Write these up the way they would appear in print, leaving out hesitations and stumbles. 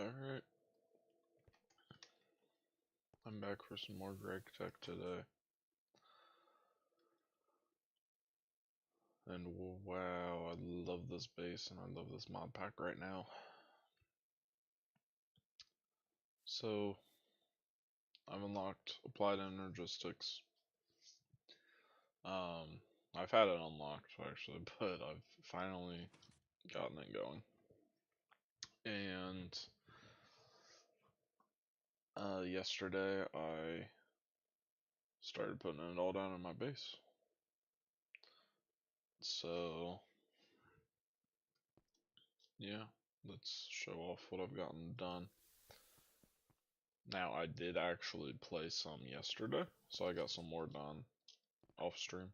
Alright, I'm back for some more Greg Tech today. And wow, I love this base and I love this mod pack right now. So, I've unlocked Applied Energistics. I've had it unlocked actually, but I've finally gotten it going. And yesterday I started putting it all down in my base. So, yeah, let's show off what I've gotten done. Now, I did actually play some yesterday, so I got some more done off stream.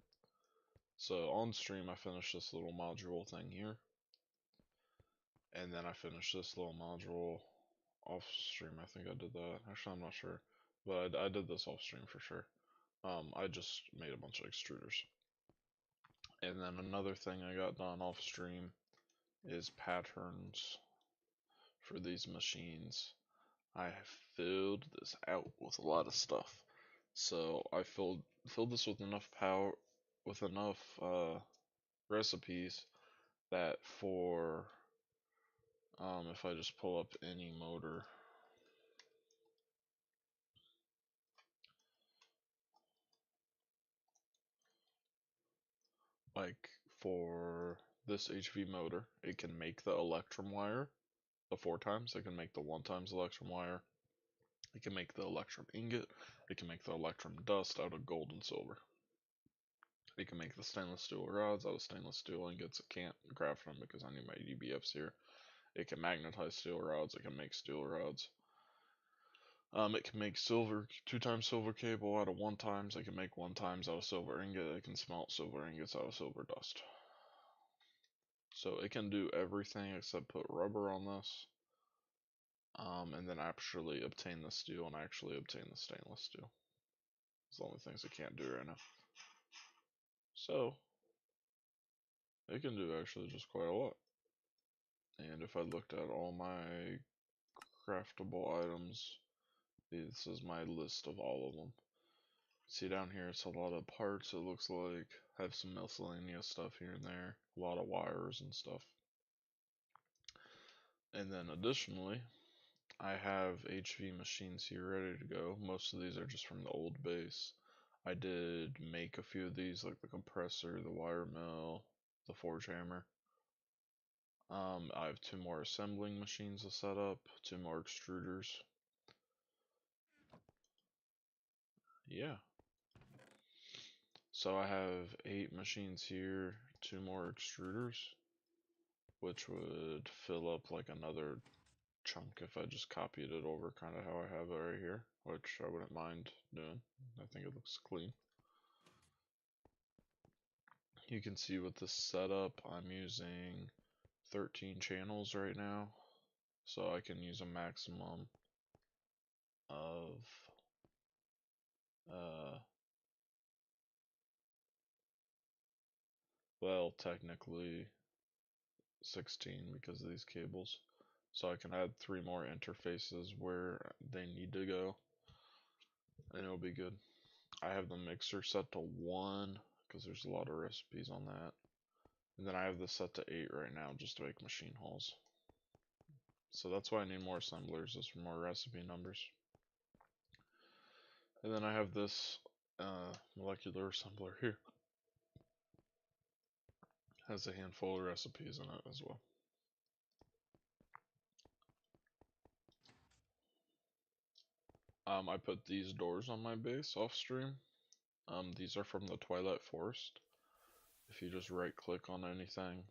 So on stream, I finished this little module thing here, and then I finished this little module off stream. I think I did that. Actually, I'm not sure, but I did this off stream for sure. I just made a bunch of extruders. And then another thing I got done off stream is patterns for these machines. I have filled this out with a lot of stuff. So I filled this with enough power, with enough recipes that for if I just pull up any motor, like for this HV motor, it can make the electrum wire the 4 times. It can make the 1 times electrum wire. It can make the electrum ingot. It can make the electrum dust out of gold and silver. It can make the stainless steel rods out of stainless steel ingots. It can't craft them because I need my EDBFs here. It can magnetize steel rods. It can make steel rods. It can make silver 2 times silver cable out of 1 times. It can make 1 times out of silver ingot. It can smelt silver ingots out of silver dust. So it can do everything except put rubber on this. And then actually obtain the steel and actually obtain the stainless steel. It's the only things it can't do right now. So it can do actually just quite a lot. And if I looked at all my craftable items, this is my list of all of them. See down here, it's a lot of parts, it looks like. I have some miscellaneous stuff here and there, a lot of wires and stuff. And then additionally, I have HV machines here ready to go. Most of these are just from the old base. I did make a few of these, like the compressor, the wire mill, the forge hammer. I have 2 more assembling machines to set up, 2 more extruders. Yeah. So I have 8 machines here, 2 more extruders, which would fill up like another chunk if I just copied it over kind of how I have it right here, which I wouldn't mind doing. I think it looks clean. You can see with this setup, I'm using 13 channels right now, so I can use a maximum of well, technically 16 because of these cables. So I can add 3 more interfaces where they need to go, and it'll be good. I have the mixer set to 1 because there's a lot of recipes on that. And then I have this set to 8 right now just to make machine halls. So that's why I need more assemblers, is for more recipe numbers. And then I have this molecular assembler here. Has a handful of recipes in it as well. I put these doors on my base off stream. These are from the Twilight Forest. If you just right click on anything,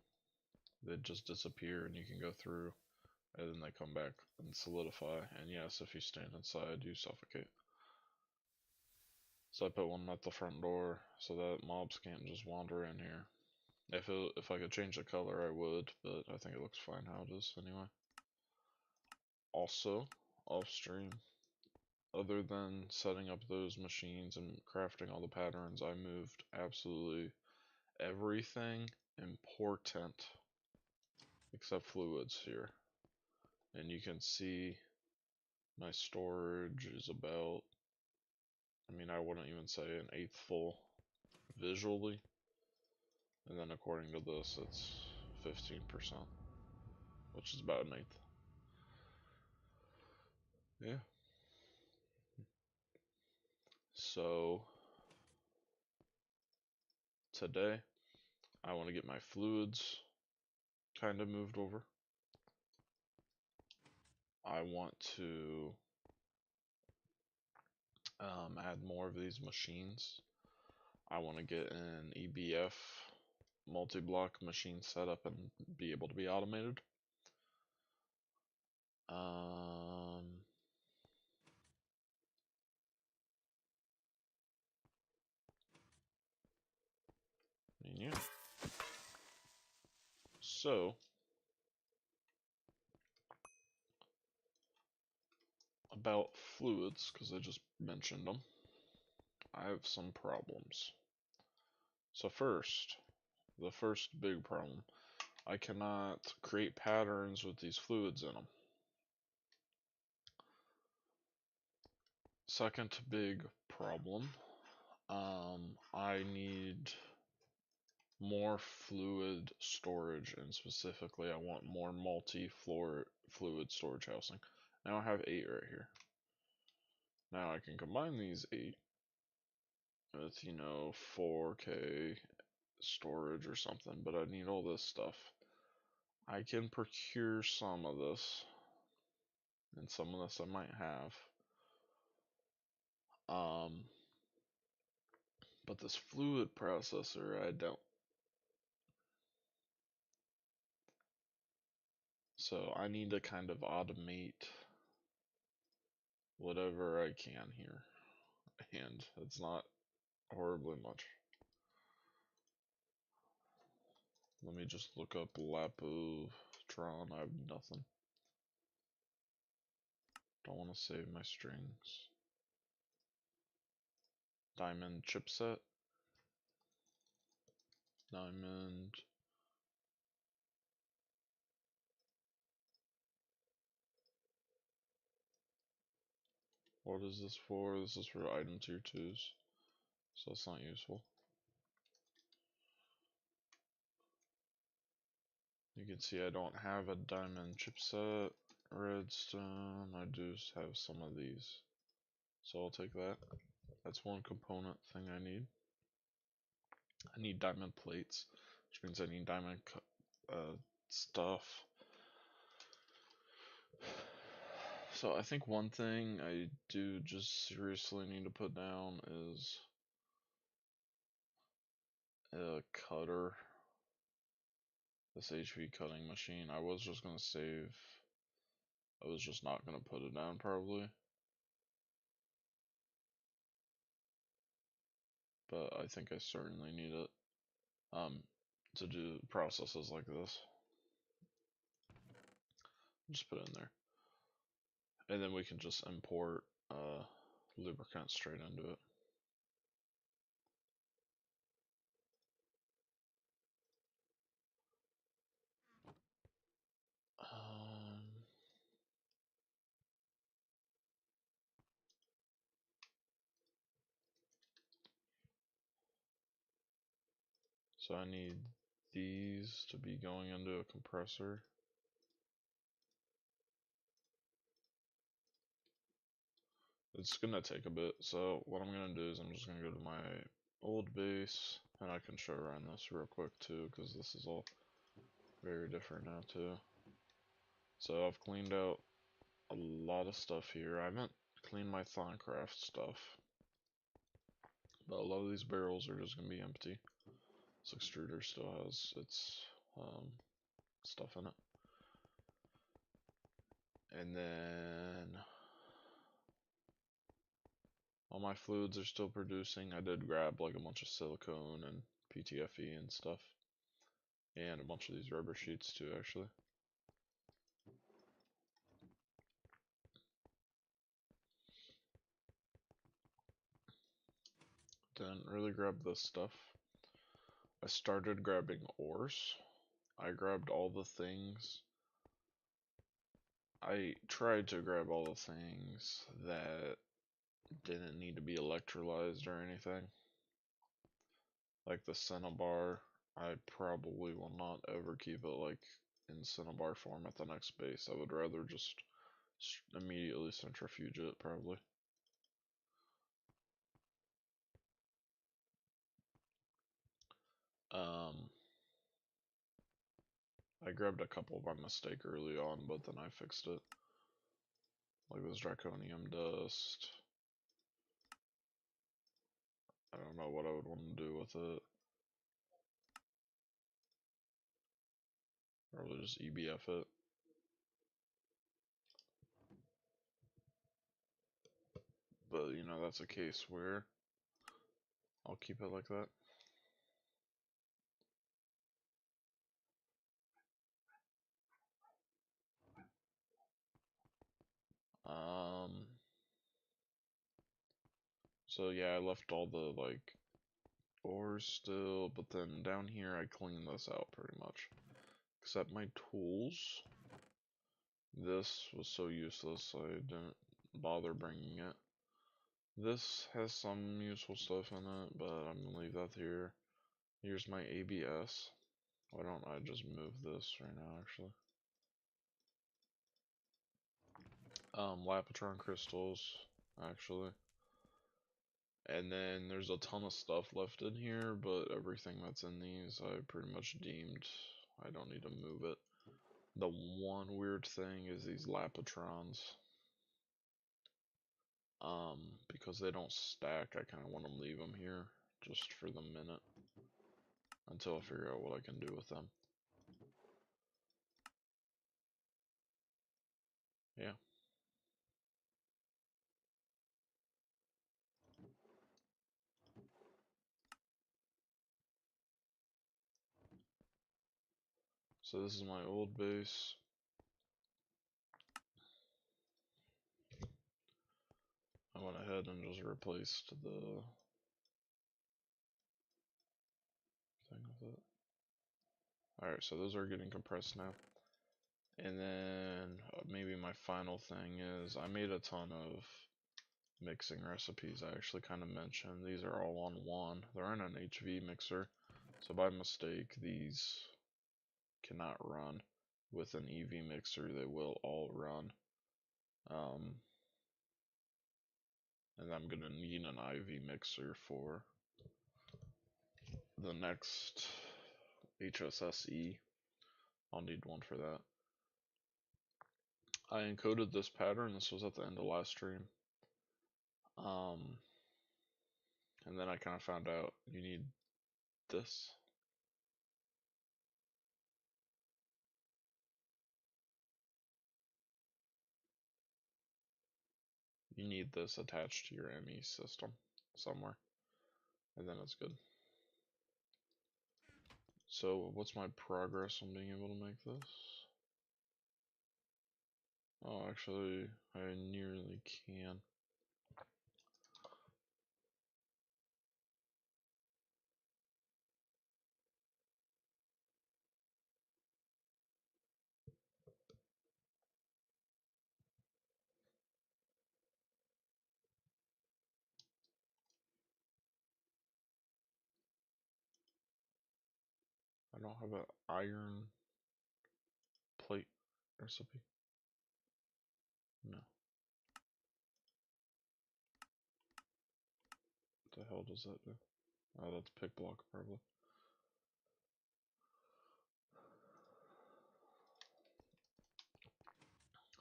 they just disappear and you can go through, and then they come back and solidify. And yes, if you stand inside, you suffocate. So I put one at the front door so that mobs can't just wander in here. If I could change the color, I would, but I think it looks fine how it is anyway. Also, off stream, other than setting up those machines and crafting all the patterns, I moved absolutely everything important except fluids here. And you can see my storage is about, I mean, I wouldn't even say an eighth full visually. And then according to this, it's 15%, which is about an eighth. Yeah. So today, I want to get my fluids kind of moved over. I want to add more of these machines. I want to get an EBF multi-block machine set up and be able to be automated. And yeah. So, about fluids, because I just mentioned them, I have some problems. So first, the first big problem, I cannot create patterns with these fluids in them. Second big problem, I need more fluid storage, and specifically I want more multi-floor fluid storage housing. Now I have 8 right here. Now I can combine these 8 with, 4K storage or something, but I need all this stuff. I can procure some of this, and some of this I might have. But this fluid processor, I don't. So I need to kind of automate whatever I can here. And it's not horribly much. Let me just look up Lapotron. I have nothing. Don't want to save my strings. Diamond chipset. Diamond. What is this for? This is for item tier 2s. So it's not useful. You can see I don't have a diamond chipset. Redstone. I do have some of these. So I'll take that. That's one component thing I need. I need diamond plates, which means I need diamond stuff. So I think one thing I do just seriously need to put down is a cutter. This HP cutting machine. I was just gonna save. I was just not gonna put it down probably. But I think I certainly need it to do processes like this. Just put it in there. And then we can just import lubricant straight into it. So I need these to be going into a compressor. It's gonna take a bit, so what I'm gonna do is I'm just gonna go to my old base, and I can show around this real quick too, because this is all very different now too. So I've cleaned out a lot of stuff here. I haven't cleaned my Thancraft stuff, but a lot of these barrels are just gonna be empty. This extruder still has its stuff in it. And then all my fluids are still producing. I did grab like a bunch of silicone and PTFE and stuff. And a bunch of these rubber sheets too, actually. Didn't really grab this stuff. I started grabbing ores. I grabbed all the things I tried to grab all the things that didn't need to be electrolyzed or anything. Like the Cinnabar, I probably will not ever keep it like in Cinnabar form at the next base. I would rather just immediately centrifuge it, probably. Um, I grabbed a couple by mistake early on, but then I fixed it. Like this draconium dust. I don't know what I would want to do with it. Probably just EBF it. But, you know, that's a case where I'll keep it like that. So yeah, I left all the, like, ores still, but then down here I cleaned this out pretty much. Except my tools. This was so useless, I didn't bother bringing it. This has some useful stuff in it, but I'm gonna leave that here. Here's my ABS. Why don't I just move this right now, actually? Lapotron crystals, actually. And then there's a ton of stuff left in here, but everything that's in these I pretty much deemed I don't need to move it. The one weird thing is these Lapotrons. Because they don't stack, I kind of want to leave them here just for the minute until I figure out what I can do with them. Yeah. So this is my old base. I went ahead and just replaced the thing with it. Alright, so those are getting compressed now. And then maybe my final thing is I made a ton of mixing recipes. I actually kind of mentioned these are all on one. They're in an HV mixer. So by mistake, these cannot run. With an EV mixer, they will all run. And I'm gonna need an IV mixer for the next HSSE. I'll need one for that. I encoded this pattern. This was at the end of last stream. And then I kind of found out you need this. You need this attached to your ME system somewhere, and then it's good. So what's my progress on being able to make this? Oh, actually, I nearly can. I don't have an iron plate recipe. No. What the hell does that do? Oh, that's pick block, probably.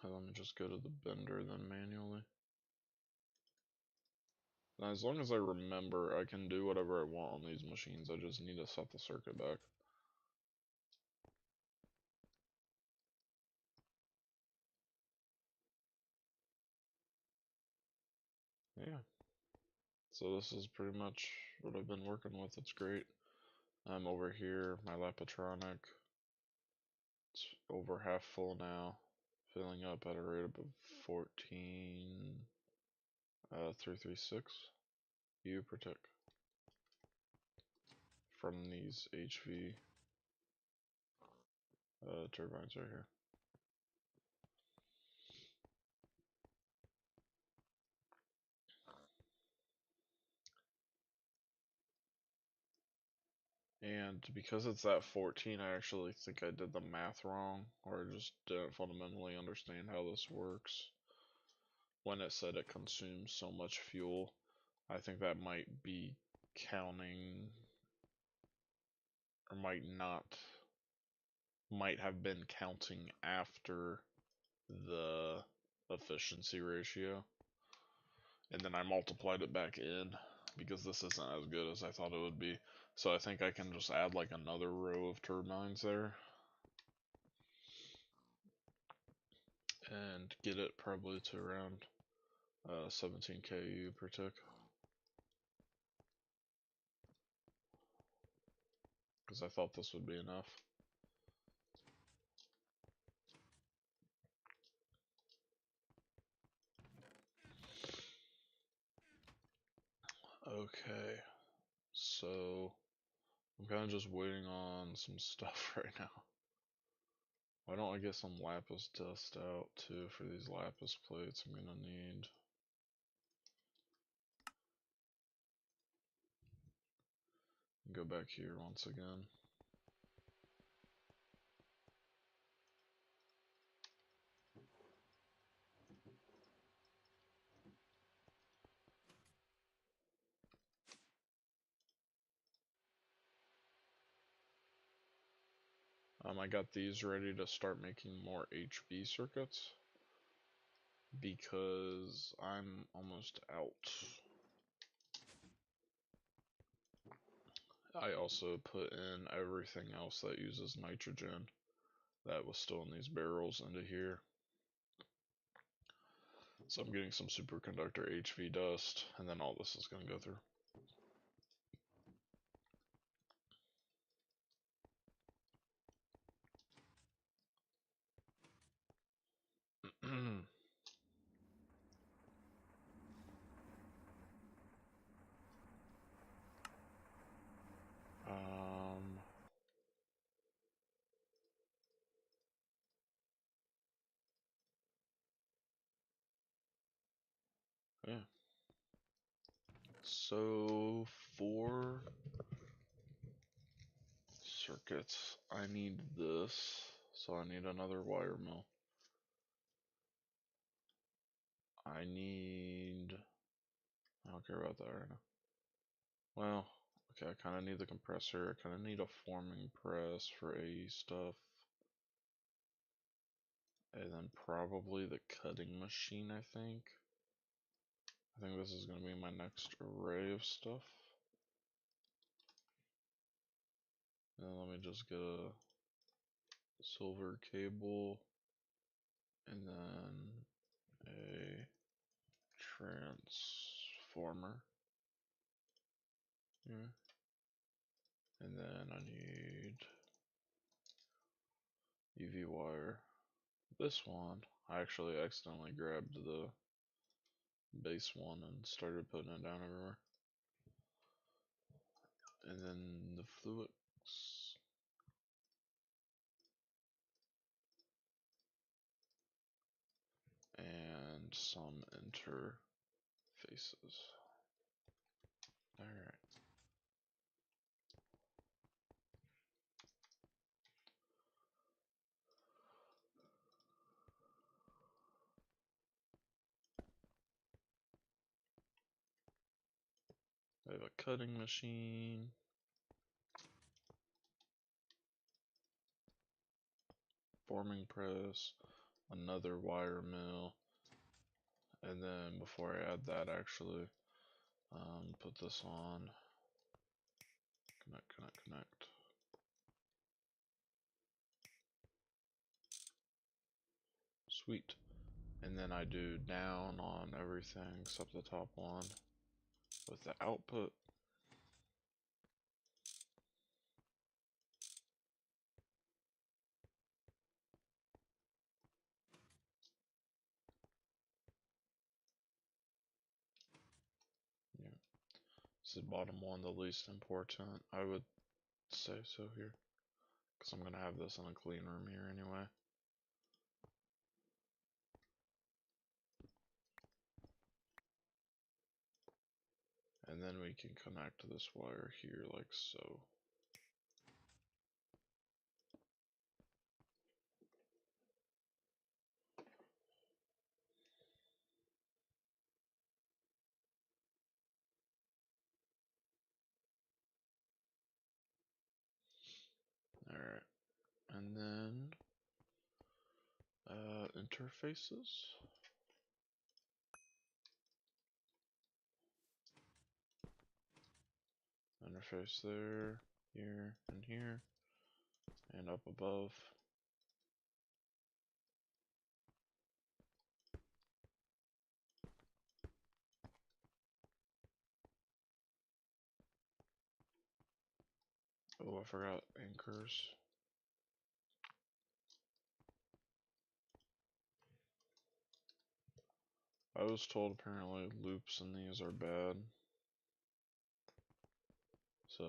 Let me just go to the bender then manually. Now, as long as I remember, I can do whatever I want on these machines. I just need to set the circuit back. Yeah. So this is pretty much what I've been working with. It's great. I'm over here, my Lapotronic. It's over half full now. Filling up at a rate of 14,336 U per tick from these HV turbines right here. And because it's at 14, I actually think I did the math wrong, or I just didn't fundamentally understand how this works. When it said it consumes so much fuel, I think that might be counting, or might have been counting after the efficiency ratio. And then I multiplied it back in because this isn't as good as I thought it would be. So I think I can just add like another row of turbines there and get it probably to around 17 KU per tick. Because I thought this would be enough. Okay, so I'm kind of just waiting on some stuff right now. Why don't I get some lapis dust out too for these lapis plates I'm gonna need? Go back here once again. I got these ready to start making more HV circuits because I'm almost out. I also put in everything else that uses nitrogen that was still in these barrels into here. So I'm getting some superconductor HV dust, and then all this is going to go through. um, yeah. So for circuits, I need this. So I need another wire mill. I need. I don't care about that right now. Well, okay, I kind of need the compressor. I kind of need a forming press for AE stuff. And then probably the cutting machine, I think. I think this is going to be my next array of stuff. And let me just get a silver cable. And then a transformer. Yeah. And then I need UV wire. This one, I actually accidentally grabbed the base one and started putting it down everywhere. And then the fluix. And some interfaces. Alright. I have a cutting machine. Forming press. Another wire mill. And then before I add that, actually, put this on. Connect, connect, connect. Sweet. And then I do down on everything except the top one with the output. Yeah. This is bottom one, the least important. I would say so here. Because I'm going to have this in a clean room here anyway. And then we can connect this wire here like so. interfaces. Interface there, here, and up above. Oh, I forgot anchors. I was told apparently loops in these are bad. So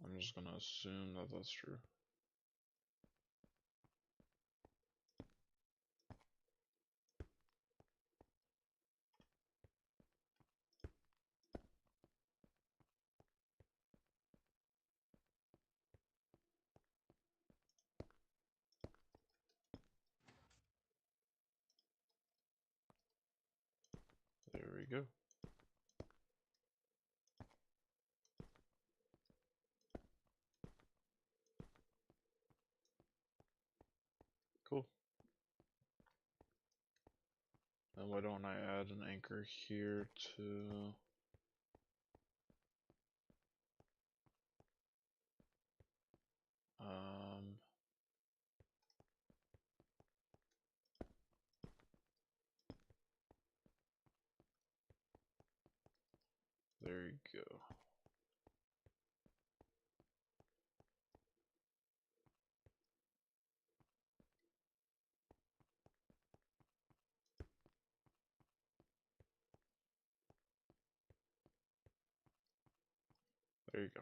I'm just gonna assume that that's true. There we go. Cool. Then why don't I add an anchor here to... there you go. There you go.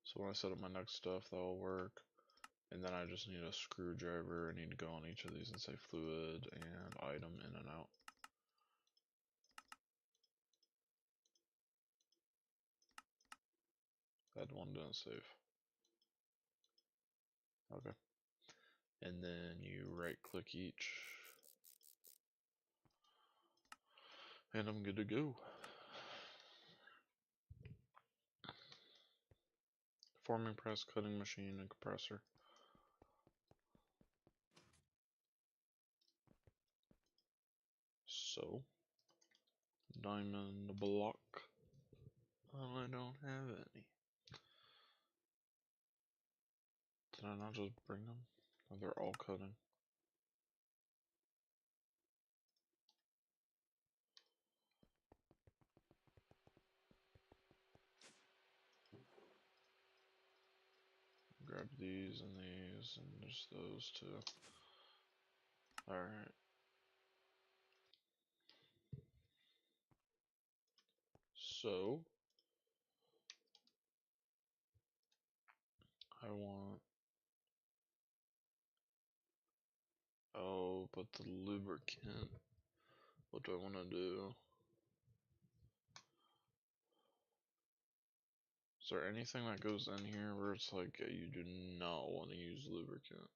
So when I set up my next stuff, that'll work. And then I just need a screwdriver. I need to go on each of these and say fluid and item in and out. That one didn't save. Okay. And then you right click each. And I'm good to go. Forming press, cutting machine, and compressor. So, diamond block. I don't have any. Did I not just bring them? Oh, they're all cutting. Grab these and just those two. Alright. So, I want... Oh, but the lubricant. What do I want to do? Is there anything that goes in here where it's like you do not want to use lubricant?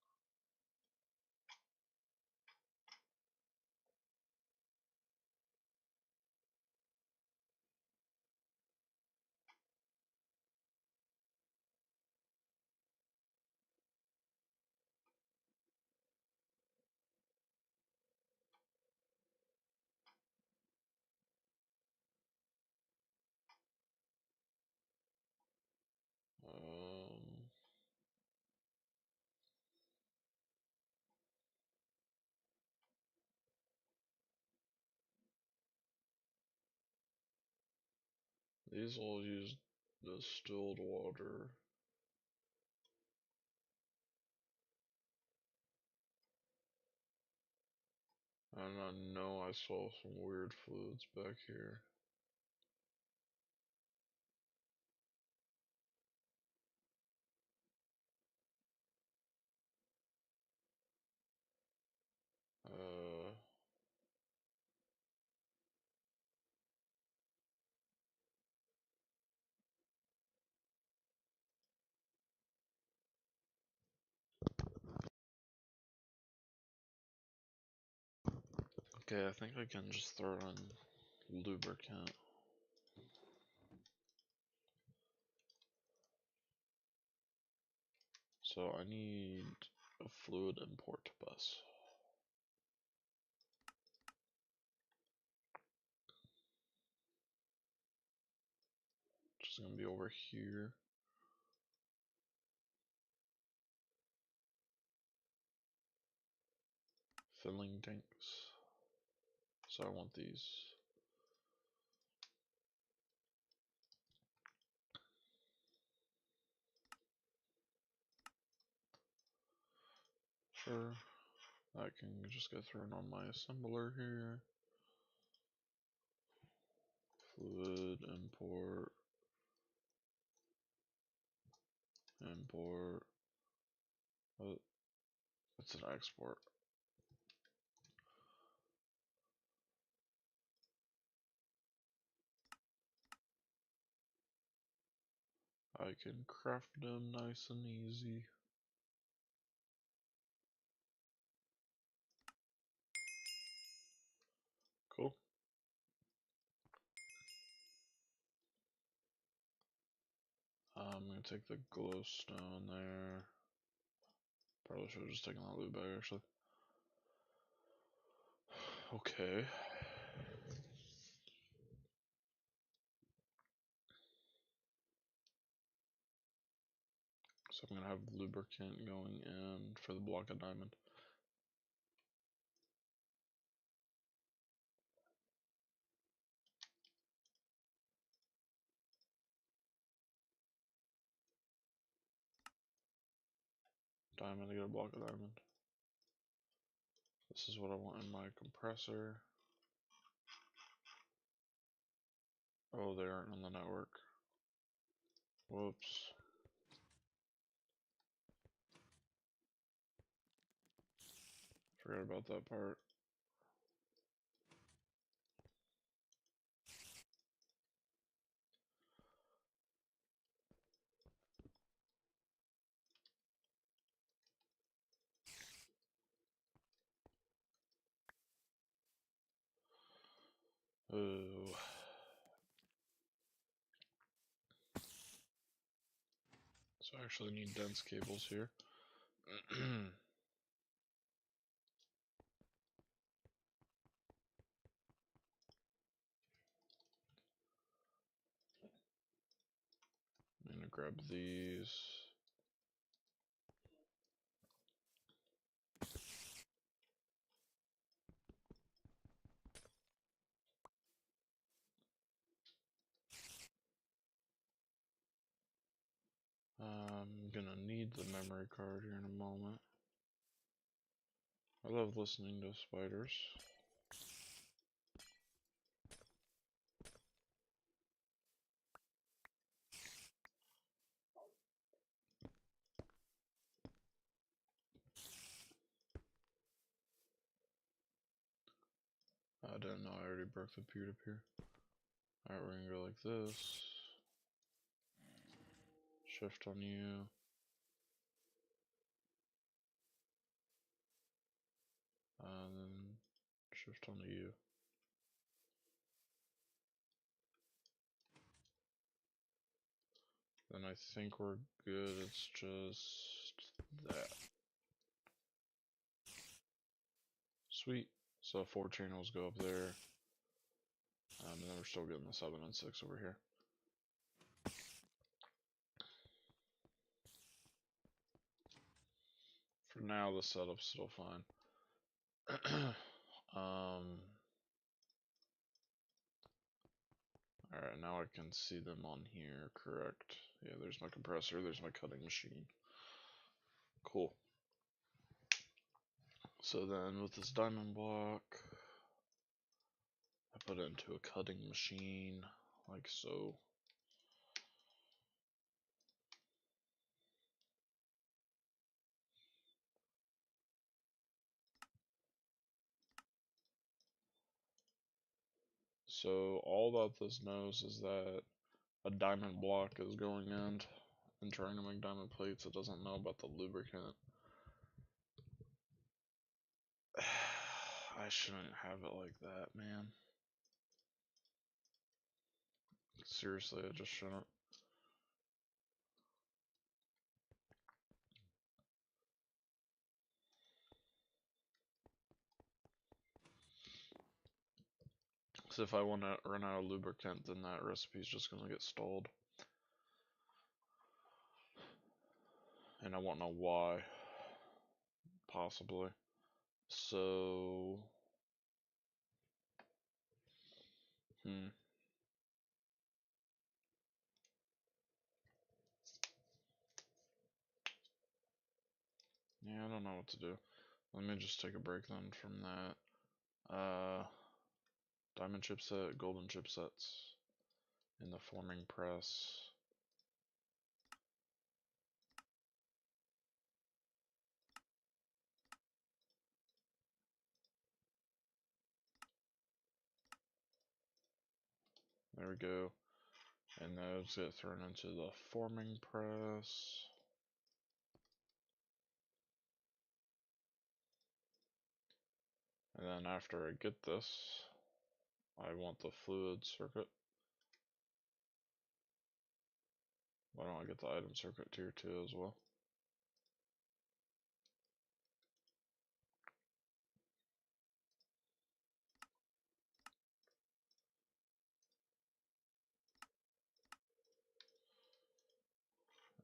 These all use distilled water. And I know I saw some weird fluids back here. Okay, I think I can just throw in lubricant. So So I need a fluid import bus. Which is going to be over here. Filling tanks. So I want these. Sure. That can just get thrown on my assembler here. Fluid import. Import. Oh, it's an export. I can craft them nice and easy. Cool. I'm gonna take the glowstone there. Probably should have just taken that loot bag actually. Okay. So I'm gonna have lubricant going in for the block of diamond. Diamond to get a block of diamond. This is what I want in my compressor. Oh, they aren't on the network. Whoops. Forgot about that part. Oh. So I actually need dense cables here. I'm gonna grab these. I'm gonna need the memory card here in a moment. I love listening to spiders. I didn't know I already broke the peer-to-peer. Alright, we're gonna go like this. Shift on you. And then shift onto you. Then I think we're good. It's just that. Sweet. So 4 channels go up there. And then we're still getting the 7 and 6 over here. For now, the setup's still fine. Alright, now I can see them on here, correct. Yeah, there's my compressor, there's my cutting machine. Cool. So then with this diamond block, I put it into a cutting machine, like so. So all that this knows is that a diamond block is going in and trying to make diamond plates. It doesn't know about the lubricant. I shouldn't have it like that, man. Seriously, I just shouldn't. So if I want to run out of lubricant, then that recipe is just going to get stalled. And I won't know why. Possibly. So... Yeah, I don't know what to do. Let me just take a break then from that. Diamond chipset, golden chipsets in the forming press. There we go. And those get thrown into the forming press. And then after I get this, I want the fluid circuit. Why don't I get the item circuit tier 2 as well?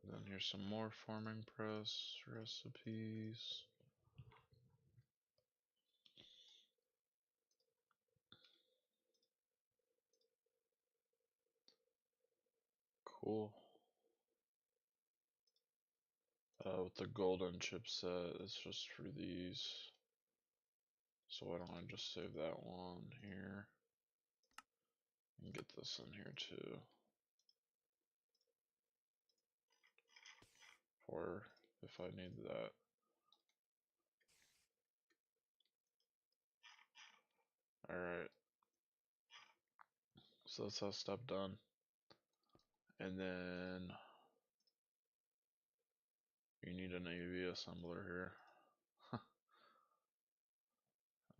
And then here's some more forming press recipes. Cool. With the golden chipset, it's just for these. So why don't I just save that one here and get this in here too. For if I need that. Alright. So that's that step done. And then you need an AV assembler here.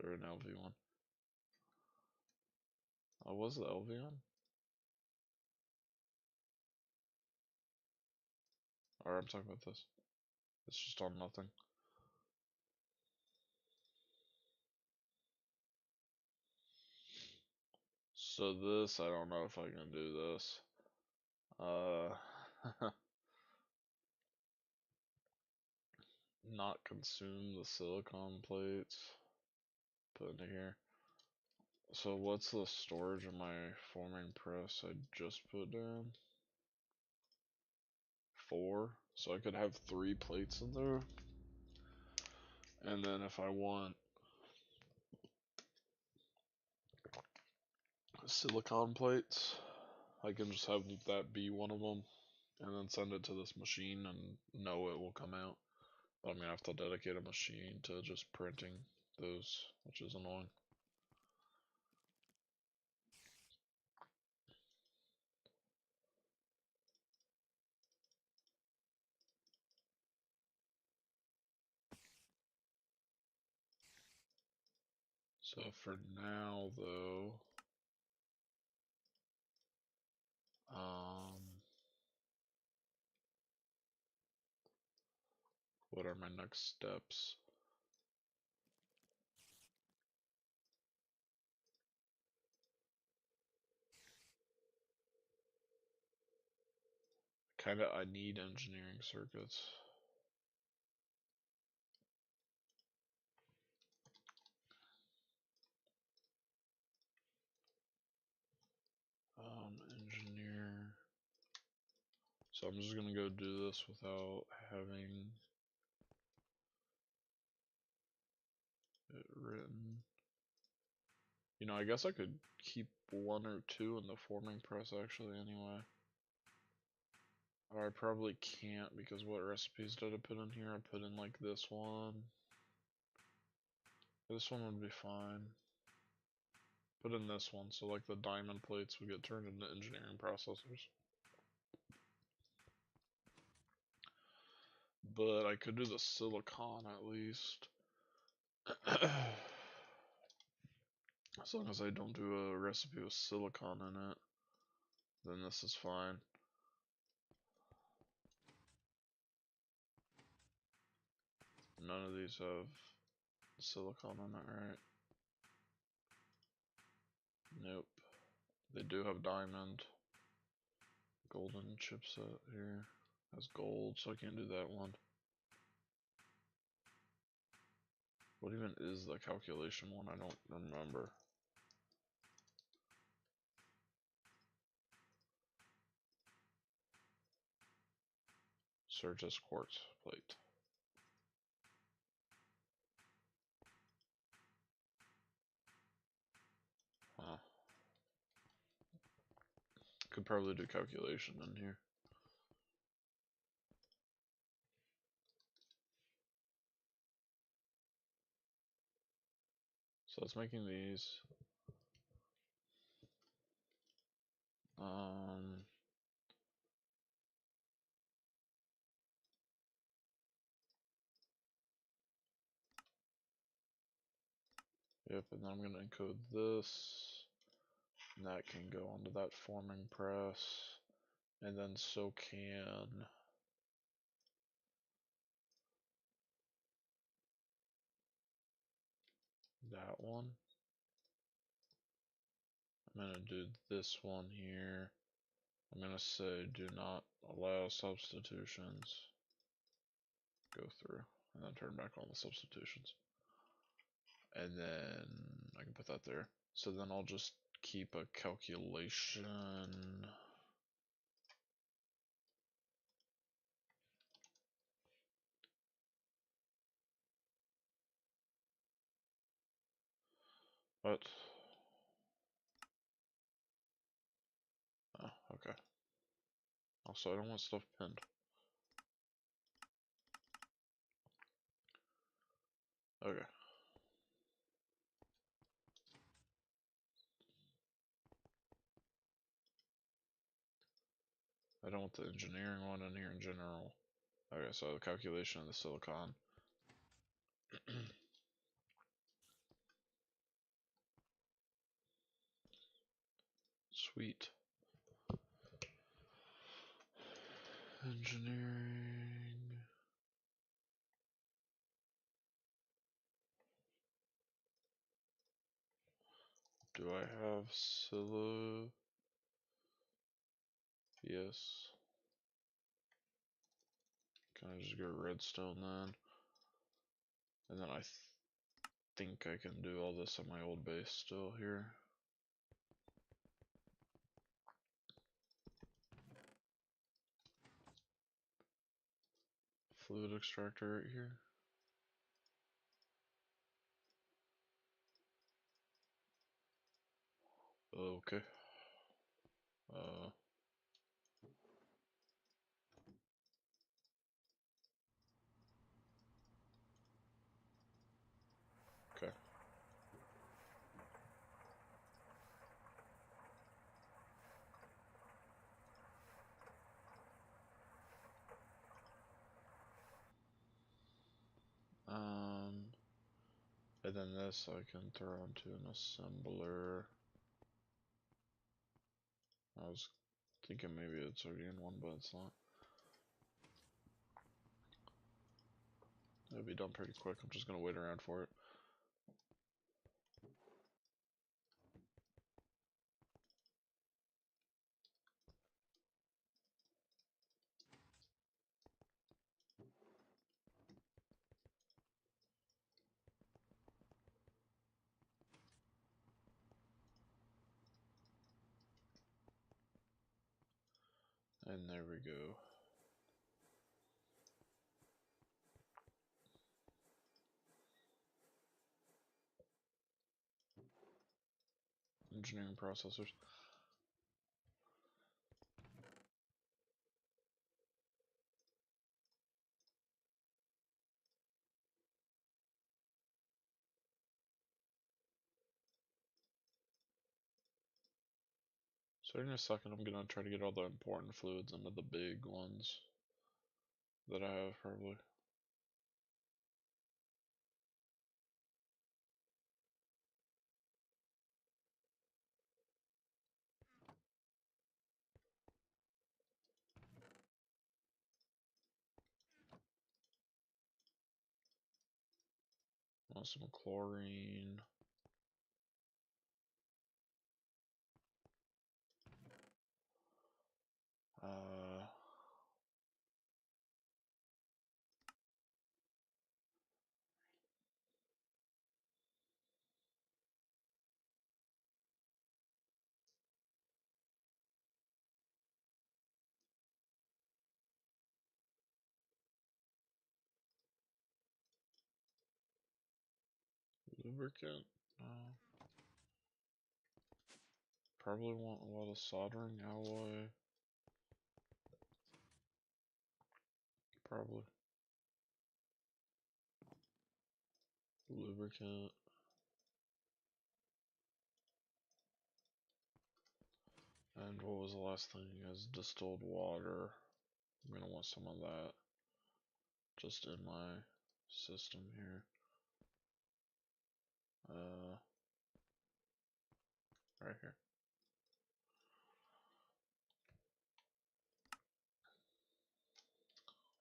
Or an LV one. Oh, was the LV on? Or I'm talking about this. It's just on nothing. So this, I don't know if I can do this. Not consume the silicon plates. Put into here. So what's the storage of my forming press I just put down? 4. So I could have 3 plates in there. And then if I want silicon plates, I can just have that be one of them. And then send it to this machine and know it will come out. But I'm going to have to dedicate a machine to just printing those, which is annoying. So for now, though, what are my next steps? Kinda, I need engineering circuits. Engineer. So I'm just gonna go do this without having it written. You know, I guess I could keep 1 or 2 in the forming press actually anyway. Or I probably can't because what recipes did I put in here? I put in like this one. This one would be fine. Put in this one, so like the diamond plates would get turned into engineering processors. But I could do the silicon at least. As long as I don't do a recipe with silicon in it, then this is fine. None of these have silicon in it, right? Nope. They do have diamond. Golden chipset here. Has gold, so I can't do that one. What even is the calculation one? I don't remember. Search as quartz plate. Huh. Could probably do calculation in here. So it's making these. Yep, and then I'm gonna encode this. And that can go onto that forming press. And then so can that one. I'm gonna do this one here. I'm gonna say do not allow substitutions. Go through and then turn back on the substitutions. And then I can put that there. So then I'll just keep a calculation. What? Oh, okay. Also, I don't want stuff pinned. Okay. I don't want the engineering one in here in general. Okay, so the calculation of the silicon. Sweet. Engineering. Do I have silo? Yes. Can I just go redstone then? And then I think I can do all this on my old base still here. Fluid extractor right here. Okay. Okay. And then this I can throw into an assembler. I was thinking maybe it's already in one, but it's not. It'll be done pretty quick. I'm just gonna wait around for it. And there we go. Engineering processors. So in a second I'm gonna try to get all the important fluids into the big ones that I have probably. Want some chlorine. Uh, lubricant. Probably want a lot of soldering alloy. Probably. Lubricant. And what was the last thing? Is distilled water. I'm gonna want some of that just in my system here. Right here.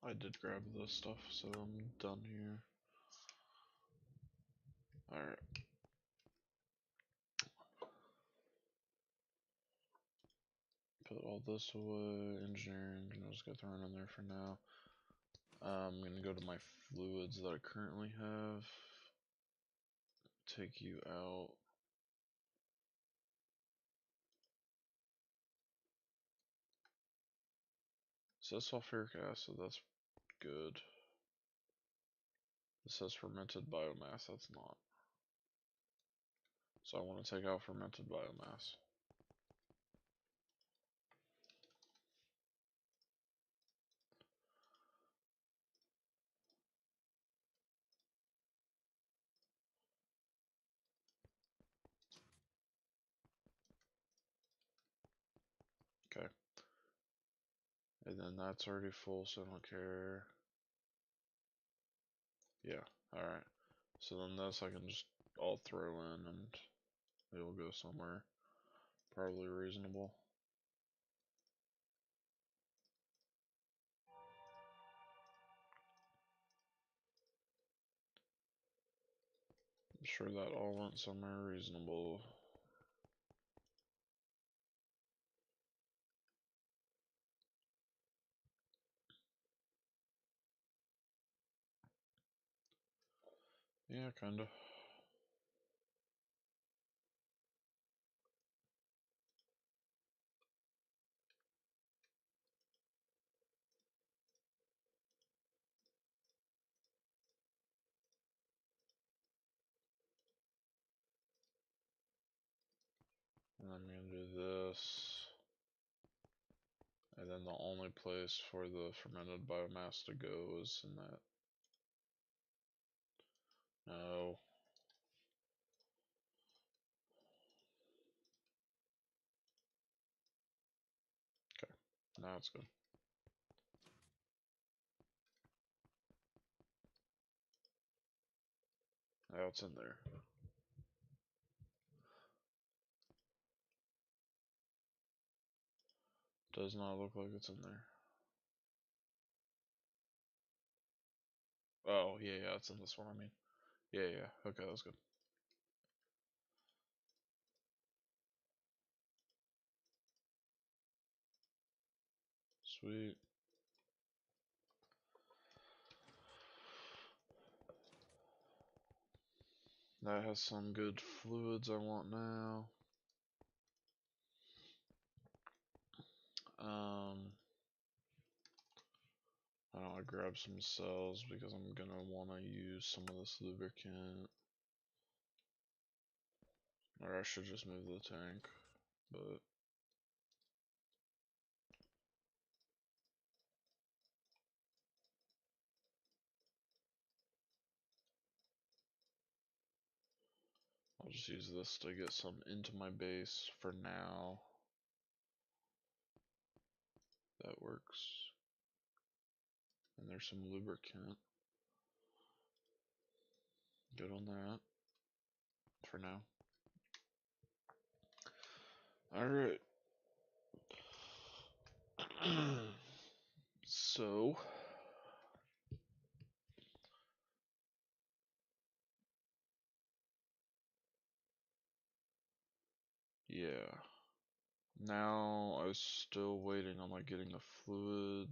I did grab this stuff, so I'm done here. Alright. Put all this away. Engineering, can just get thrown in there for now. I'm gonna go to my fluids that I currently have. Take you out. It says sulfuric acid, that's good. It says fermented biomass, that's not. So I want to take out fermented biomass. Okay. And then that's already full, so I don't care. Yeah, alright. So then this I can just all throw in and it'll go somewhere probably reasonable. I'm sure that all went somewhere reasonable. Yeah, kinda. And I'm gonna do this. And then the only place for the fermented biomass to go is in that. No. Okay. Now it's good. Now it's in there. Does not look like it's in there. Oh, yeah, it's in this one, I mean. Yeah, okay, that's good. Sweet. That has some good fluids I want now. I don't know, I grab some cells because I'm gonna want to use some of this lubricant. Or I should just move the tank, but I'll just use this to get some into my base for now. That works. And there's some lubricant. Good on that. For now. Alright. So. Yeah. Now I was still waiting on like getting a fluid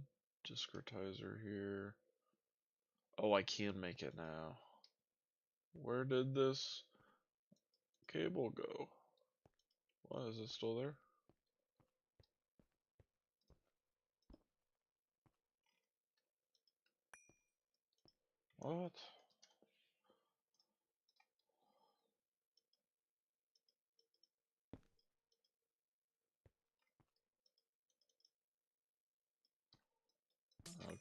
discretizer here. Oh, I can make it now. Where did this cable go? Why is it still there? What?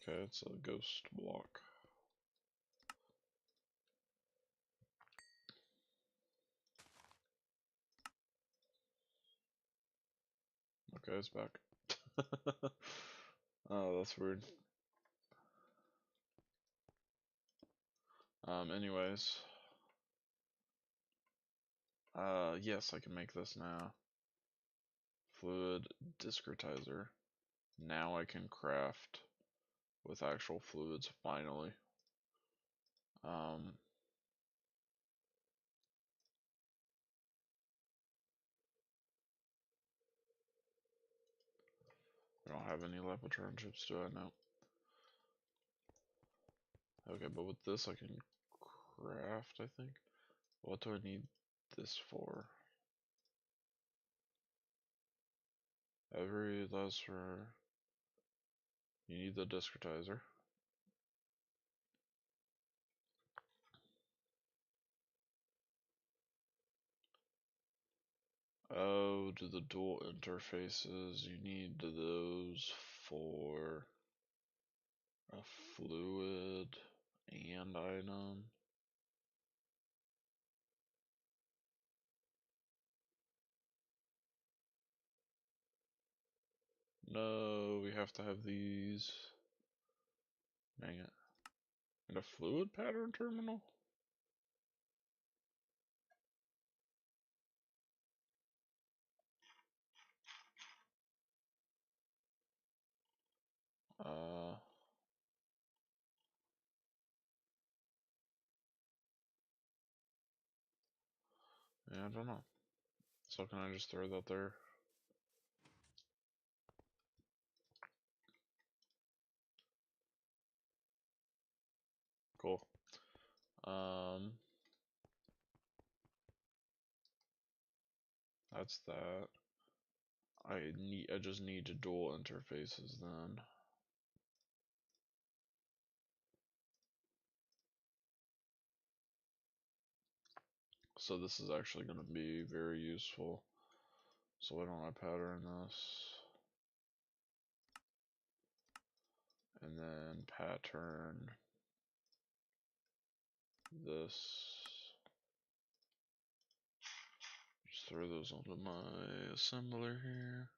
Okay, it's a ghost block. Okay, it's back. Oh, that's weird. Anyways. Yes, I can make this now. Fluid discretizer. Now I can craft with actual fluids, finally. I don't have any Lepatron chips, do I know? Okay, but with this I can craft, I think. What do I need this for? That's for... You need the discretizer. Oh, to the dual interfaces, you need those for a fluid and item. No, we have to have these. Dang it. And a fluid pattern terminal? Uh, yeah, I don't know. So can I just throw that there? Cool. That's that. I just need to dual interfaces then. So this is actually going to be very useful. So why don't I pattern this? And then pattern this. Just throw those onto my assembler here.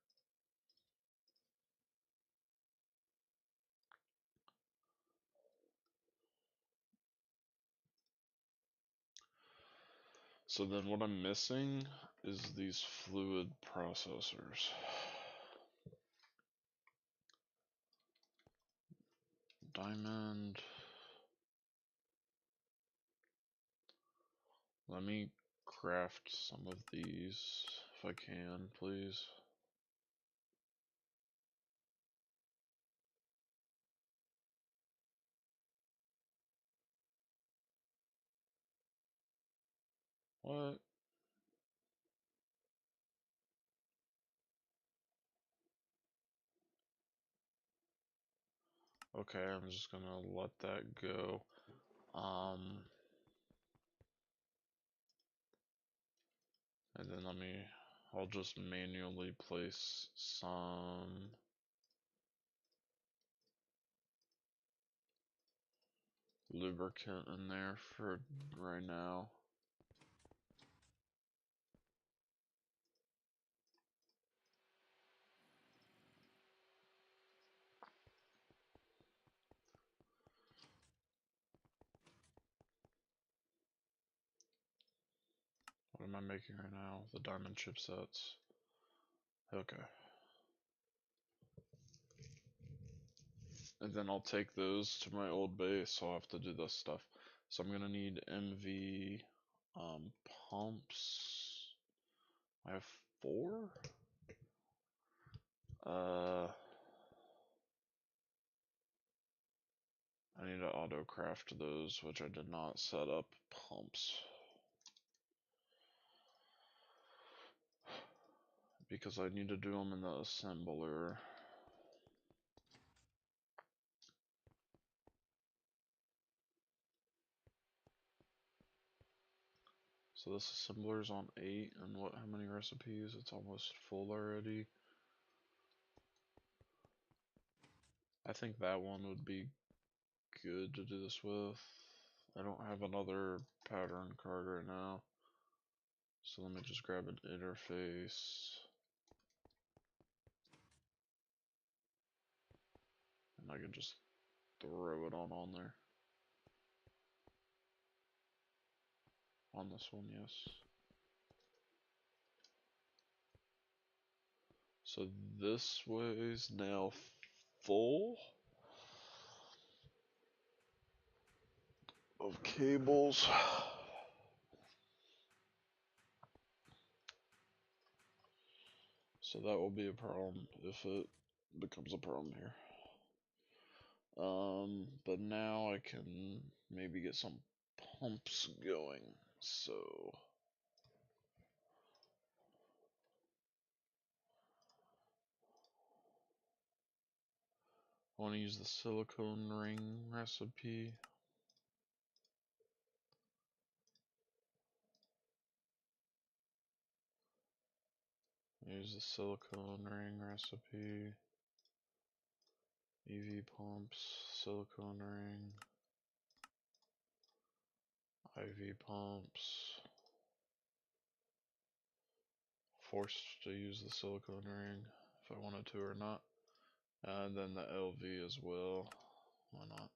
So then what I'm missing is these fluid processors. Diamond. Let me craft some of these if I can, please. What? Okay, I'm just gonna let that go. And then I'll just manually place some lubricant in there for right now. What am I making right now? The diamond chipsets. Okay. And then I'll take those to my old base, so I'll have to do this stuff. So I'm gonna need MV pumps. I have 4? I need to auto craft those, which I did not set up pumps. Because I need to do them in the assembler. So this assembler is on 8, and how many recipes? It's almost full already. I think that one would be good to do this with. I don't have another pattern card right now. So let me just grab an interface. And I can just throw it on there. On this one, yes. So this way is now full of cables. So that will be a problem if it becomes a problem here. But now I can maybe get some pumps going. So I want to use the silicone ring recipe. Use the silicone ring recipe. EV pumps, silicone ring, IV pumps. Forced to use the silicone ring if I wanted to or not. And then the LV as well. Why not?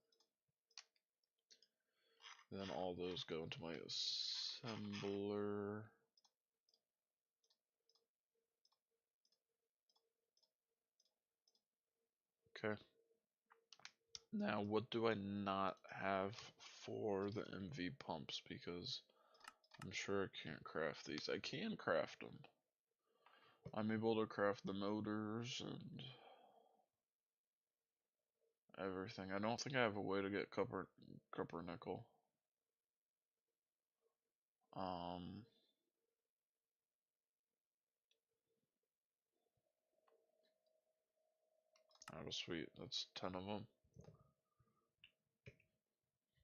Then all those go into my assembler. Okay. Now, what do I not have for the MV pumps? Because I'm sure I can't craft these. I can craft them. I'm able to craft the motors and everything. I don't think I have a way to get copper nickel. Oh, sweet. That's 10 of them.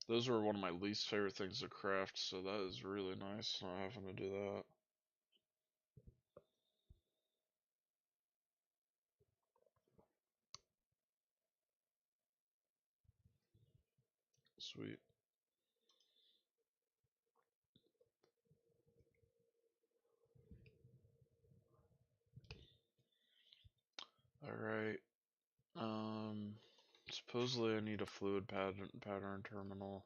Those were one of my least favorite things to craft, so that is really nice not having to do that. Sweet. Alright. Supposedly I need a fluid pattern terminal.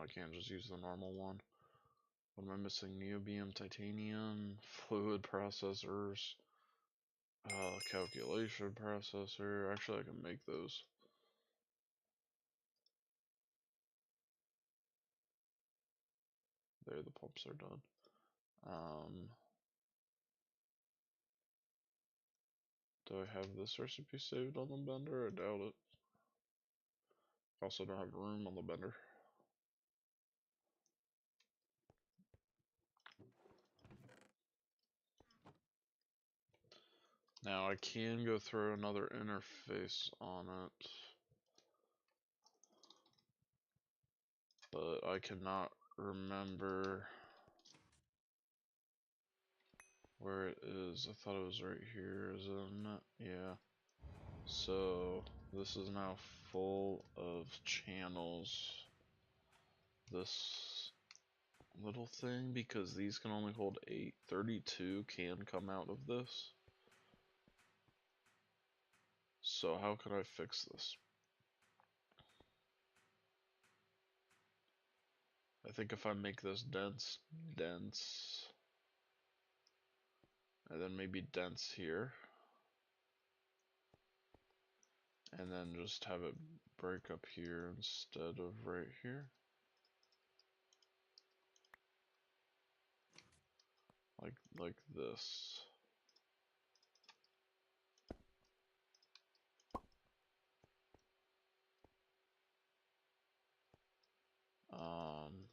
I can't just use the normal one. What am I missing? Niobium, titanium, fluid processors, calculation processor. Actually, I can make those. There, the pumps are done. Do I have this recipe saved on the bender? I doubt it. Also don't have room on the bender. Now I can go throw another interface on it, but I cannot remember where it is. I thought it was right here, isn't it? Yeah. So this is now full of channels. This little thing, because these can only hold 8. 32 can come out of this. So how can I fix this? I think if I make this dense, and then maybe dense here, and then just have it break up here instead of right here. like this. Um,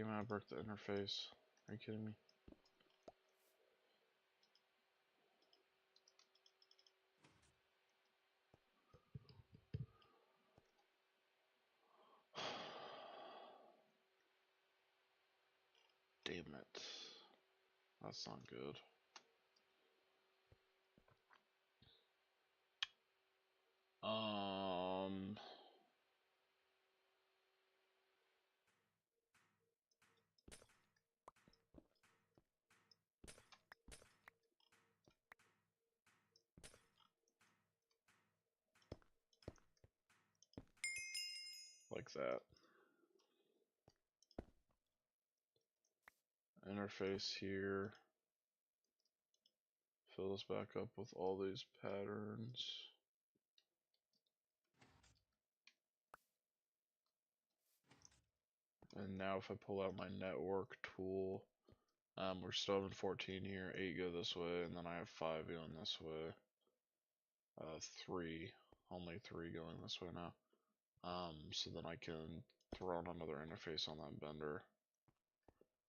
Damn it, I broke the interface. Are you kidding me? Damn it. That's not good. Um, like that. Interface here. Fill this back up with all these patterns. And now if I pull out my network tool, we're still in 14 here, 8 go this way, and then I have 5 going this way. 3, only 3 going this way now. So then I can throw on another interface on that bender.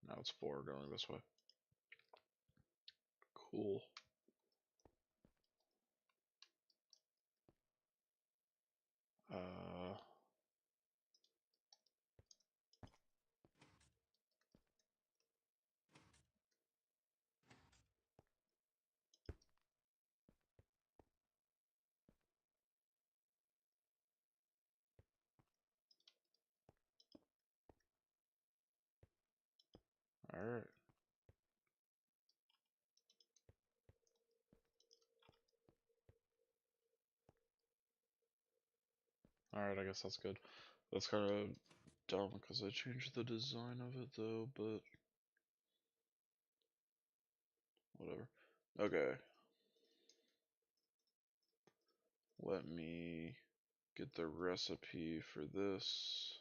Now it's 4 going this way. Cool. Alright. Alright, I guess that's good. That's kind of dumb because I changed the design of it though, but whatever. Okay. Let me get the recipe for this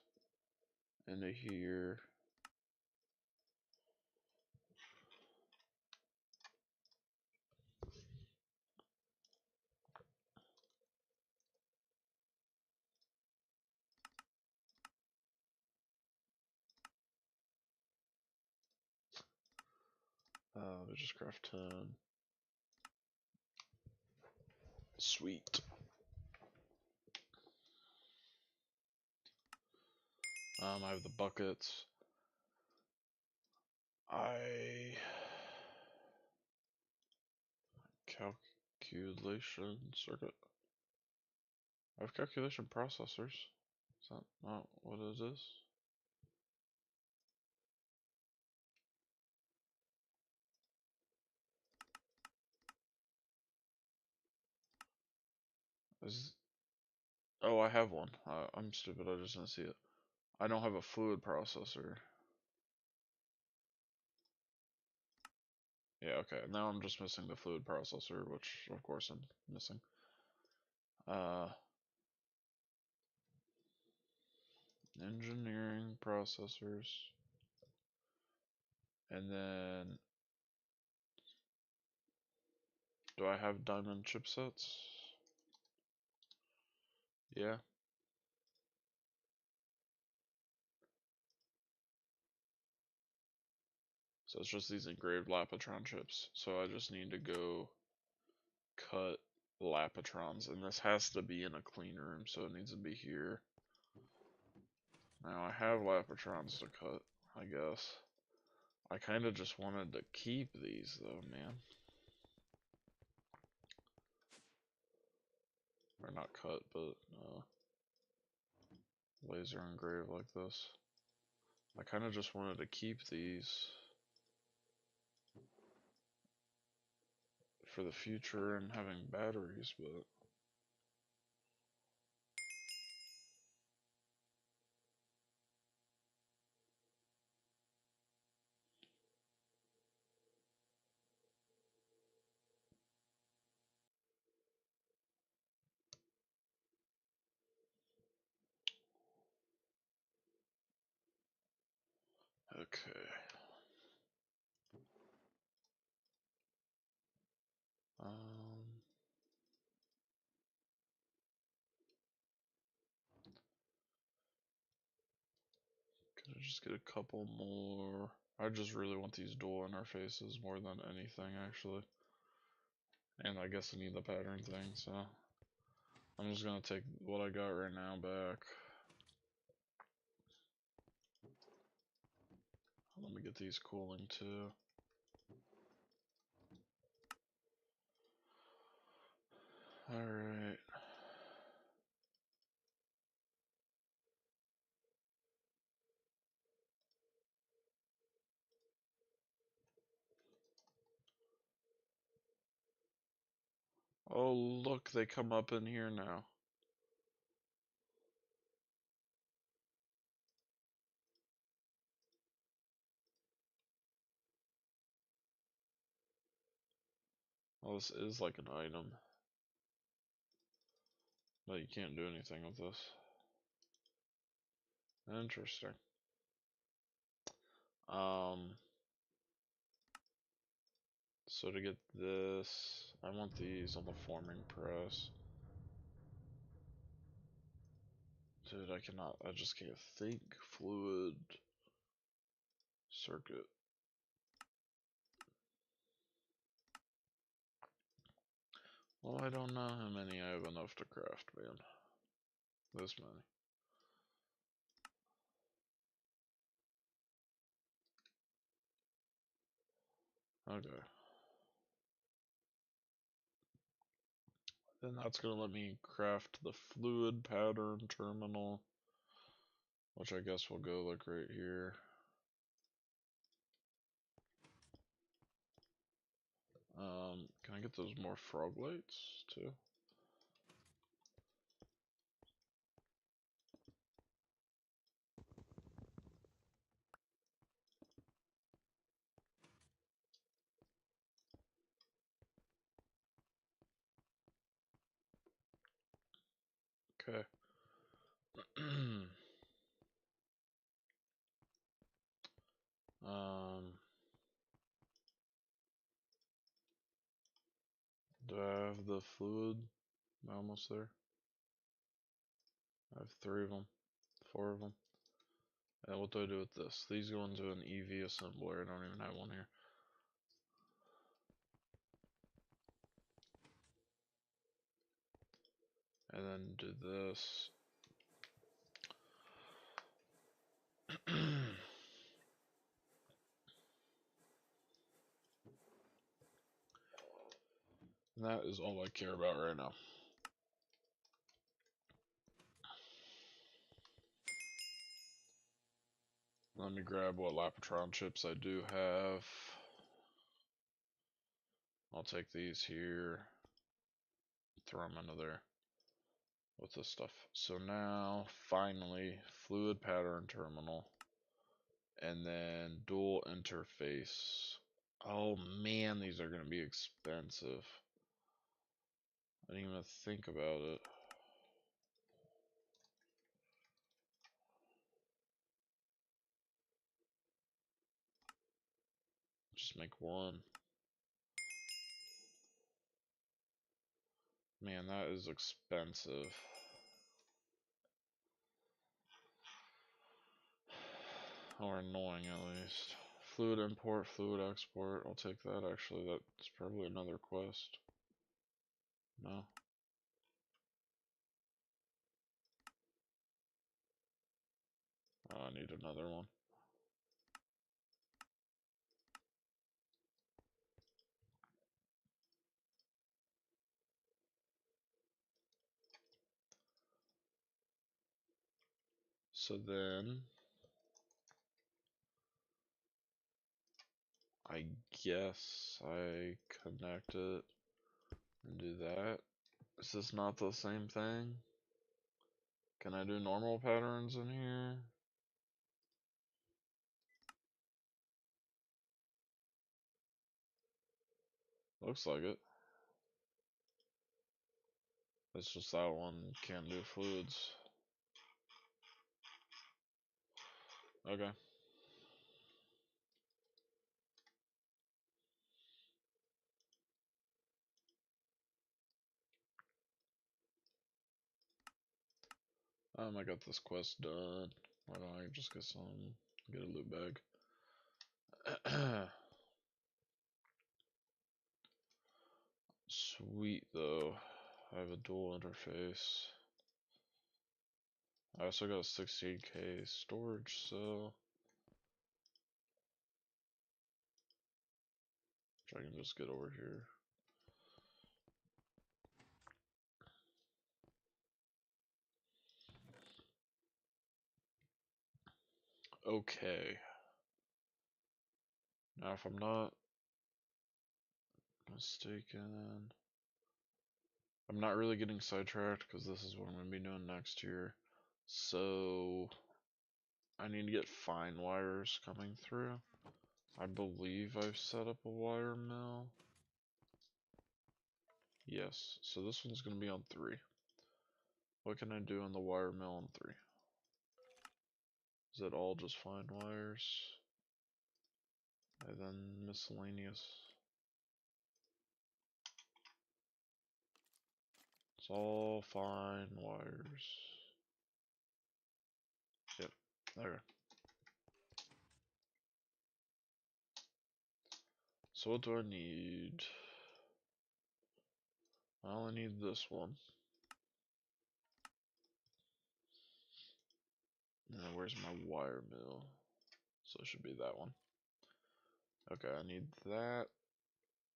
into here. Just craft 10. Sweet. I have the buckets. Calculation circuit. I have calculation processors. Is that not what it is? Oh, I have one. I'm stupid. I just didn't see it. I don't have a fluid processor. Yeah, okay. Now I'm just missing the fluid processor, which of course I'm missing. Engineering processors. And then do I have diamond chipsets? Yeah. So it's just these engraved Lapotron chips. So I just need to go cut Lapotrons, and this has to be in a clean room, so it needs to be here. Now I have Lapotrons to cut, I guess. I kind of just wanted to keep these though, man. Or not cut, but laser engrave like this. I kind of just wanted to keep these for the future and having batteries, but Okay. Can I just get a couple more? I just really want these dual interfaces more than anything, actually. And I guess I need the pattern thing, so I'm just gonna take what I got right now back. Let me get these cooling too. Alright. Oh, look, they come up in here now. Oh, this is like an item. But you can't do anything with this. Interesting. So to get this, I want these on the forming press. Dude, I just can't think. Fluid circuit. Well, I don't know how many I have enough to craft, man. This many. Okay. Then that's gonna let me craft the fluid pattern terminal, which I guess will go like right here. Can I get those more frog lights too? Okay. um, do I have the fluid? Am I almost there? I have 3 of them, 4 of them. And what do I do with this? These go into an EV assembler. I don't even have one here. And then do this. And that is all I care about right now. Let me grab what Lapotron chips I do have. I'll take these here, throw them into there with this stuff. So now, finally, fluid pattern terminal, and then dual interface. Oh man, these are going to be expensive. I didn't even think about it. Just make one. Man, that is expensive. Or annoying at least. Fluid import, fluid export. I'll take that actually. That's probably another quest. No? Oh, I need another one. So then, I guess I connect it and do that. Is this not the same thing? Can I do normal patterns in here? Looks like it. It's just that one can't do fluids. Okay. I got this quest done. Why don't I just get get a loot bag? Sweet though. I have a dual interface. I also got a 16K storage, so which I can just get over here. Okay. Now, if I'm not mistaken, I'm not really getting sidetracked because this is what I'm going to be doing next year. So, I need to get fine wires coming through. I believe I've set up a wire mill. Yes, so this one's going to be on 3. What can I do on the wire mill on 3? Is it all just fine wires? And then miscellaneous. It's all fine wires. Yep, there. So what do I need? Well, I need this one. Now, where's my wire mill? So it should be that one. Okay, I need that.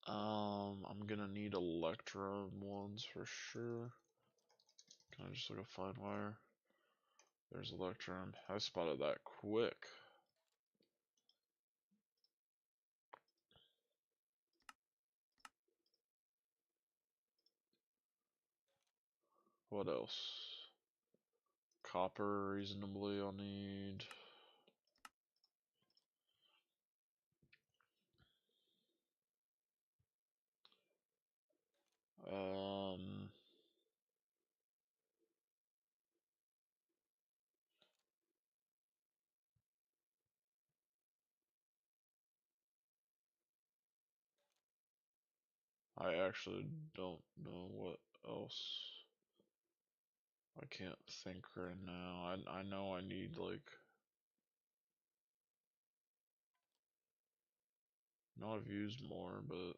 I'm gonna need electrum ones for sure. Can I just look at fine wire? There's electrum. I spotted that quick. What else? Copper, reasonably, I'll need. Um, I actually don't know what else. I can't think right now. I know I need like. I know I've used more, but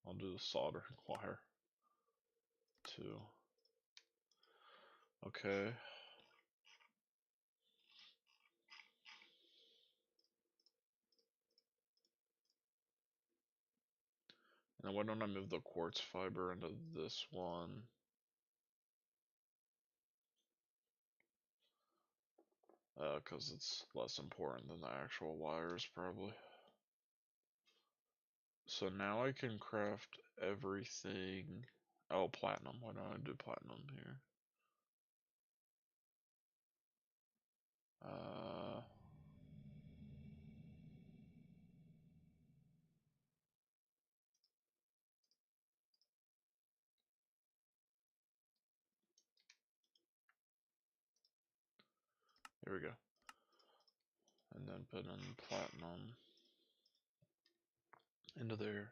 I'll do the soldering wire too. Okay. Now why don't I move the quartz fiber into this one? Cause it's less important than the actual wires probably. So now I can craft everything. Oh, platinum. Why don't I do platinum here? Uh, Here we go. And then put in platinum into there.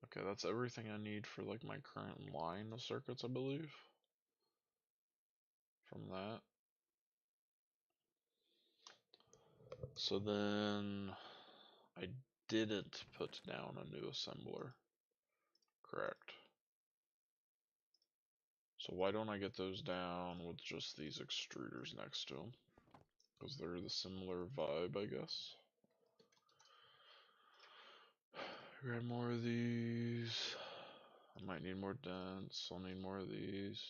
Okay, that's everything I need for like my current line of circuits, I believe. From that. So then I didn't put down a new assembler. Correct. So why don't I get those down with just these extruders next to them? Because they're the similar vibe, I guess. Grab more of these. I might need more dents. I'll need more of these.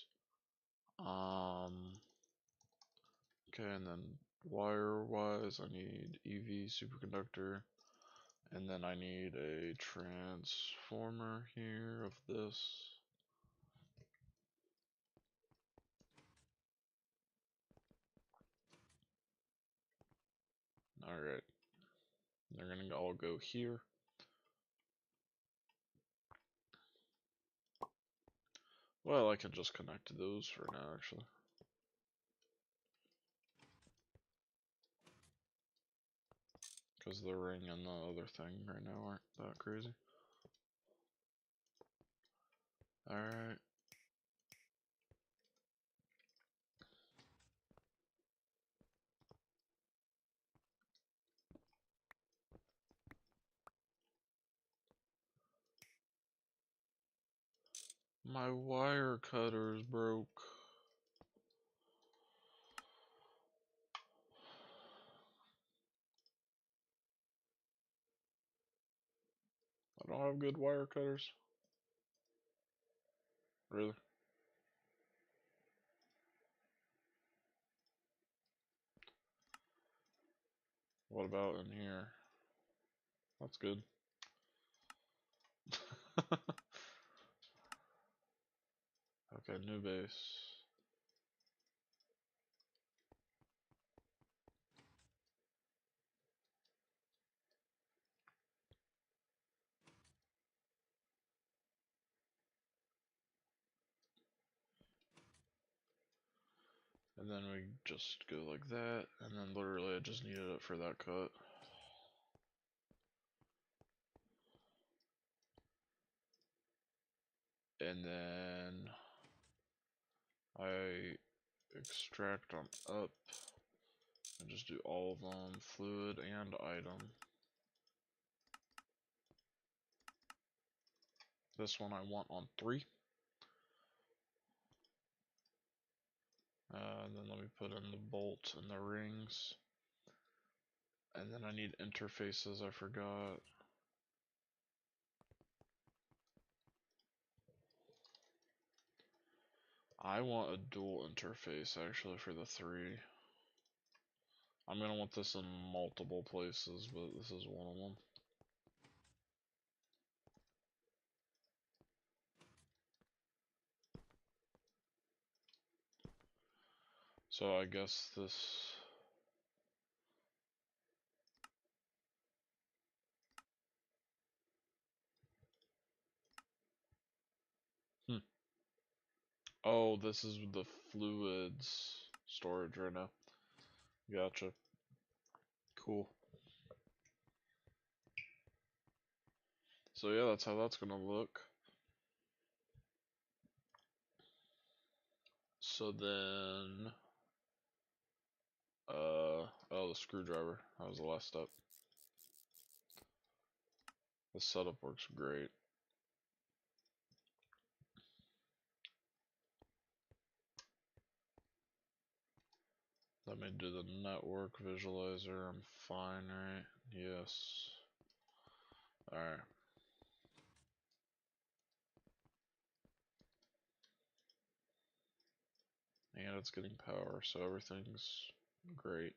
Okay, and then wire-wise, I need EV superconductor. And then I need a transformer here of this. Alright. They're gonna all go here. Well, I can just connect those for now, actually. Because the ring and the other thing right now aren't that crazy. Alright. My wire cutter's broke. I don't have good wire cutters. Really? What about in here? That's good. Okay, new base. And then we just go like that, and then literally I just needed it for that cut. And then I extract on up and just do all of them, fluid and item. This one I want on 3. And then let me put in the bolt and the rings. And then I need interfaces, I forgot. I want a dual interface actually for the 3. I'm gonna want this in multiple places, but this is one of them. So I guess this... Oh, this is the fluids storage right now. Gotcha. Cool. So yeah, that's how that's gonna look. So then, oh, the screwdriver. That was the last step. The setup works great. Let me do the network visualizer. I'm fine, right? Yes. Alright. And it's getting power, so everything's great.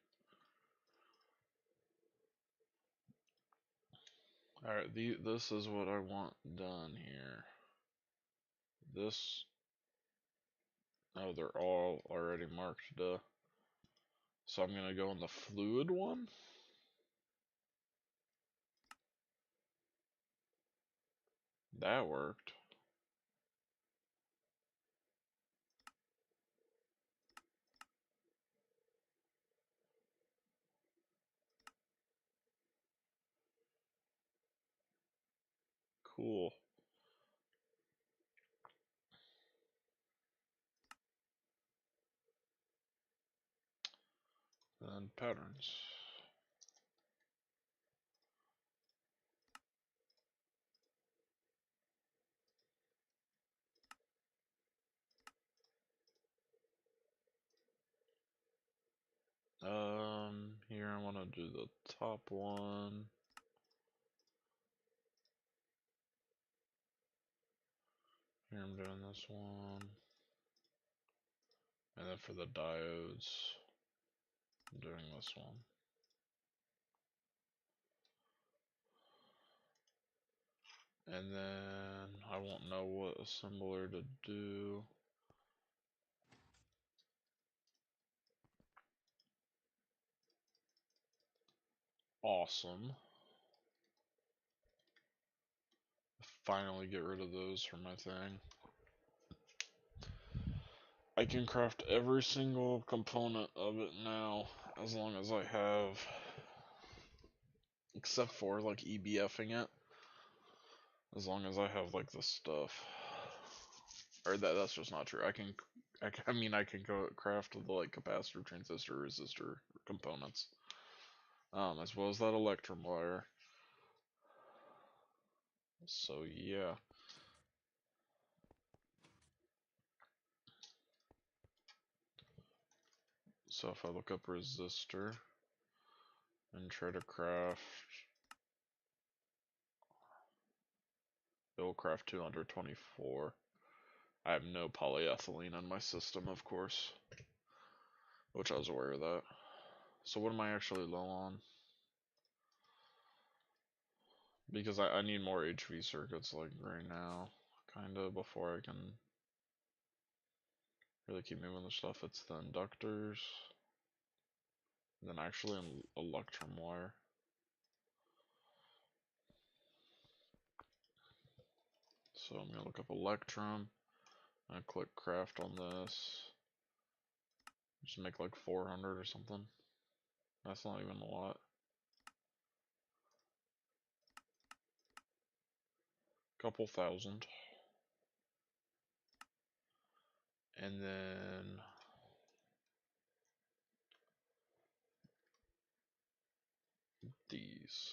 Alright, this is what I want done here. This... Oh, they're all already marked, duh. So I'm gonna go in the fluid one. That worked. Cool. And patterns. Here I want to do the top one. Here I'm doing this one. And then for the diodes, I'm doing this one. And then I won't know what assembler to do. Awesome. Finally get rid of those from my thing. I can craft every single component of it now, as long as I have, except for like EBFing it, as long as I have like the stuff. Or that's just not true. I mean, I can go craft the like capacitor, transistor, resistor components, as well as that electrum wire. So yeah. So if I look up resistor and try to craft, it will craft 224. I have no polyethylene in my system, of course, which I was aware of that. So what am I actually low on? Because I need more HV circuits like right now, kinda, before I can really keep moving the stuff. It's the inductors, and then actually an electrum wire. So I'm gonna look up electrum, and click craft on this. Just make like 400 or something. That's not even a lot. Couple thousand. And then these.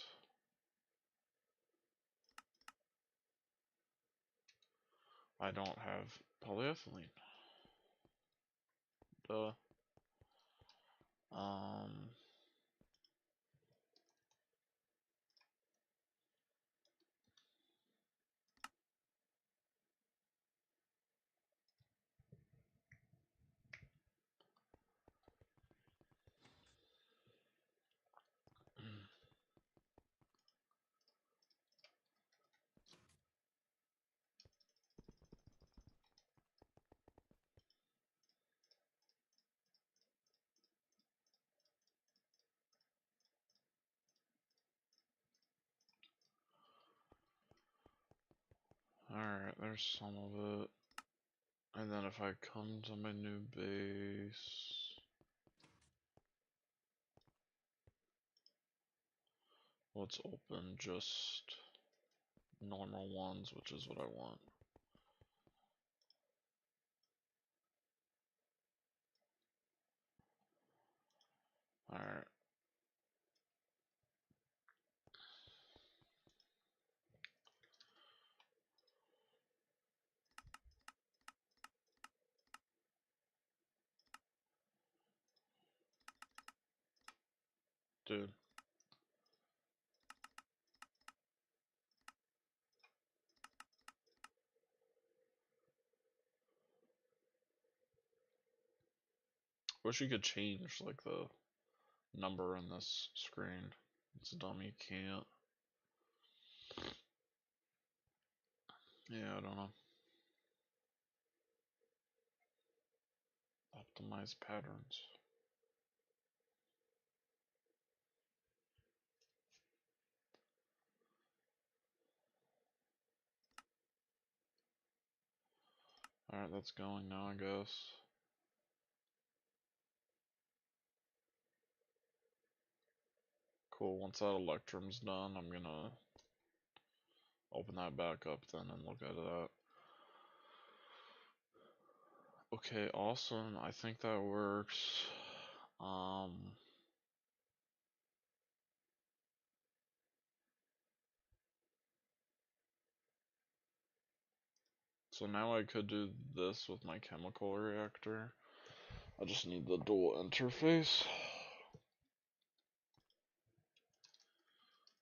I don't have polyethylene. Duh. Um, Alright, there's some of it. And then if I come to my new base, let's open just normal ones, which is what I want. Alright. Dude. Wish you could change like the number on this screen. It's dumb you can't. Yeah, I don't know. Optimize patterns. Alright, that's going now, I guess. Cool, once that electrum's done, I'm gonna open that back up then and look at that. Okay, awesome. I think that works. So now I could do this with my chemical reactor. I just need the dual interface,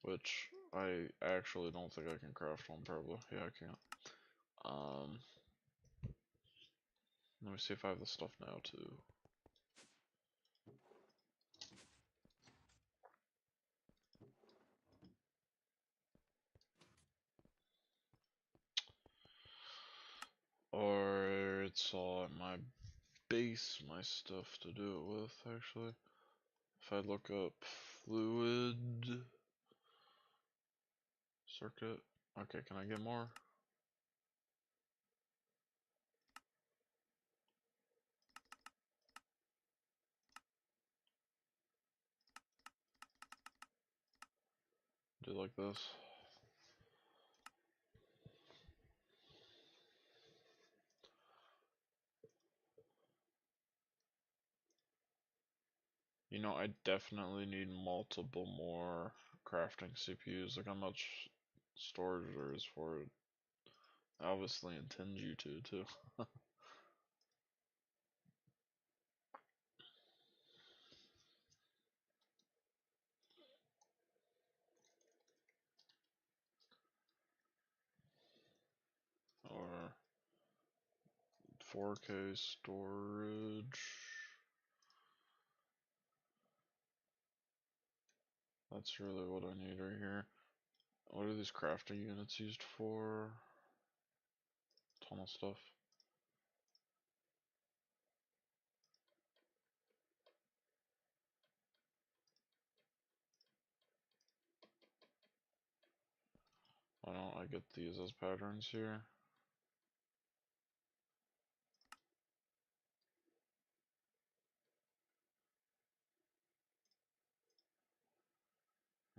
which I actually don't think I can craft one probably. Yeah, I can't. Let me see if I have the stuff now too. Or it's all at my base, my stuff to do it with, actually. If I look up fluid circuit. Okay, can I get more? Do like this. You know, I definitely need multiple more crafting CPUs. Like how much storage there is for it. I obviously intend you to, too. 4K storage. That's really what I need right here. What are these crafting units used for? Ton of stuff. Why don't I get these as patterns here?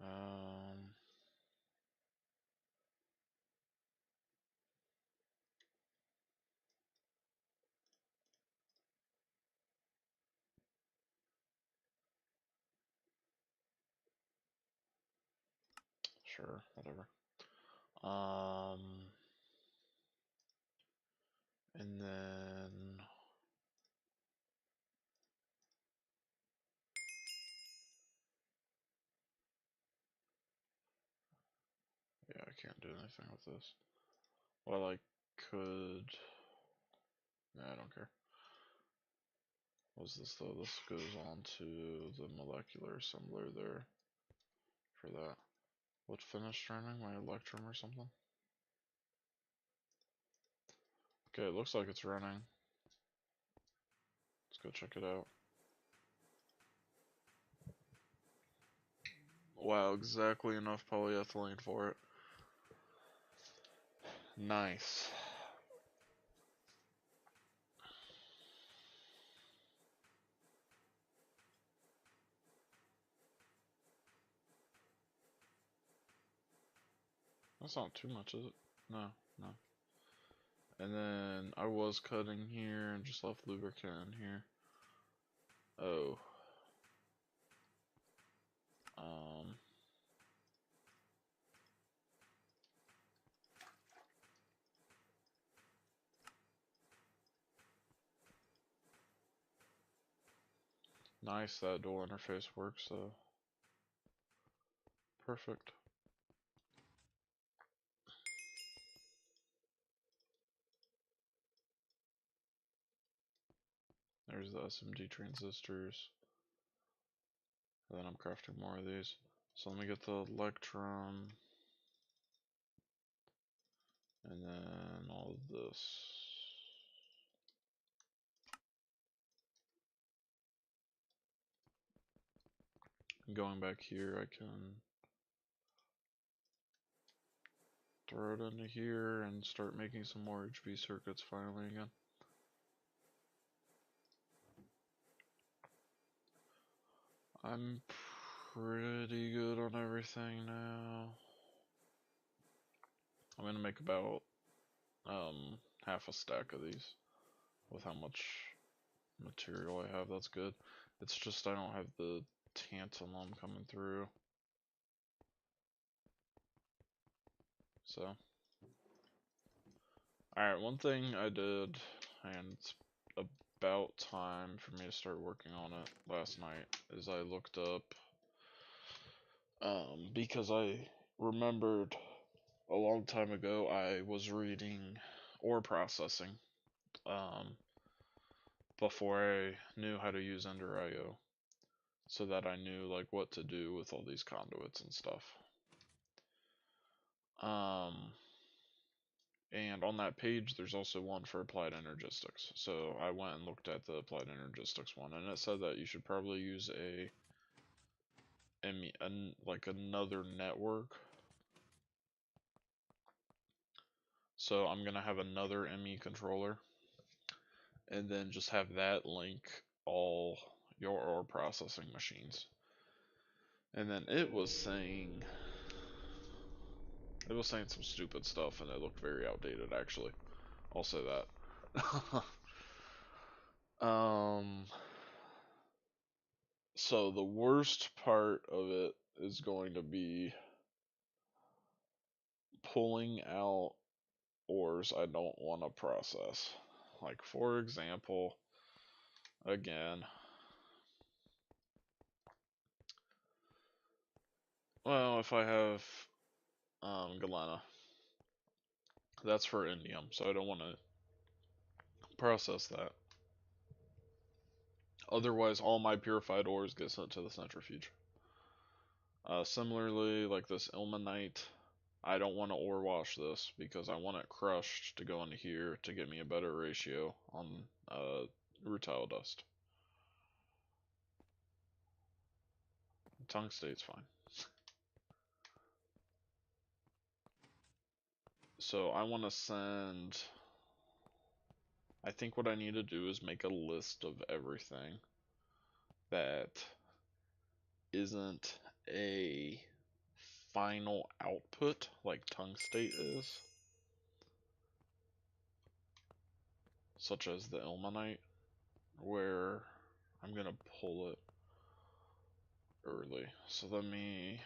Um, sure, whatever. Um, and then yeah, I can't do anything with this. Well, I could. Yeah, I don't care. What's this though? This goes on to the molecular assembler there for that. What finished running? My electrum or something? Okay, it looks like it's running. Let's go check it out. Wow, exactly enough polyethylene for it. Nice. That's not too much, is it? No, no. And then I was cutting here and just left lubricant in here. Oh. Um. Nice, that dual interface works, so. Perfect. There's the SMD transistors. And then I'm crafting more of these. So let me get the electrum. And then all of this. Going back here, I can throw it into here and start making some more HV circuits finally again. I'm pretty good on everything now. I'm gonna make about half a stack of these with how much material I have. That's good. It's just I don't have the tantalum coming through. So, alright, one thing I did, and it's about time for me to start working on it last night, is I looked up, because I remembered a long time ago I was reading ore processing, before I knew how to use Ender IO, so that I knew like what to do with all these conduits and stuff. And on that page, there's also one for applied energistics. So I went and looked at the applied energistics one, and it said that you should probably use like another network. So I'm gonna have another ME controller, and then just have that link all your ore processing machines. And then it was saying some stupid stuff, and it looked very outdated actually. I'll say that. um So the worst part of it is going to be pulling out ores I don't want to process. Like for example, again, well, if I have galena, that's for indium, so I don't want to process that. Otherwise, all my purified ores get sent to the centrifuge. Similarly, like this ilmenite, I don't want to ore wash this because I want it crushed to go into here to get me a better ratio on rutile dust. Tungstate's fine. So I want to send. I think what I need to do is make a list of everything that isn't a final output like tungstate is, such as the ilmenite, where I'm gonna pull it early. So let me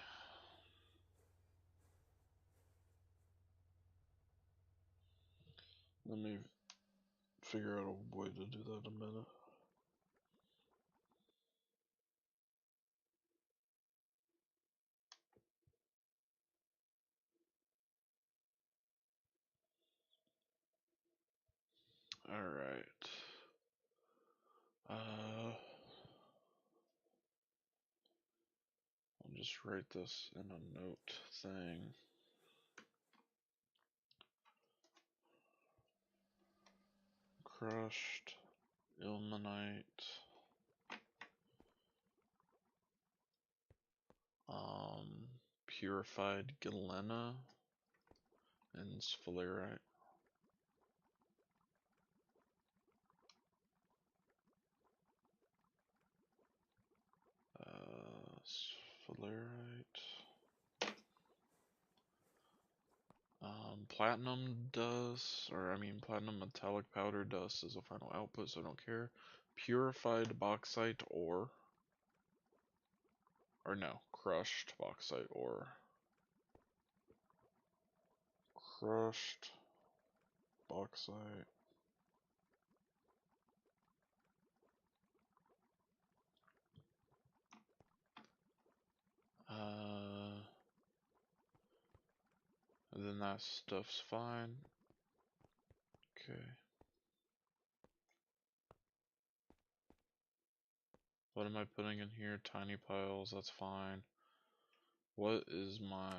figure out a way to do that in a minute. Alright. I'll just write this in a note thing. Crushed ilmenite. Purified galena and sphalerite. Sphalerite. Platinum dust, or I mean platinum metallic powder dust is a final output, so I don't care. Purified bauxite ore. Or no, crushed bauxite ore. Crushed bauxite. And then that stuff's fine. Okay. What am I putting in here? Tiny piles, that's fine. What is my...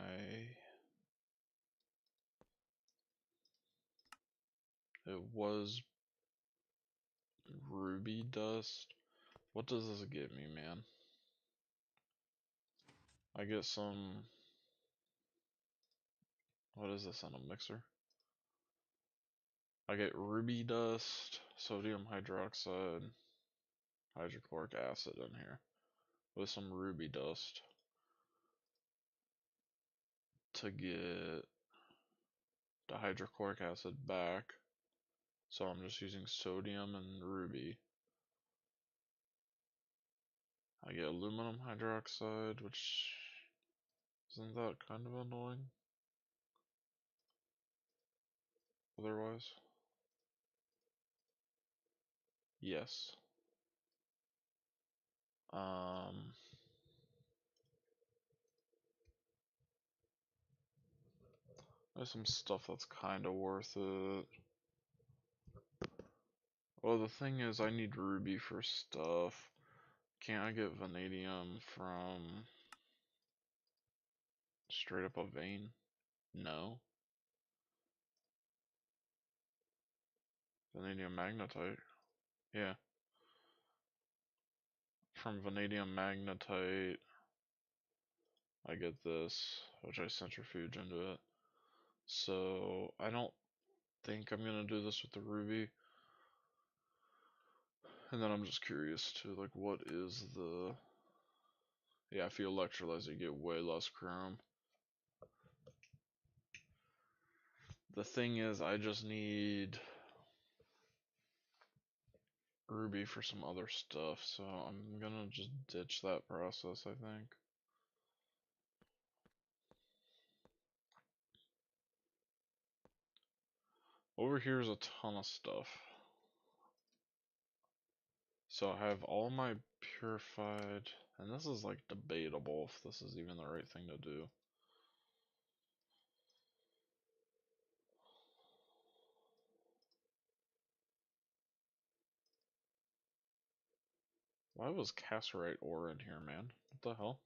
It was ruby dust. What does this get me, man? I get some... What is this on a mixer? I get ruby dust, sodium hydroxide, hydrochloric acid in here with some ruby dust to get the hydrochloric acid back. So I'm just using sodium and ruby. I get aluminum hydroxide, which isn't that kind of annoying otherwise? Yes. There's some stuff that's kind of worth it. Well, the thing is, I need ruby for stuff. Can't I get vanadium from straight up a vein? No. Vanadium magnetite. Yeah. From vanadium magnetite, I get this, which I centrifuge into it. So, I don't think I'm gonna do this with the ruby. And then I'm just curious too, like, what is the... Yeah, if you electrolyze it, you get way less chrome. The thing is, I just need ruby for some other stuff, so I'm gonna just ditch that process, I think. Over here is a ton of stuff. So I have all my purified, and this is like debatable if this is even the right thing to do. Why was cassiterite ore in here, man? What the hell?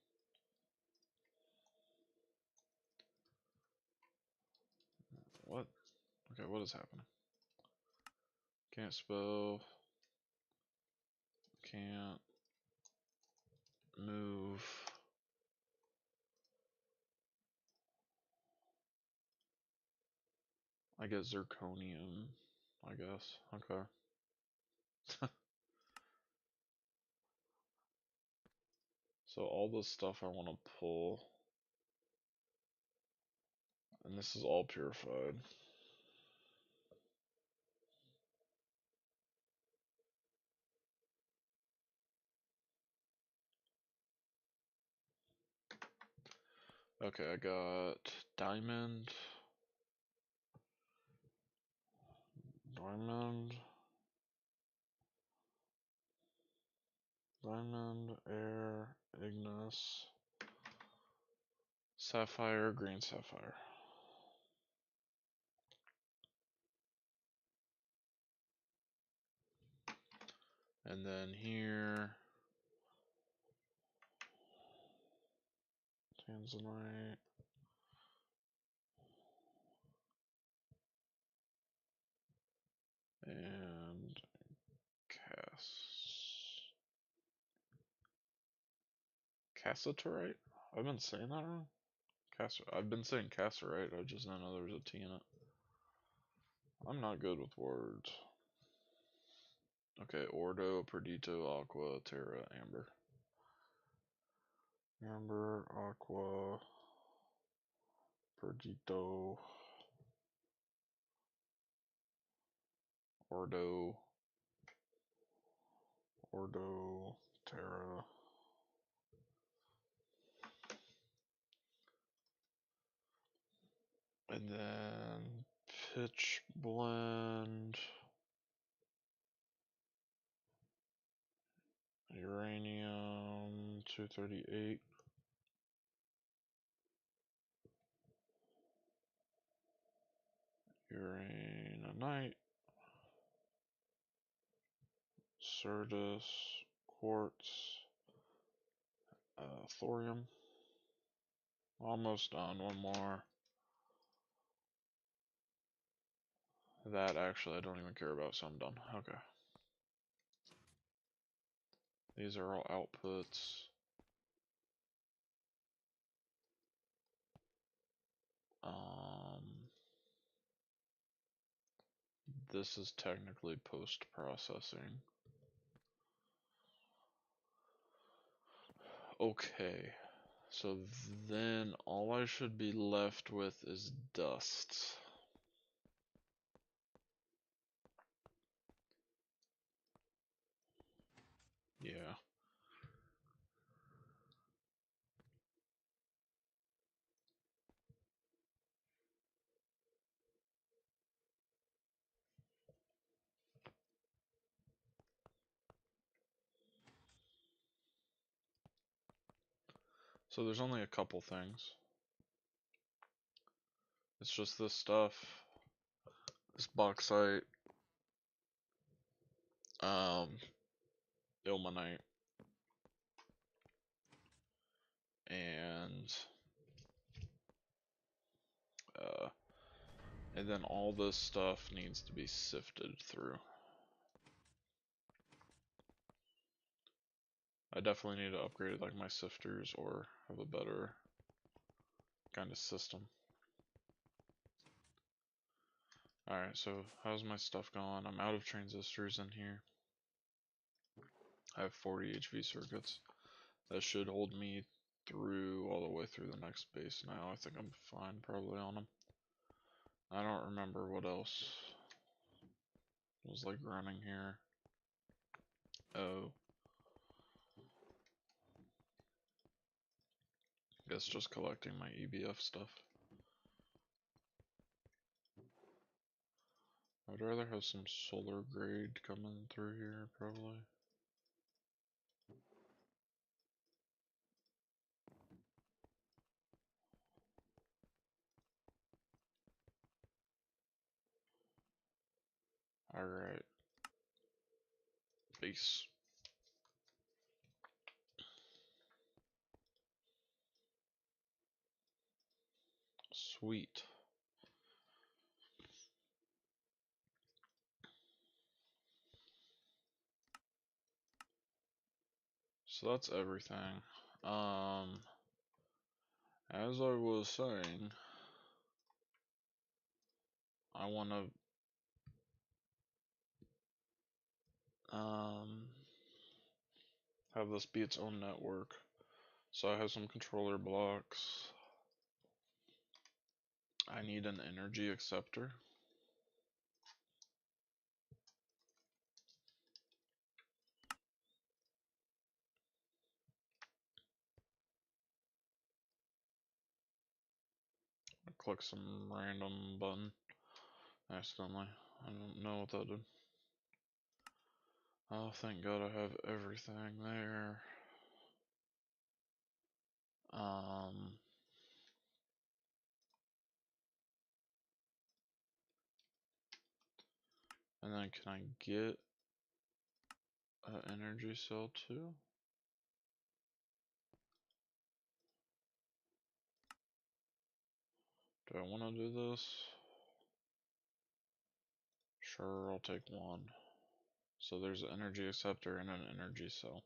What? Okay, what is happening? Can't spell. Can't move. I get zirconium, I guess. Okay. So all the stuff I want to pull, and this is all purified. Okay, I got diamond, diamond, diamond, air, ignis, sapphire, green sapphire. And then here, tanzanite, and cassiterite? I've been saying that wrong? I've been saying cassiterite, I just didn't know there was a T in it. I'm not good with words. Okay, Ordo, Perdito, Aqua, Terra, Amber. Amber, Aqua, Perdito, Ordo, Terra. And then pitch blend, uranium 238, uraninite, Certus, quartz, thorium. Almost done. One more. That actually I don't even care about, so I'm done. Okay. These are all outputs. This is technically post-processing. Okay, so then all I should be left with is dust. Yeah. So there's only a couple things. It's just this stuff, this bauxite, ilmenite, and uh, and then all this stuff needs to be sifted through. I definitely need to upgrade like my sifters or have a better kind of system. Alright, so how's my stuff going? I'm out of transistors in here. I have 40 HV circuits. That should hold me through all the way through the next base now. I think I'm fine probably on them. I don't remember what else was like running here. Oh. Guess just collecting my EBF stuff. I'd rather have some solar grade coming through here probably. Alright. Base. Sweet. So that's everything. As I was saying, I want to have this be its own network. So I have some controller blocks. I need an energy acceptor. I click some random button accidentally. I don't know what that did. Oh, thank God I have everything there. And then can I get an energy cell too? Do I want to do this? Sure, I'll take one. So there's an energy acceptor and an energy cell.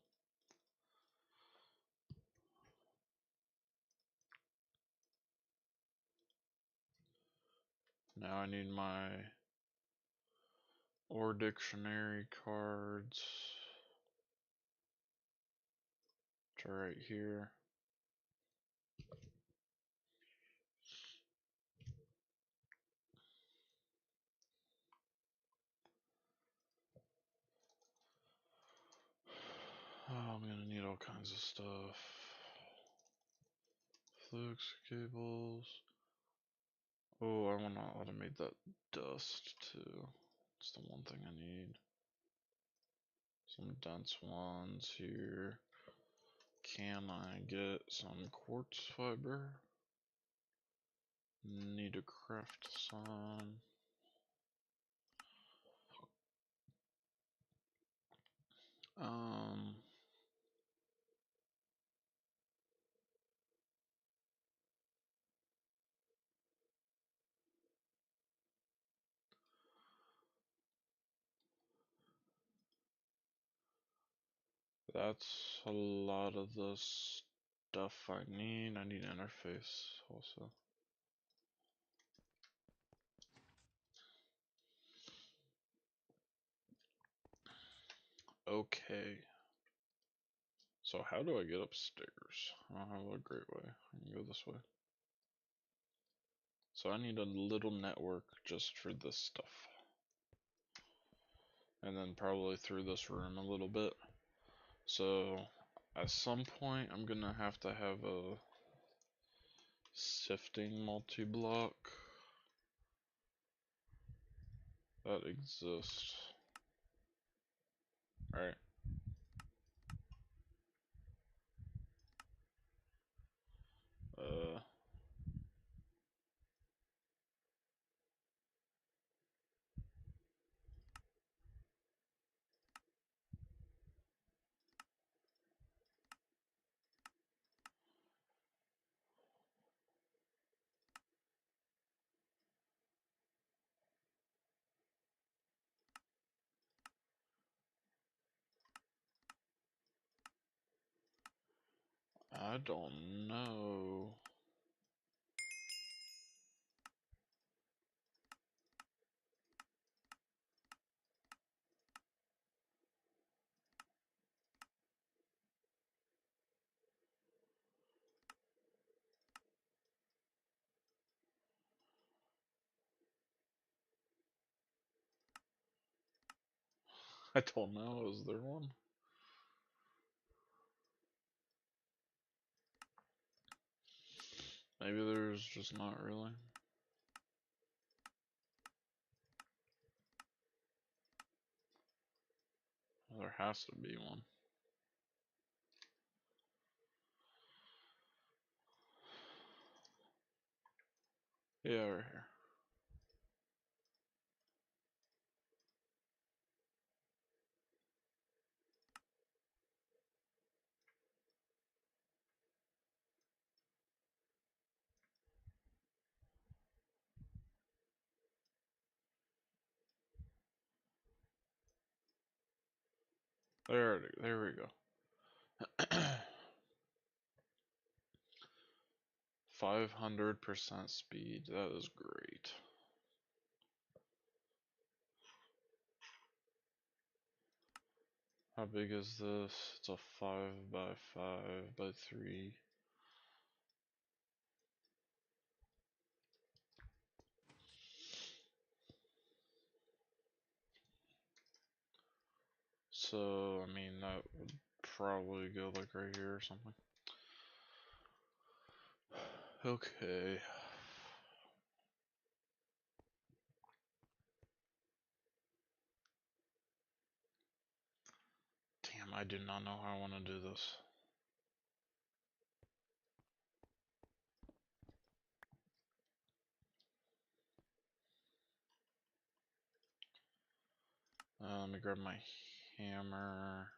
Now I need my ore dictionary cards, which are right here. Oh, I'm gonna need all kinds of stuff. Flux cables. Oh, I wanna automate that dust too. It's the one thing I need. Some dense ones here. Can I get some quartz fiber? Need to craft some. Um, that's a lot of the stuff I need. I need interface also. Okay. So how do I get upstairs? I don't have a great way. I can go this way. So I need a little network just for this stuff. And then probably through this room a little bit. So at some point I'm gonna have to have a sifting multi-block that exists. Alright. Uh, I don't know. I don't know. Is there one? Maybe there's just not really. There has to be one. Yeah, right here. There we go. 500% speed. That is great. How big is this? It's a 5 by 5 by 3. So, I mean, that would probably go like right here or something. Okay. Damn, I do not know how I want to do this. Let me grab my hammer.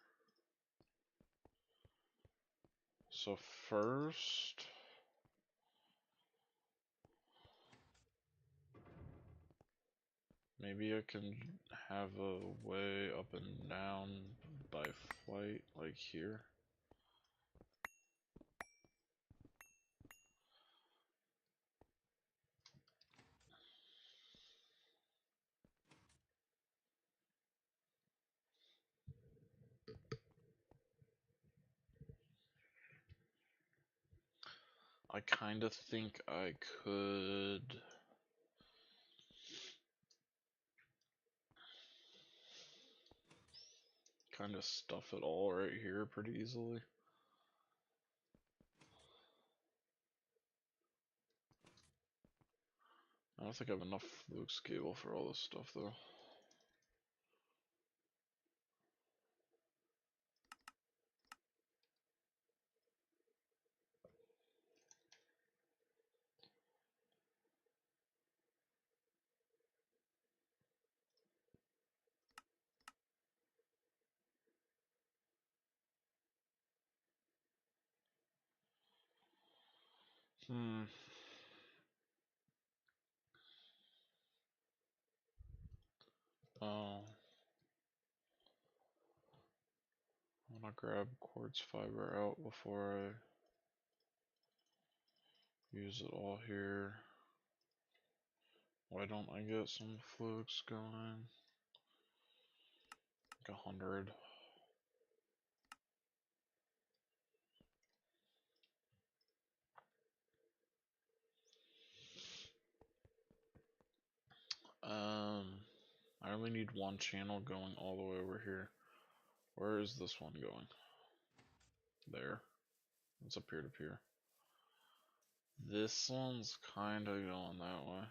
So first, maybe I can have a way up and down by flight, like here. I kind of think I could kind of stuff it all right here pretty easily. I don't think I have enough Luke's cable for all this stuff though. Oh, I want to grab quartz fiber out before I use it all here. Why don't I get some flukes going? Like 100. I only need one channel going all the way over here. Where is this one going? There. It's a peer-to-peer. This one's kinda going that way.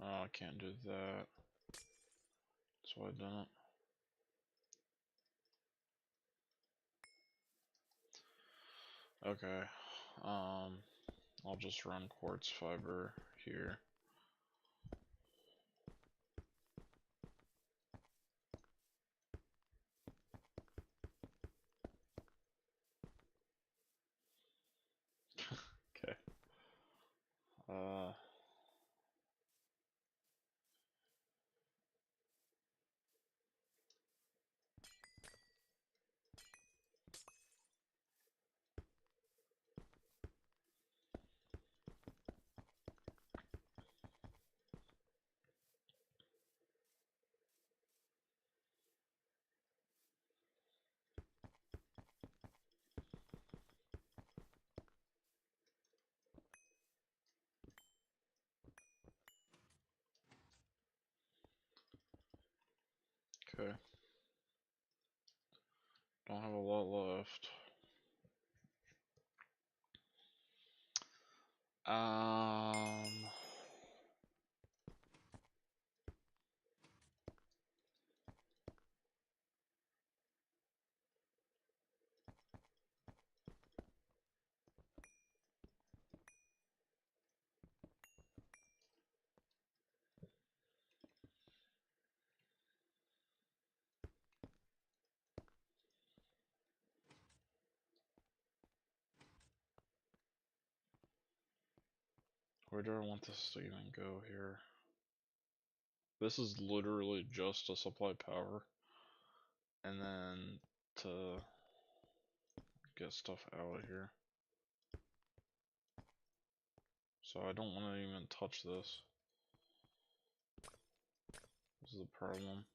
Oh, I can't do that. So I didn't. Okay. I'll just run quartz fiber here. Okay. Uh, okay. Don't have a lot left. Um, Where do I want this to even go here? This is literally just to supply power. And then to get stuff out of here. So I don't want to even touch this. This is the problem.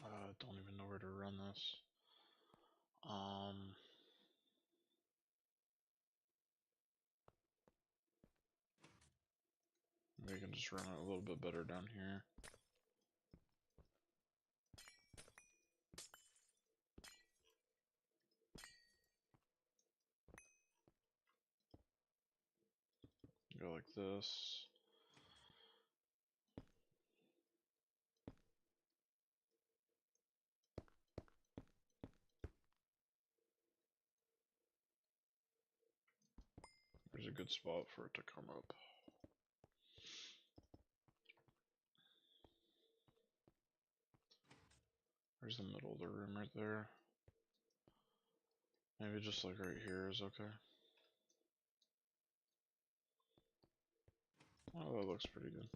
I don't even know where to run this. We can just run it a little bit better down here. Go like this. There's a good spot for it to come up. There's the middle of the room right there. Maybe just like right here is okay. Oh, that looks pretty good.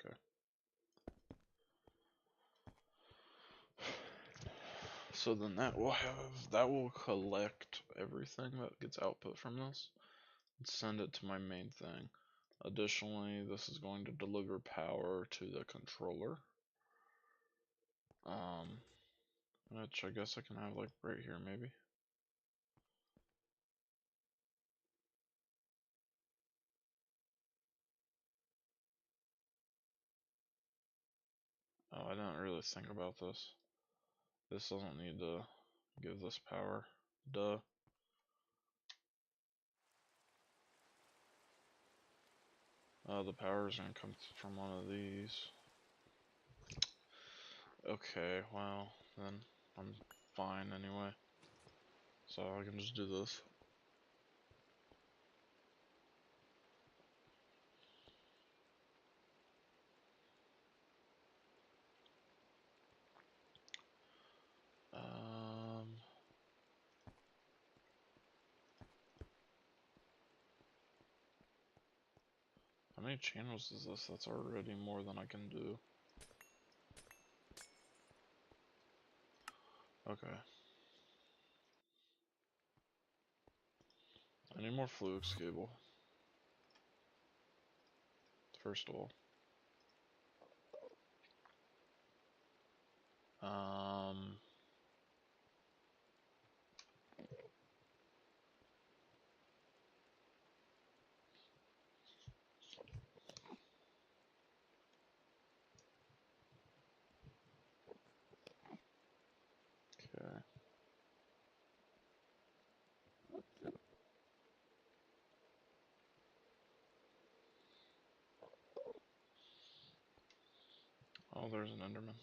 Okay. So then that will collect everything that gets output from this and send it to my main thing. Additionally, this is going to deliver power to the controller. Which I guess I can have like right here maybe. Oh, I didn't really think about this. This doesn't need to give this power. Duh. The power is gonna come from one of these. Okay, well, then I'm fine anyway. So I can just do this. How many channels is this? That's already more than I can do. Okay. I need more flux cable. First of all. Okay. Oh, there's an Enderman.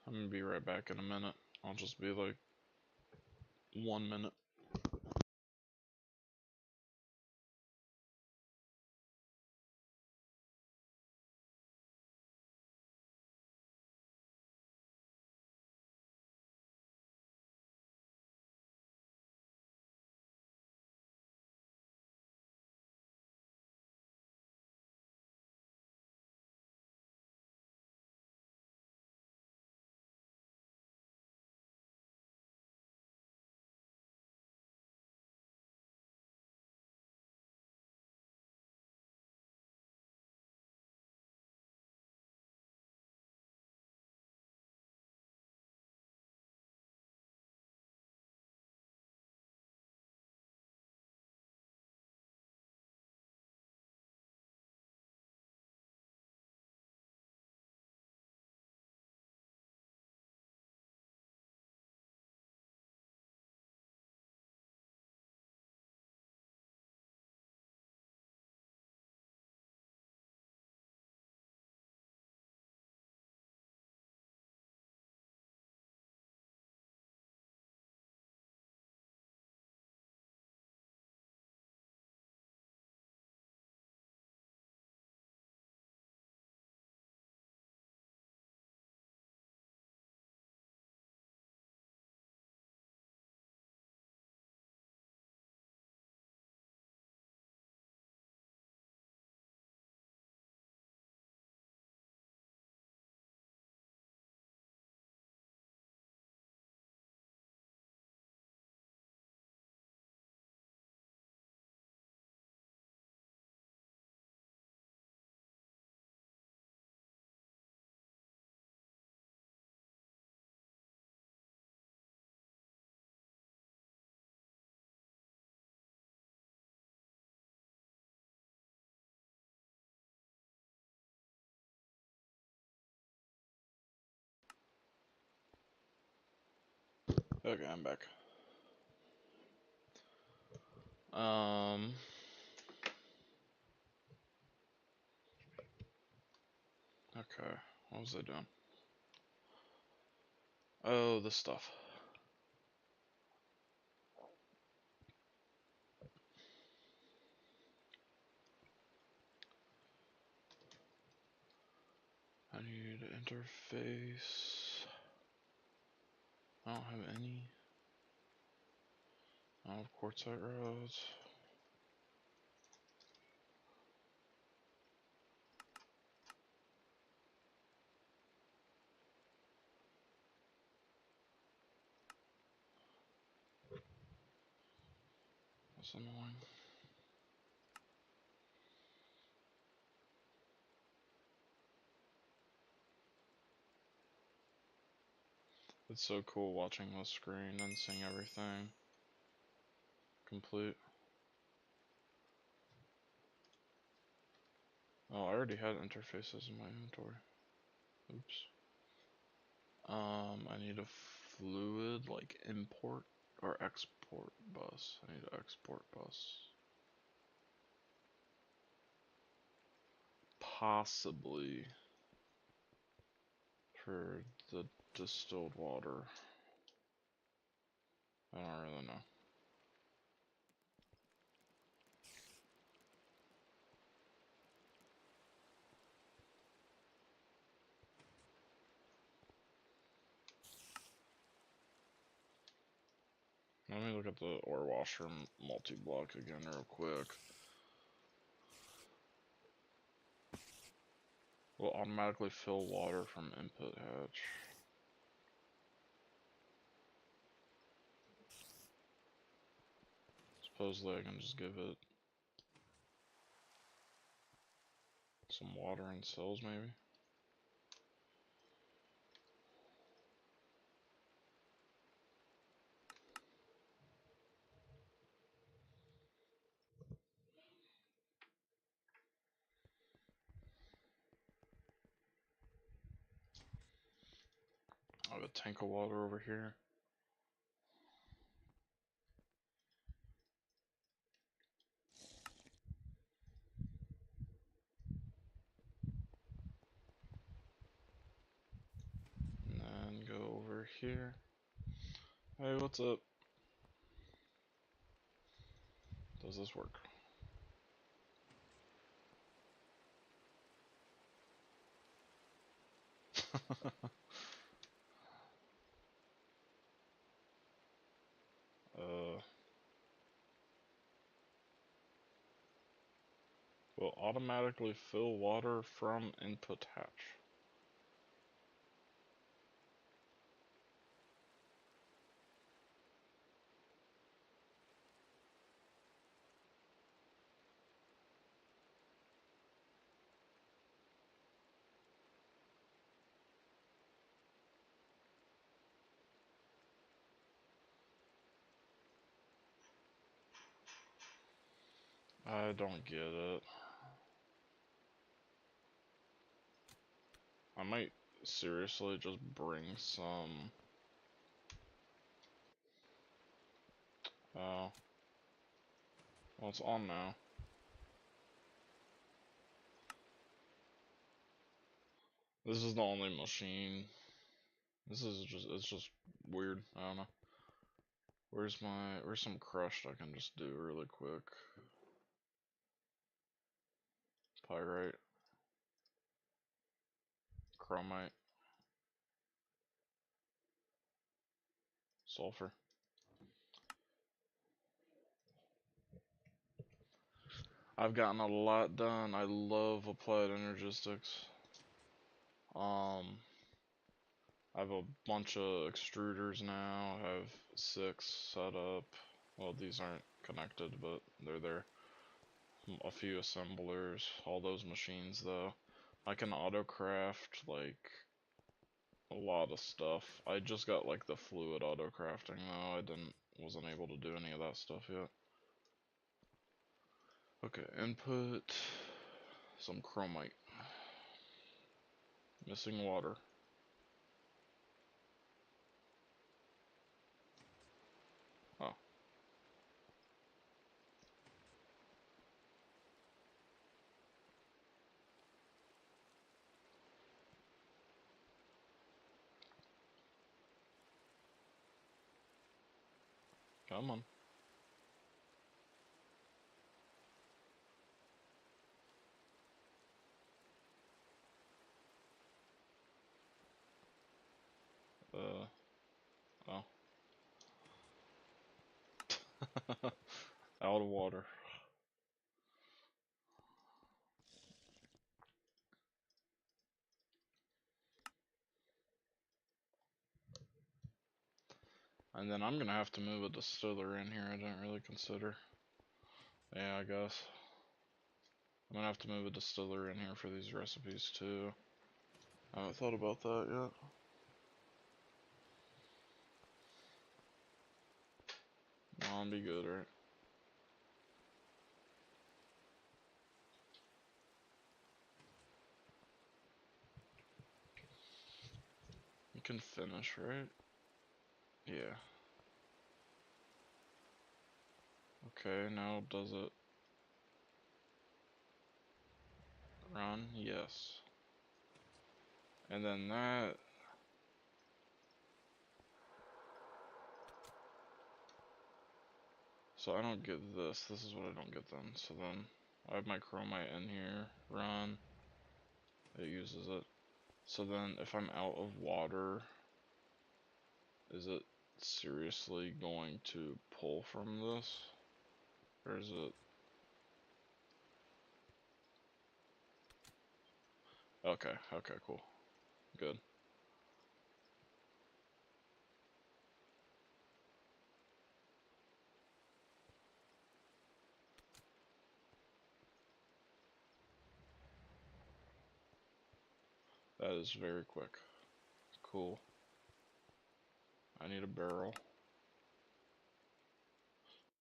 I'm gonna be right back in a minute. I'll just be like 1 minute. Okay, I'm back. Um. Okay, what was I doing? Oh, this stuff. I need interface. I don't have any. I don't have quartzite rods. That's annoying. It's so cool watching the screen and seeing everything complete. Oh, I already had interfaces in my inventory. Oops. I need a fluid, like import or export bus. I need an export bus. Possibly for the distilled water. I don't really know. Let me look at the ore washer multi-block again real quick. Will automatically fill water from input hatch. Supposedly I can just give it some water in cells maybe. I have a tank of water over here. And then go over here. Hey, what's up? Does this work? uh, will automatically fill water from input hatch. I don't get it. I might seriously just bring some. Oh, well, it's on now. This is the only machine. This is just, it's just weird. I don't know. Where's some crushed I can just do really quick? Pyrite, chromite, sulfur. I've gotten a lot done. I love applied energistics. Um, I have a bunch of extruders now. I have 6 set up. Well, these aren't connected, but they're there. A few assemblers. All those machines, though. I can autocraft, like, a lot of stuff. I just got, like, the fluid autocrafting, though. Wasn't able to do any of that stuff yet. Okay, input some chromite. Missing water. Come on. Oh. Out of water. And then I'm gonna have to move a distiller in here I didn't really consider. Yeah, I guess. I'm gonna have to move a distiller in here for these recipes too. I haven't thought about that yet. That'll be good, right? You can finish, right? Yeah. Okay, now does it run? Yes. And then that... So I don't get this. This is what I don't get then. So then I have my chromite in here. Run. It uses it. So then if I'm out of water, is it seriously going to pull from this? Or is it... Okay, okay, cool. Good. That is very quick. Cool. I need a barrel.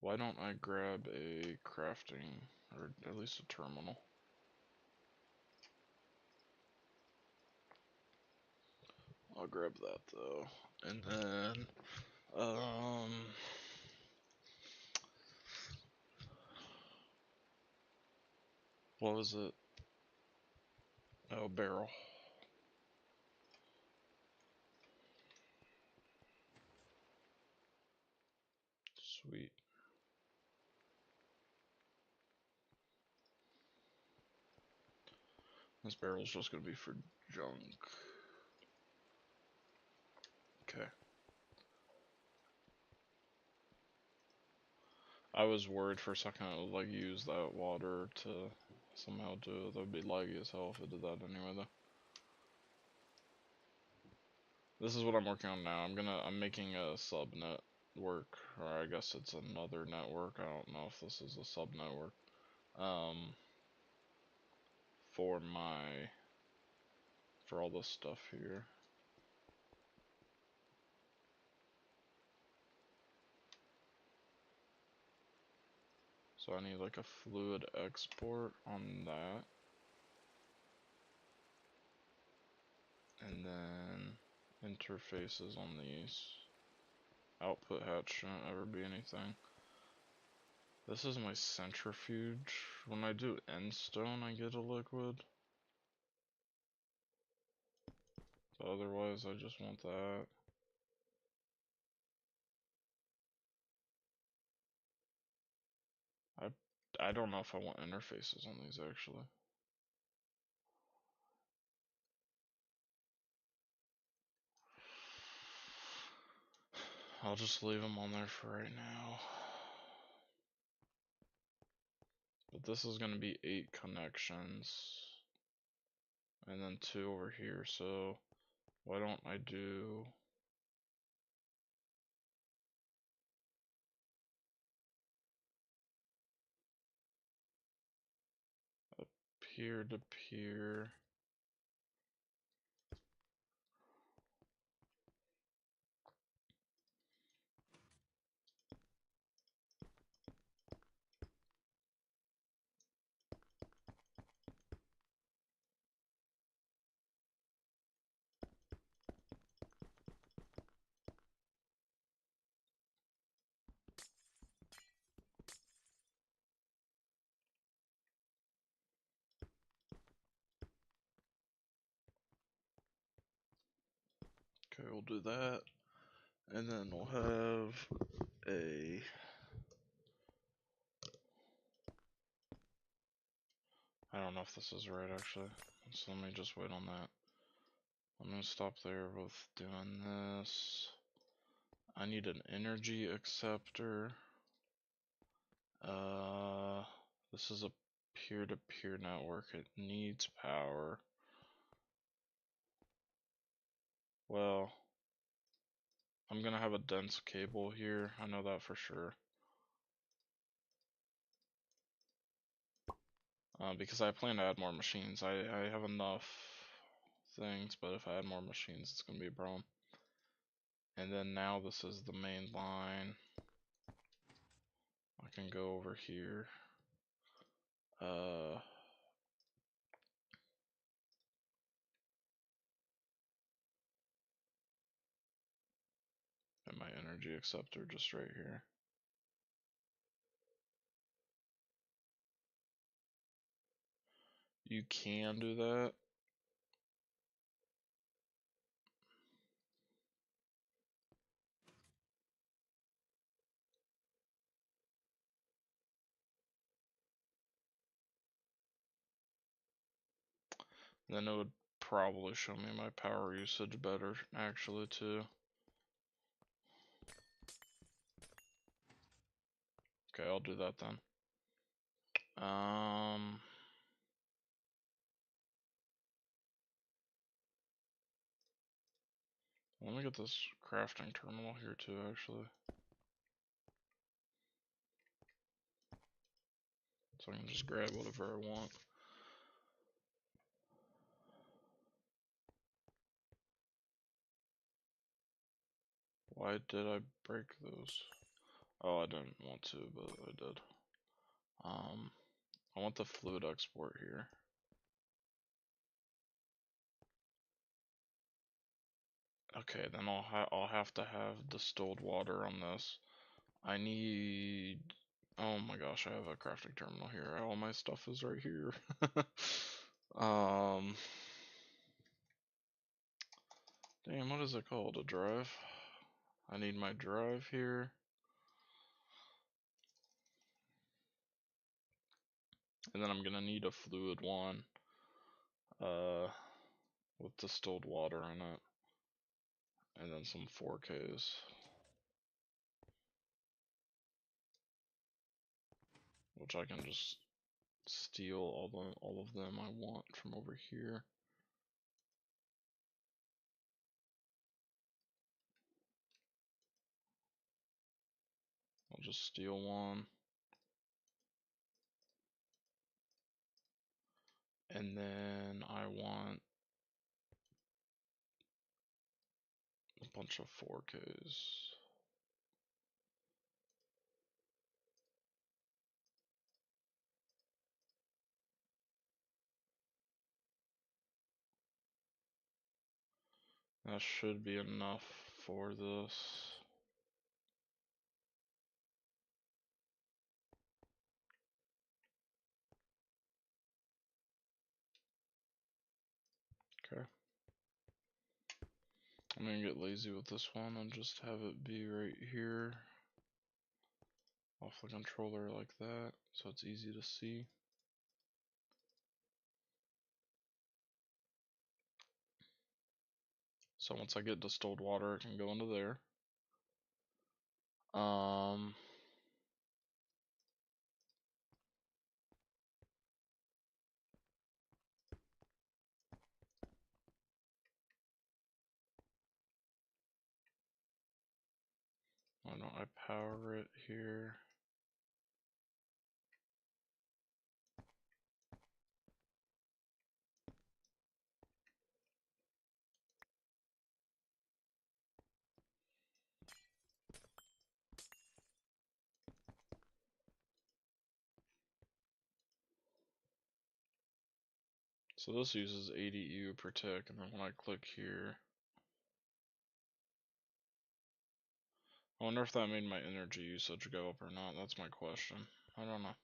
Why don't I grab a crafting, or at least a terminal? I'll grab that though. And then, what was it? Oh, barrel. Sweet. This barrel's just gonna be for junk. Okay. I was worried for a second it would like use that water to somehow do it. That would be laggy as hell if it did that anyway though. This is what I'm working on now. I'm making a subnet work, or I guess it's another network. I don't know if this is a sub network. Um, for all this stuff here. So I need like a fluid export on that. And then interfaces on these. Output hatch shouldn't ever be anything. This is my centrifuge. When I do end stone, I get a liquid. But otherwise, I just want that. I I don't know if I want interfaces on these actually. I'll just leave them on there for right now. But this is going to be 8 connections. And then 2 over here, so why don't I do... a peer-to-peer... Okay, we'll do that. And then we'll have a I don't know if this is right actually, so let me just wait on that. I'm gonna stop there with doing this. I need an energy acceptor. This is a peer-to-peer network. It needs power. Well, I'm gonna have a dense cable here. I know that for sure. Because I plan to add more machines. I have enough things, but if I add more machines, it's gonna be a problem. And then now this is the main line. I can go over here. And my energy acceptor just right here. You can do that. Then it would probably show me my power usage better, actually, too. Okay, I'll do that then. Let me get this crafting terminal here too, actually. So I can just grab whatever I want. Why did I break those? Oh, I didn't want to, but I did. I want the fluid export here. Okay, then I'll have to have distilled water on this. I need. Oh my gosh, I have a crafting terminal here. All my stuff is right here. Damn, what is it called? A drive? I need my drive here. And then I'm gonna need a fluid one. With distilled water in it. And then some 4Ks. Which I can just steal all of them I want from over here. I'll just steal one. And then I want a bunch of 4Ks. That should be enough for this. Okay. I'm gonna get lazy with this one and just have it be right here. Off the controller like that, so it's easy to see. So once I get distilled water, it can go into there. Why don't I power it here? So this uses 80 EU per tick, and then when I click here, I wonder if that made my energy usage go up or not. That's my question. I don't know.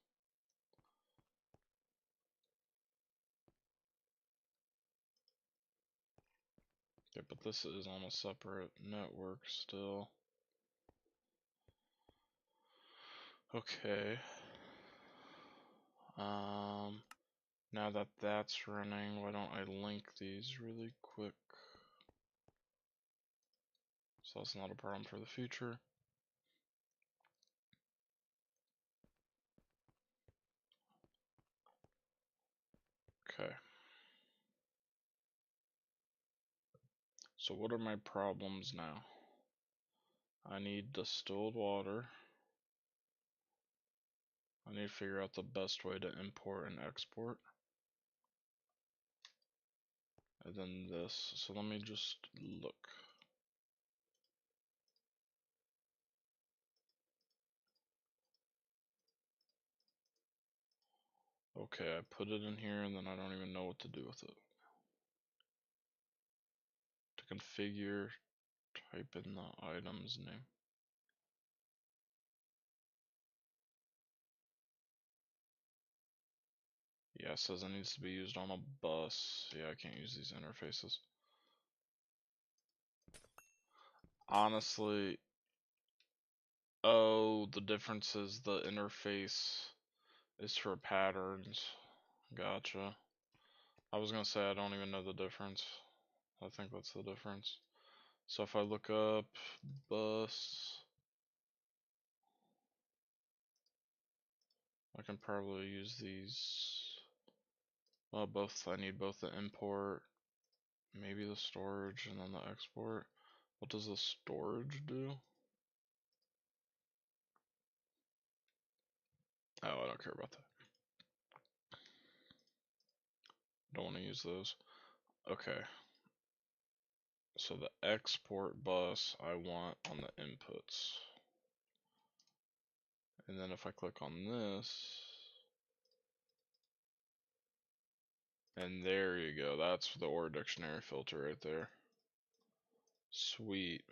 Okay, but this is on a separate network still. Okay. Now that that's running, why don't I link these really quick? So that's not a problem for the future. Okay. So what are my problems now? I need distilled water. I need to figure out the best way to import and export. And then this. So let me just look. Okay, I put it in here and then I don't even know what to do with it. To configure, type in the item's name. Yeah, it says it needs to be used on a bus. Yeah, I can't use these interfaces. Honestly, oh, the difference is the interface is for patterns. Gotcha. I was gonna say I don't even know the difference. I think that's the difference. So if I look up bus, I can probably use these. Well, both. I need both the import, maybe the storage, and then the export. What does the storage do? Oh, I don't care about that. Don't want to use those. Okay. So the export bus I want on the inputs. And then if I click on this, and there you go. That's the OR dictionary filter right there. Sweet.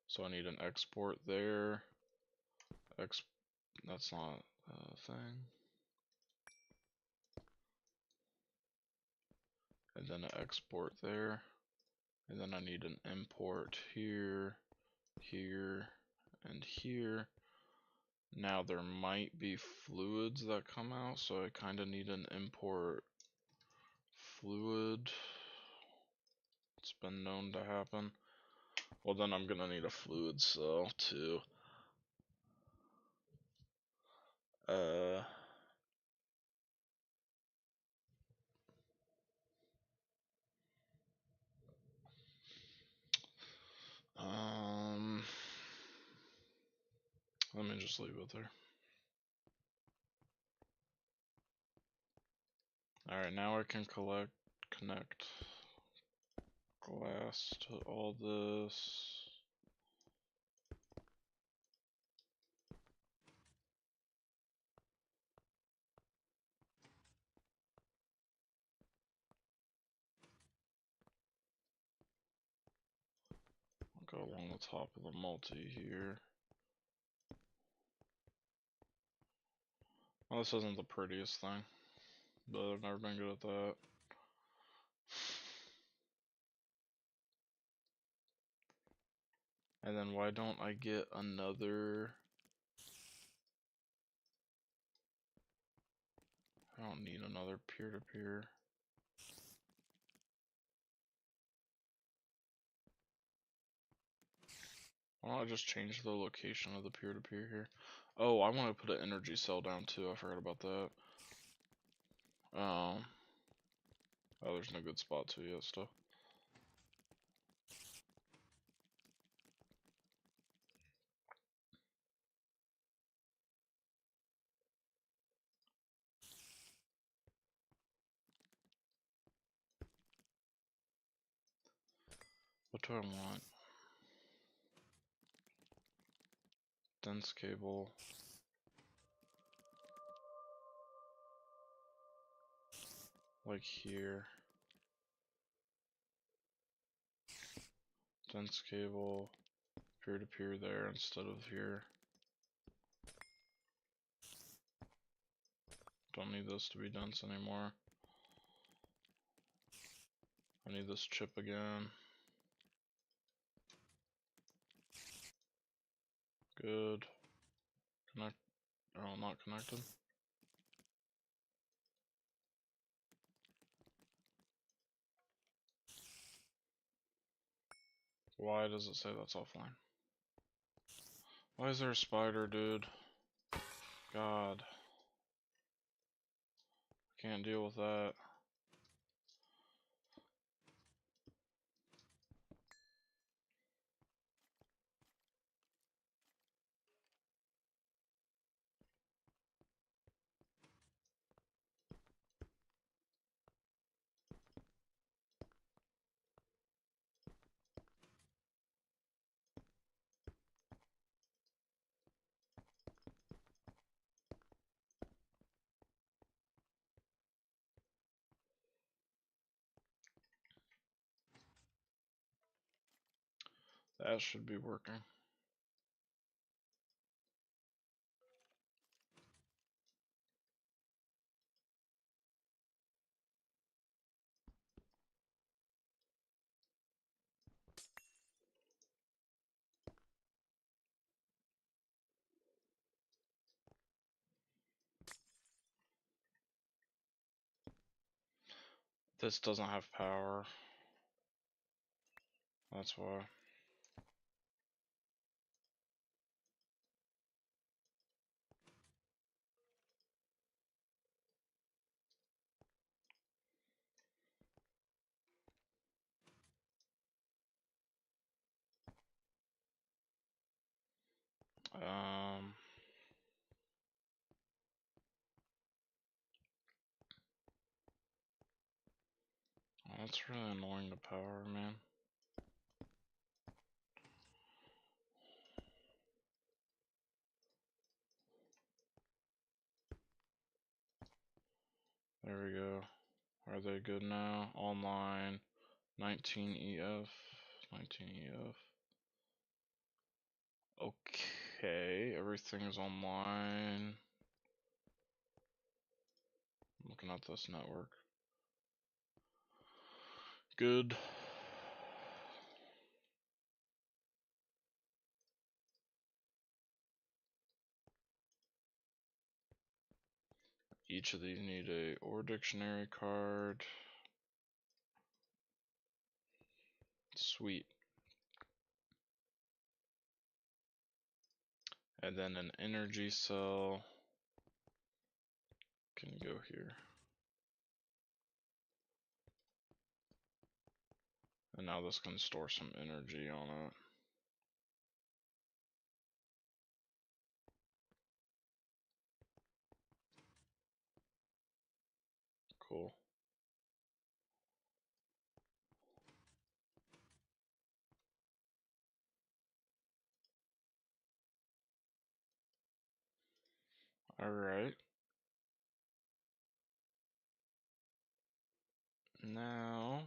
So I need an export there. That's not a thing. And then an export there. And then I need an import here, here, and here. Now there might be fluids that come out, so I kind of need an import fluid. It's been known to happen. Well, then I'm gonna need a fluid cell too. Uh, um, let me just leave it there. Alright, now I can connect glass to all this. I'll go along the top of the multi here. Well, this isn't the prettiest thing, but I've never been good at that. And then why don't I get another... I don't need another peer-to-peer. Why don't I just change the location of the peer-to-peer here? Oh, I want to put an energy cell down too. I forgot about that. Oh, there's no good spot to yet still. What do I want? Dense cable. Like here. Dense cable. Peer-to-peer there instead of here. Don't need this to be dense anymore. I need this chip again. Good. Connect. Oh, not connected. Why does it say that's offline? Why is there a spider, dude? God. Can't deal with that. That should be working. This doesn't have power. That's why. That's really annoying to power, man. There we go. Are they good now? Online. 19EF. 19EF. Okay, everything's online. I'm looking at this network. Good. Each of these need a or dictionary card. Sweet. And then an energy cell can go here. And now this can store some energy on it. Cool. Alright. Now,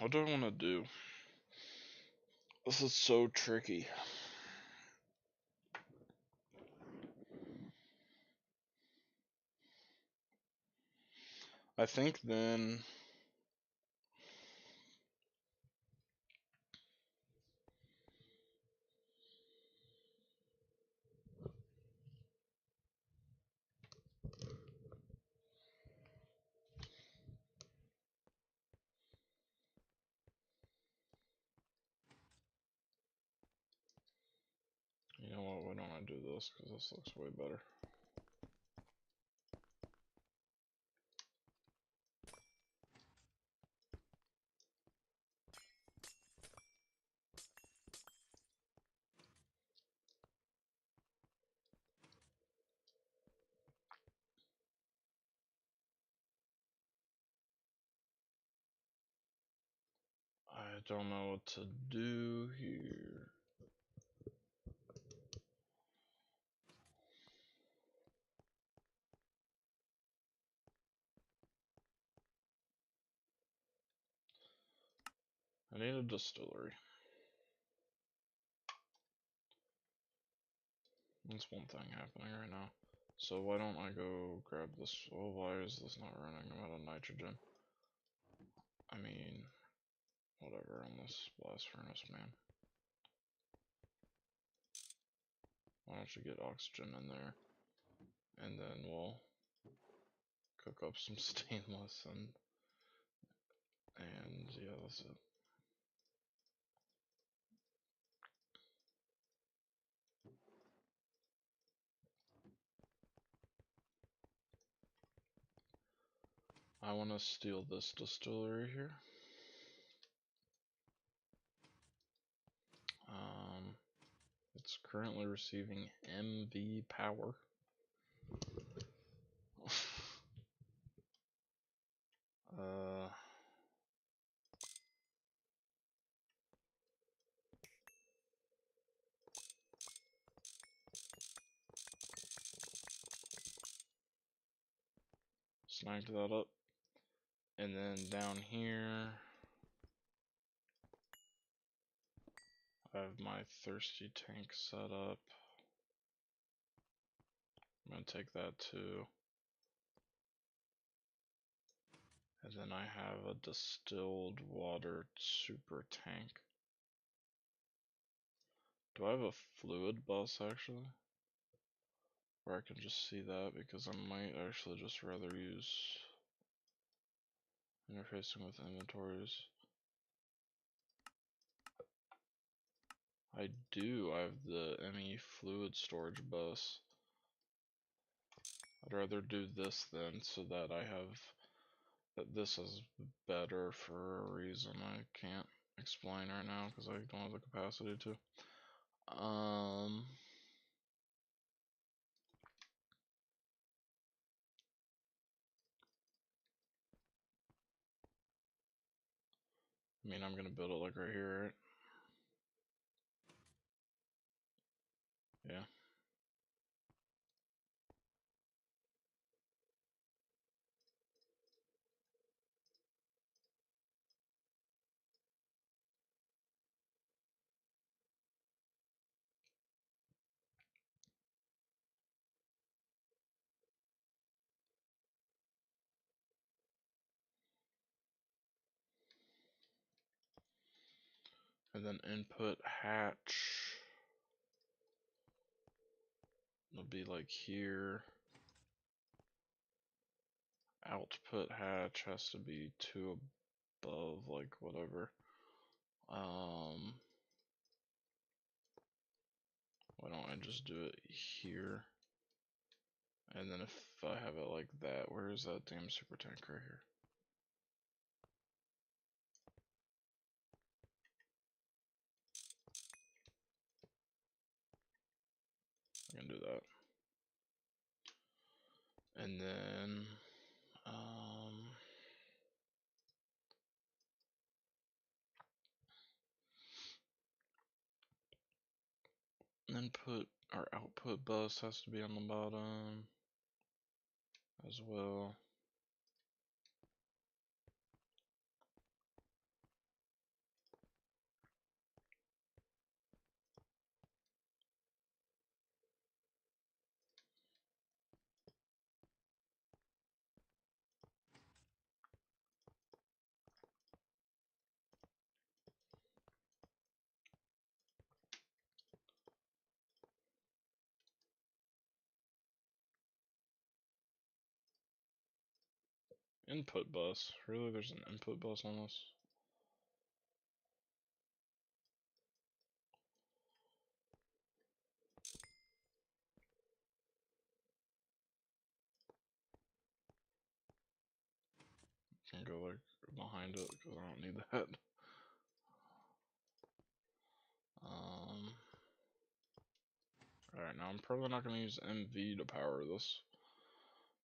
what do I want to do? This is so tricky. I think then you know what, why don't I do this, because this looks way better. I don't know what to do here. I need a distillery. That's one thing happening right now. So why don't I go grab this? Oh, why is this not running? I'm out of nitrogen. I mean, whatever on this blast furnace, man. Why don't you get oxygen in there? And then we'll cook up some stainless and yeah, that's it. I want to steal this distillery here. It's currently receiving MV power. uh, Snagged that up. And then down here, I have my thirsty tank set up. I'm gonna take that too. And then I have a distilled water super tank. Do I have a fluid bus actually? Where I can just see that, because I might actually just rather use interfacing with inventories. I do, I have the ME fluid storage bus. I'd rather do this then, so that I have, that this is better for a reason I can't explain right now, because I don't have the capacity to. I mean, I'm gonna build it like right here, right? Yeah. And then input hatch will be like here. Output hatch has to be 2 above, like whatever. Why don't I just do it here? And then if I have it like that, where is that damn super tank? Right here. I can do that. And then, input or output bus has to be on the bottom as well. Input bus. Really, there's an input bus on this? Can go like behind it because I don't need that. Alright, now I'm probably not going to use MV to power this.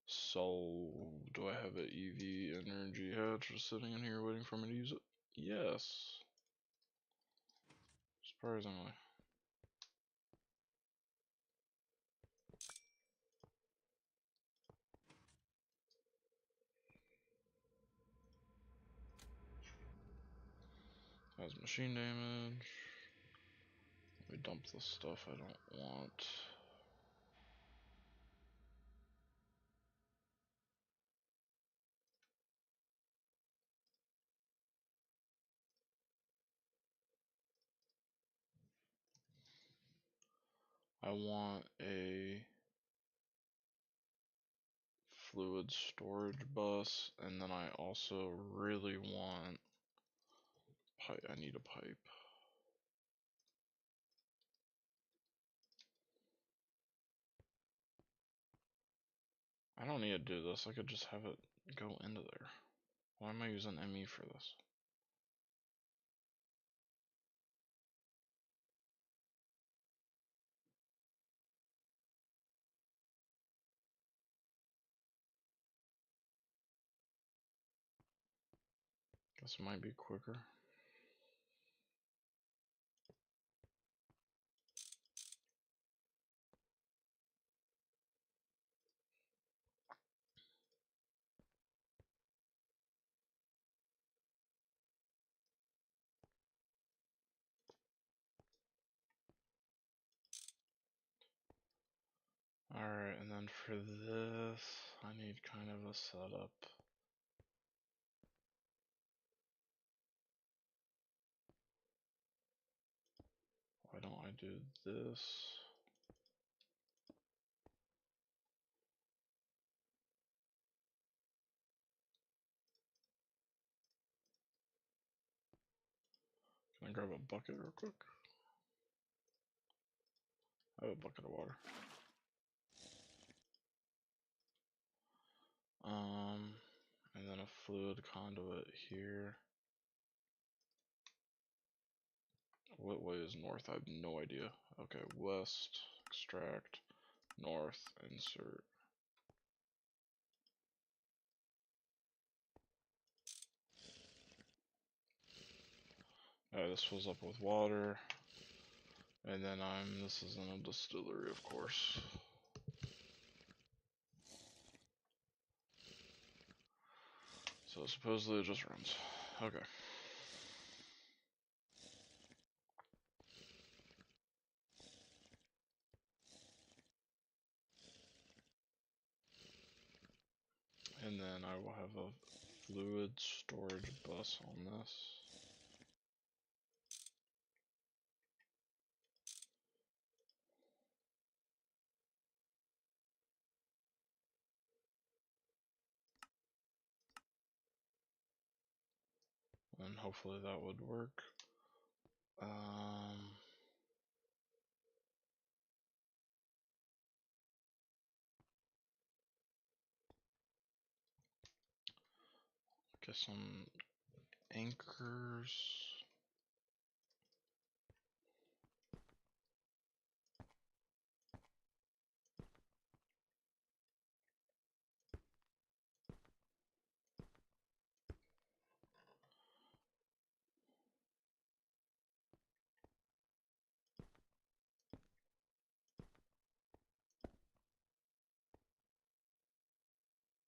So, do I have an EV energy hatch just sitting in here waiting for me to use it? Yes. Surprisingly. has machine damage. We dump the stuff I don't want. I want a fluid storage bus, and then I also really want pipe. I need a pipe. I don't need to do this. I could just have it go into there. Why am I using ME for this? This might be quicker. Alright, and then for this, I need kind of a setup. Why don't I do this? Can I grab a bucket real quick? I have a bucket of water. And then a fluid conduit here. What way is north? I have no idea. Okay, west, extract, north, insert. Alright, this fills up with water. And then this is in a distillery, of course. So supposedly it just runs. Okay. And then I will have a fluid storage bus on this. And hopefully that would work. Get some anchors.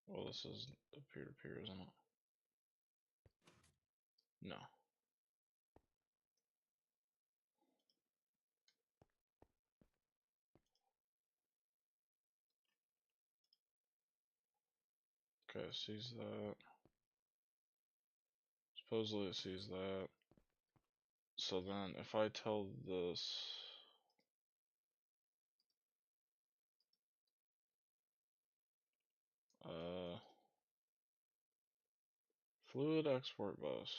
Well, this is a peer-to-peer, isn't it? No. Okay, it sees that. Supposedly it sees that. So then if I tell this fluid export bus.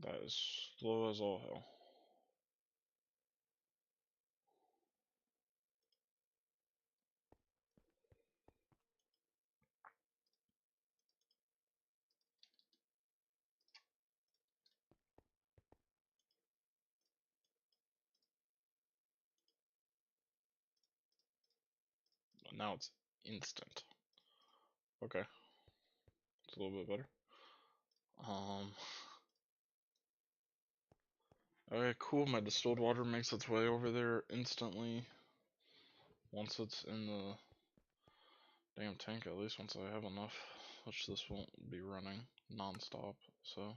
That is slow as all hell. Now it's instant. Okay. It's a little bit better. Okay, cool. My distilled water makes its way over there instantly. Once it's in the damn tank, at least once I have enough. Which this won't be running non-stop, so.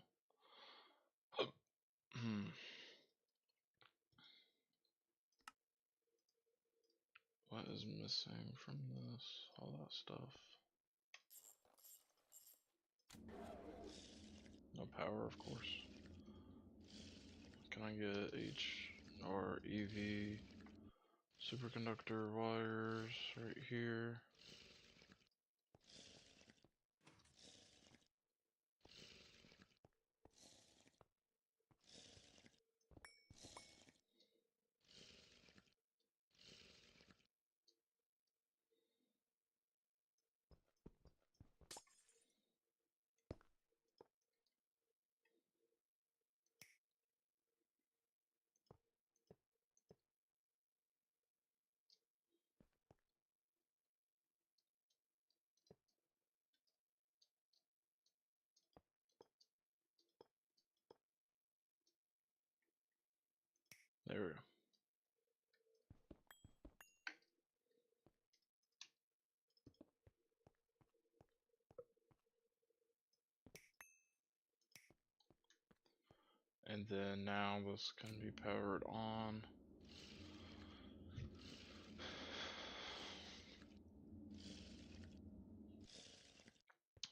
What is missing from this? All that stuff. No power, of course. Can I get H or EV superconductor wires right here? There we go. And then now this can be powered on.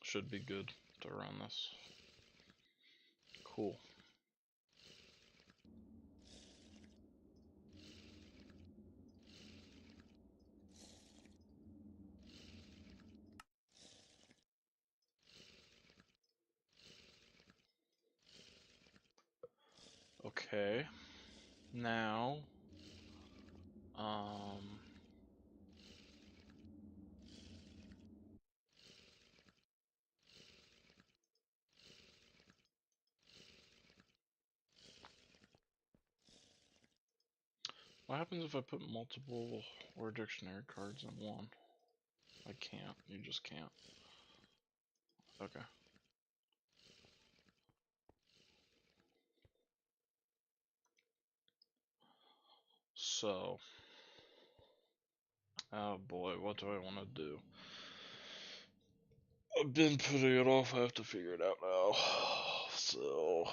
Should be good to run this. Cool. Okay. Now, what happens if I put multiple or dictionary cards in one? I can't. You just can't. Okay. So, oh boy, what do I want to do? I've been putting it off. I have to figure it out now. So,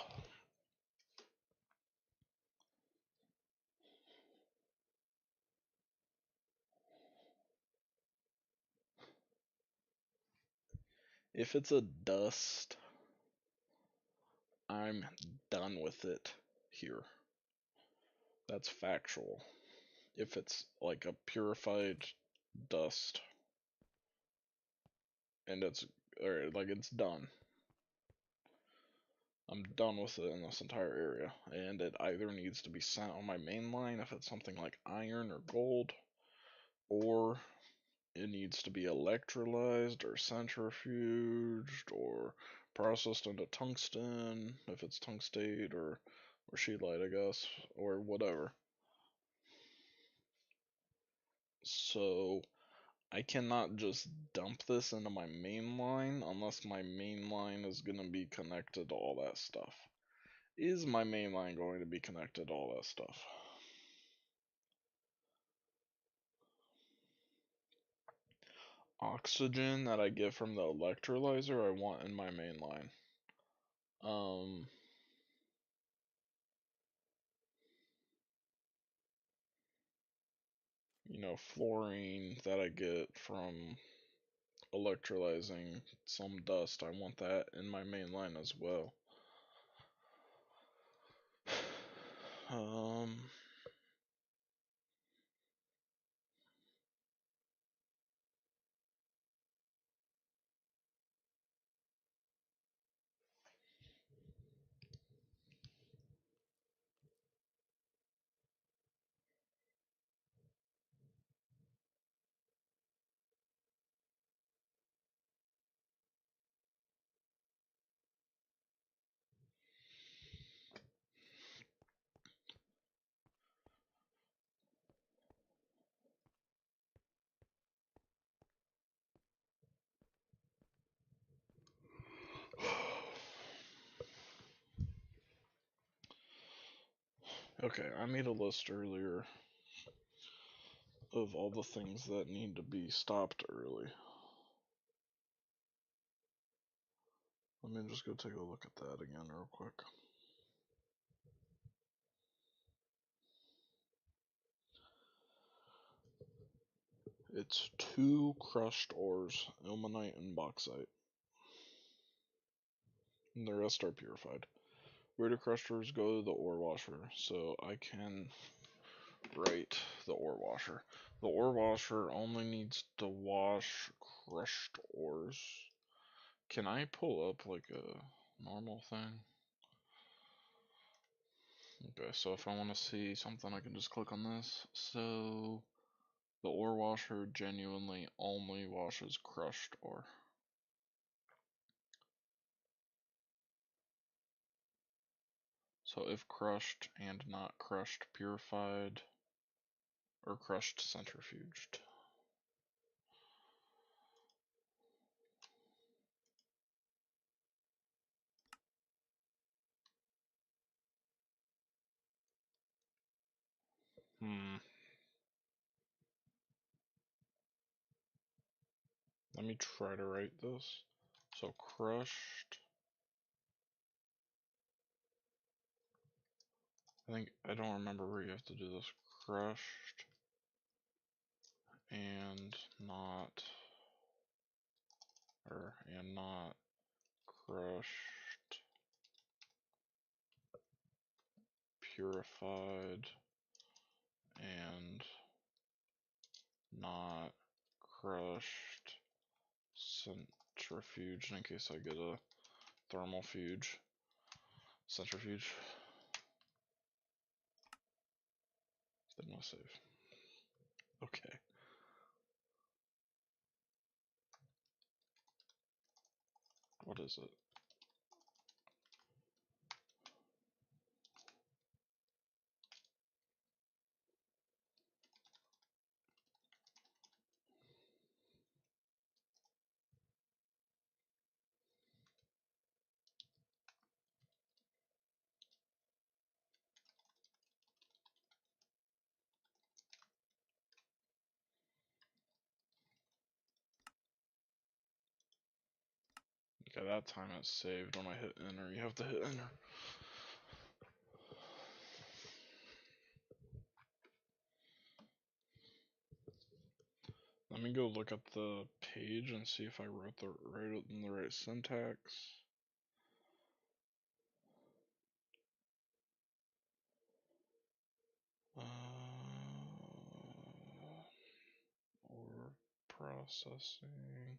if it's a dust, I'm done with it here. That's factual. If it's like a purified dust and it's or like it's done, I'm done with it in this entire area, and it either needs to be sent on my main line if it's something like iron or gold, or it needs to be electrolyzed or centrifuged or processed into tungsten if it's tungstate or scheelite, I guess, or whatever. So I cannot just dump this into my main line unless my main line is going to be connected to all that stuff. Is my main line going to be connected to all that stuff? Oxygen that I get from the electrolyzer I want in my main line. Fluorine that I get from electrolyzing some dust, I want that in my main line as well. Um, Okay, I made a list earlier of all the things that need to be stopped early. Let me just go take a look at that again real quick. It's 2 crushed ores, ilmenite and bauxite. And the rest are purified. Where do crushed ores go? To the ore washer. So I can write the ore washer. The ore washer only needs to wash crushed ores. Can I pull up like a normal thing? Okay, so if I want to see something, I can just click on this. So the ore washer genuinely only washes crushed ore. So if crushed and not crushed purified, or crushed centrifuged. Let me try to write this. So crushed. I don't remember where you have to do this. Crushed and not, and not crushed, purified, and not crushed, centrifuge, in case I get a thermal fuge. Centrifuge. Did not save. Okay. What is it? Okay, that time it's saved when I hit enter. You have to hit enter. Let me go look at the page and see if I wrote it in the right syntax. Or processing.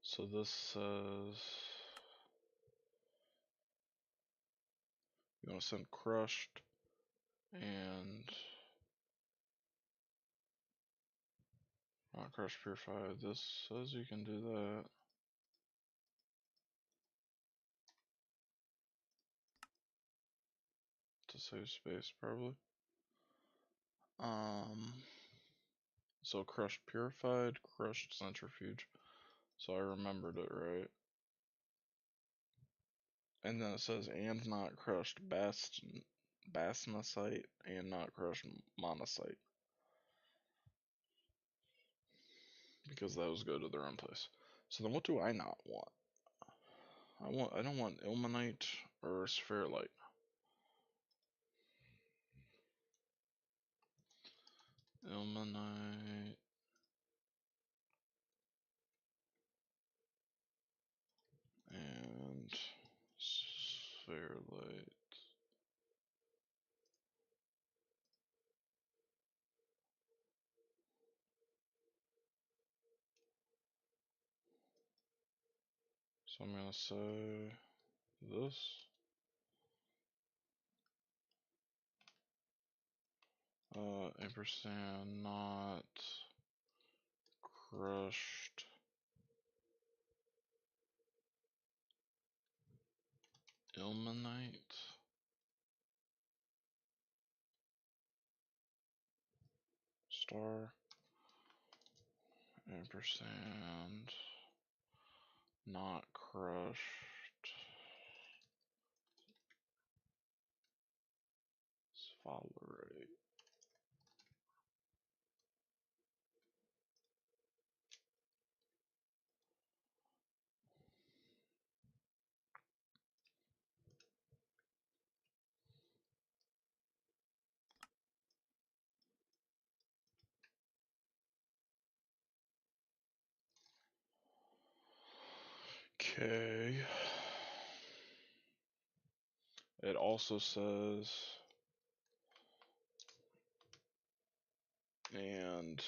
So this says you want to send crushed and not crushed purified. This says you can do that. To save space, probably. So crushed purified, crushed centrifuge. So I remembered it right. And then it says and not crushed bastnasite and not crushed monosite. Because those go to their own place. So then what do I not want? I don't want ilmenite or spherulite. Ilmenite and conveyor light. So I'm gonna say this. Ampersand not crushed ilmenite. Star. Ampersand not crushed sphalerite. Okay. It also says, and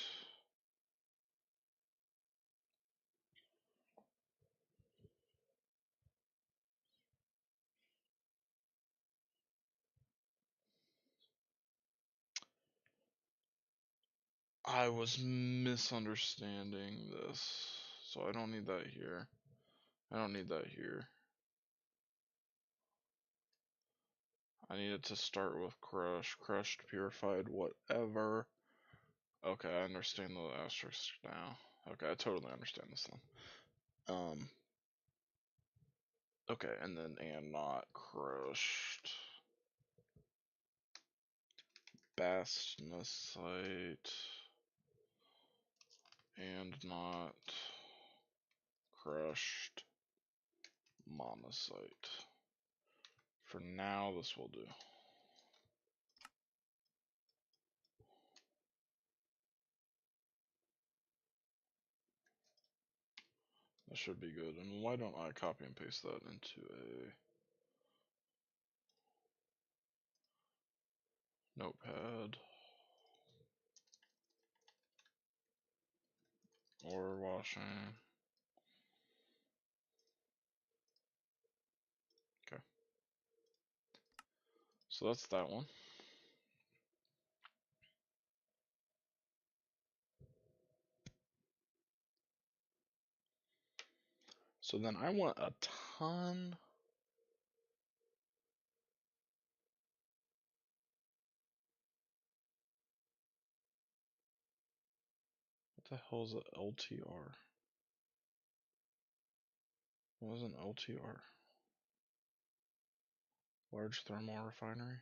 I was misunderstanding this, so I don't need that here. I don't need that here. I need it to start with crushed, purified, whatever. Okay, I understand the asterisk now. Okay, I totally understand this one. Okay, and then and not crushed. Bastnasite and not crushed monosite. For now, this will do. That should be good. And why don't I copy and paste that into a notepad or washing? Okay. So that's that one. So then I want a ton. What the hell is an LTR? What is an LTR? Large thermal refinery?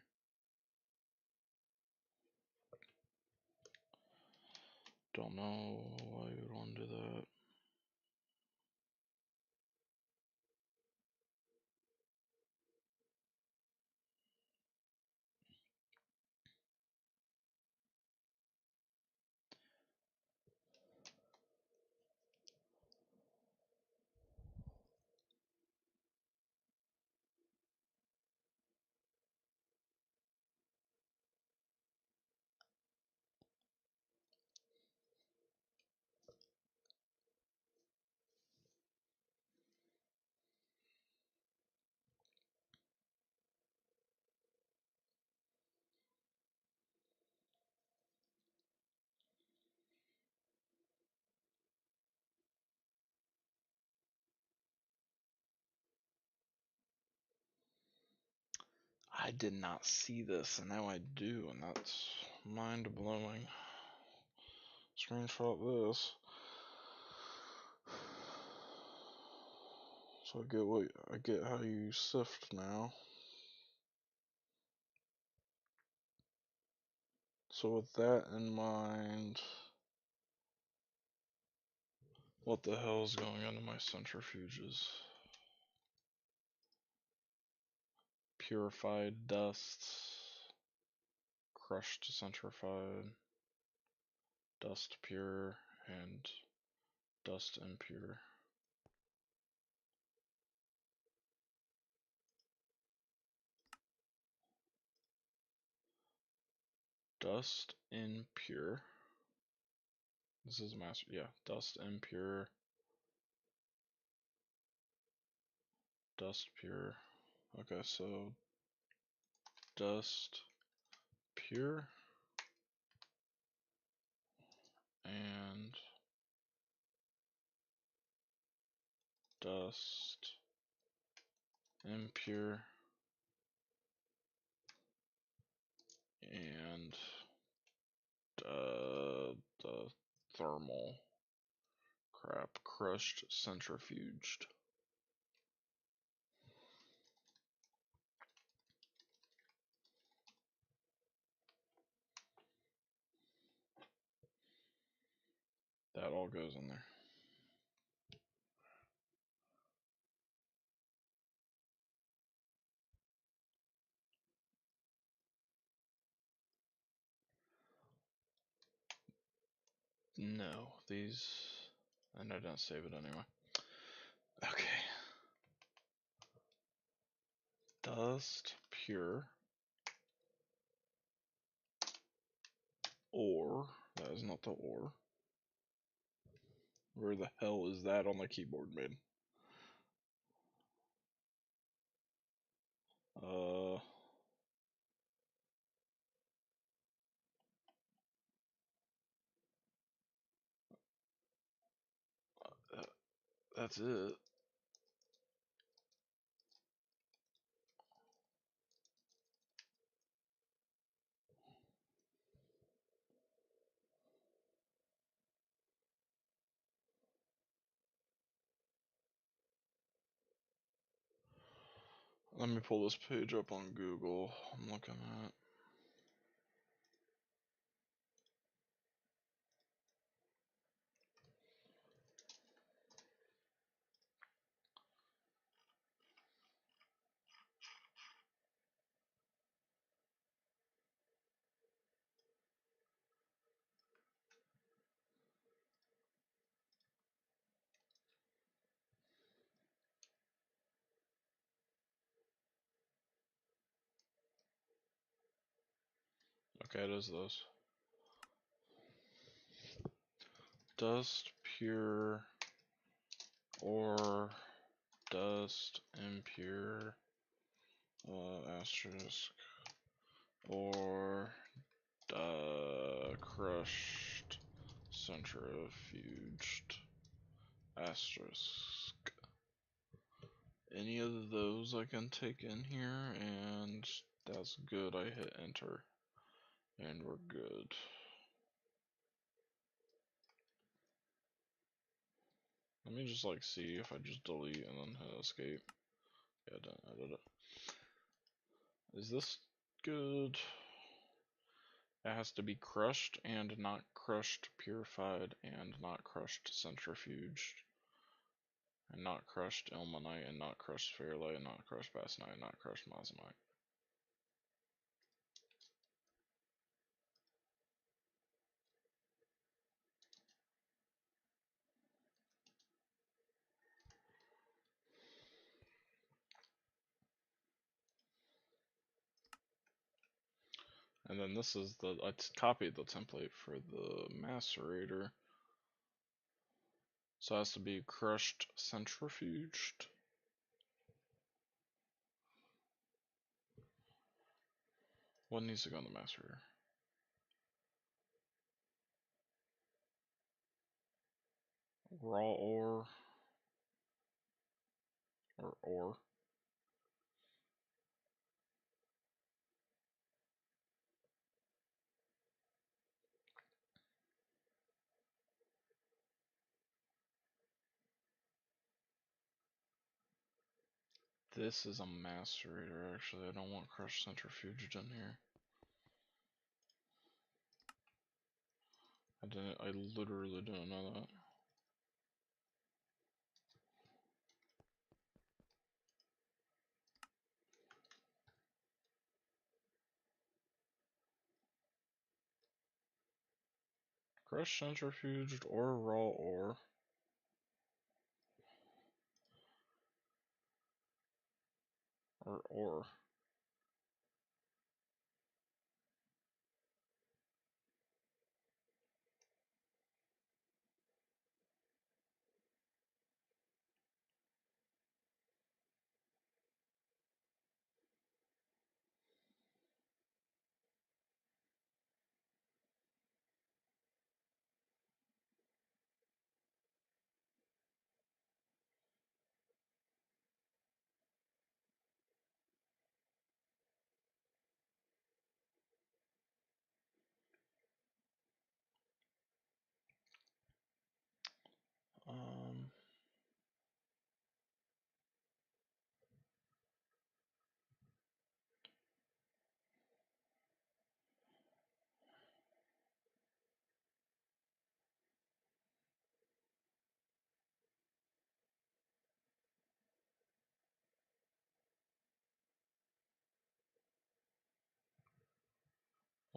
Don't know why you would want to do that. I did not see this, and now I do, and that's mind blowing. Screenshot this. So I get how you sift now. So with that in mind, what the hell is going on in my centrifuges? Purified dusts, crushed centrified, dust pure, and dust impure. Dust impure. This is master, yeah, dust impure. Dust pure. Okay, so dust pure and dust impure and the thermal crap, crushed, centrifuged. That all goes in there. No, these, and I didn't save it anyway. Okay. Dust pure or, that is not the or. Where the hell is that on the keyboard, man? That's it. Let me pull this page up on Google. I'm looking at. Okay, it is those. Dust pure or dust impure asterisk or crushed centrifuged asterisk. Any of those I can take in here, and that's good. I hit enter and we're good. Let me just like see if I just delete and then hit escape. Yeah, I didn't edit it. Is this good? It has to be crushed and not crushed purified and not crushed centrifuged and not crushed ilmenite and not crushed ferrite and not crushed basanite and not crushed mosmite. And then this is the, I copied the template for the macerator. So it has to be crushed centrifuged. What needs to go in the macerator? Raw ore or ore. This is a macerator actually. I don't want crushed centrifuged in here. I literally didn't know that. Crushed centrifuged or raw ore. Or ore.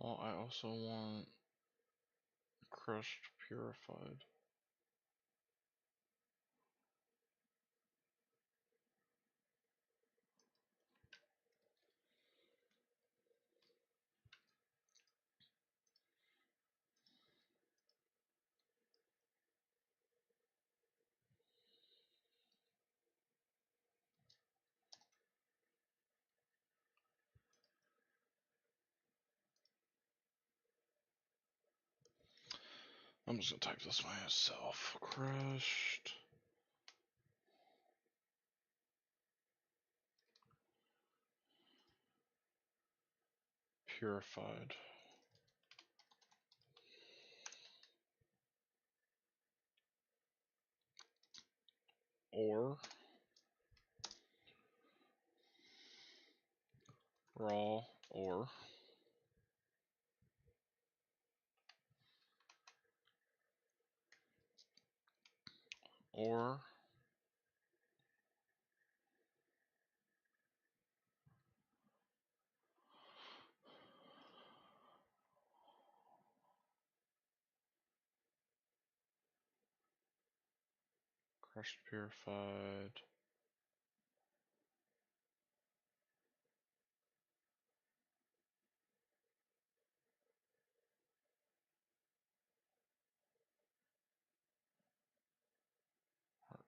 Well, I also want crushed purified. I'm just gonna type this myself. Crushed. Purified. Or raw ore. Or crushed purified.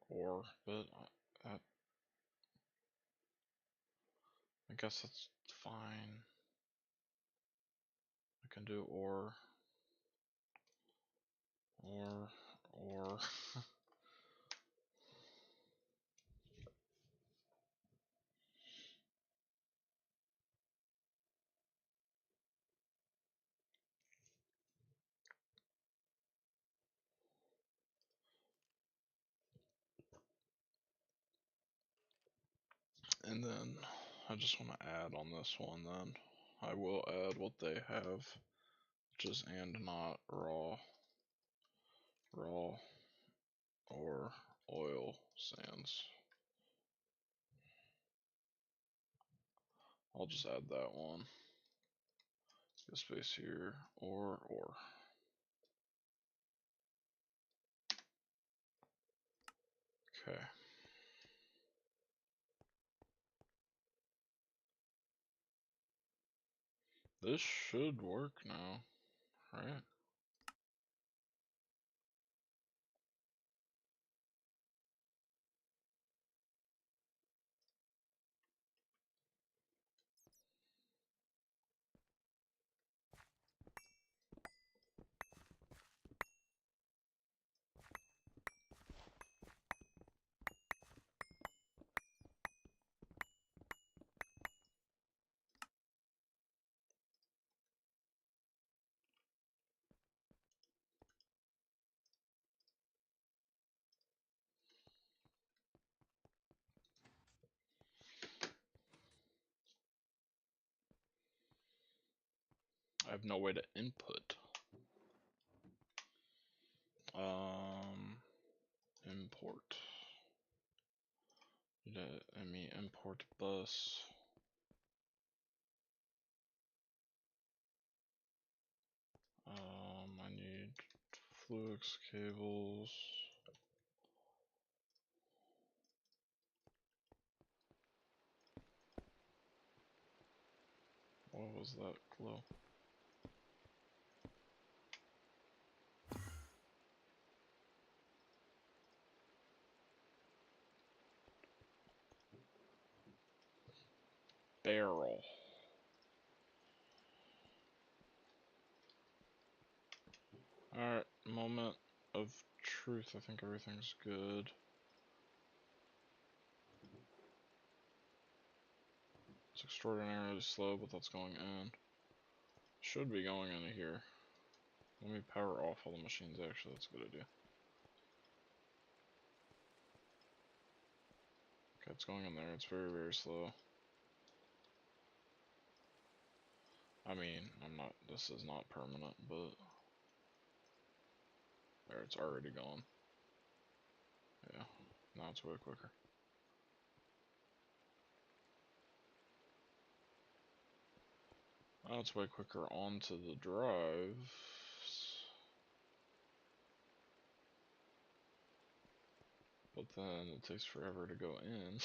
Or, but I guess that's fine. I can do or. And then I just want to add on this one then. I will add what they have, which is and not raw or oil sands. I'll just add that one. Get space here, or. Okay. This should work now, right? I have no way to input. Import. Let me import bus. I need flux cables. What was that glow? Barrel. Alright, moment of truth. I think everything's good. It's extraordinarily slow, but that's going in. Should be going into here. Let me power off all the machines, actually, that's a good idea. Okay, it's going in there. It's very, very slow. I mean, this is not permanent, but there, it's already gone. Yeah, now it's way quicker. Oh, it's way quicker onto the drive. But then it takes forever to go in.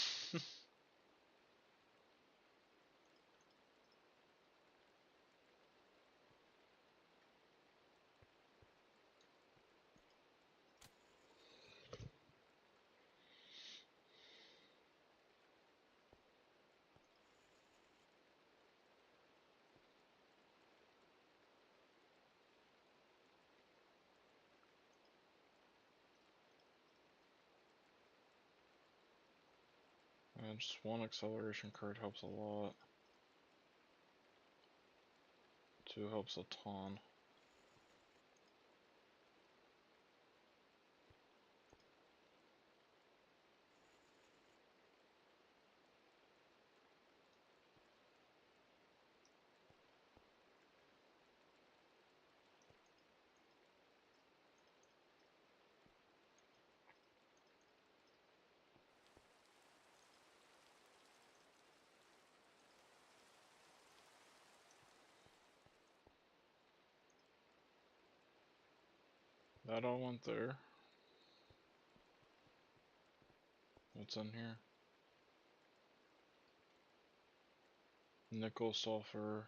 And just one acceleration card helps a lot. 2 helps a ton. That all went there. What's in here? Nickel, sulfur,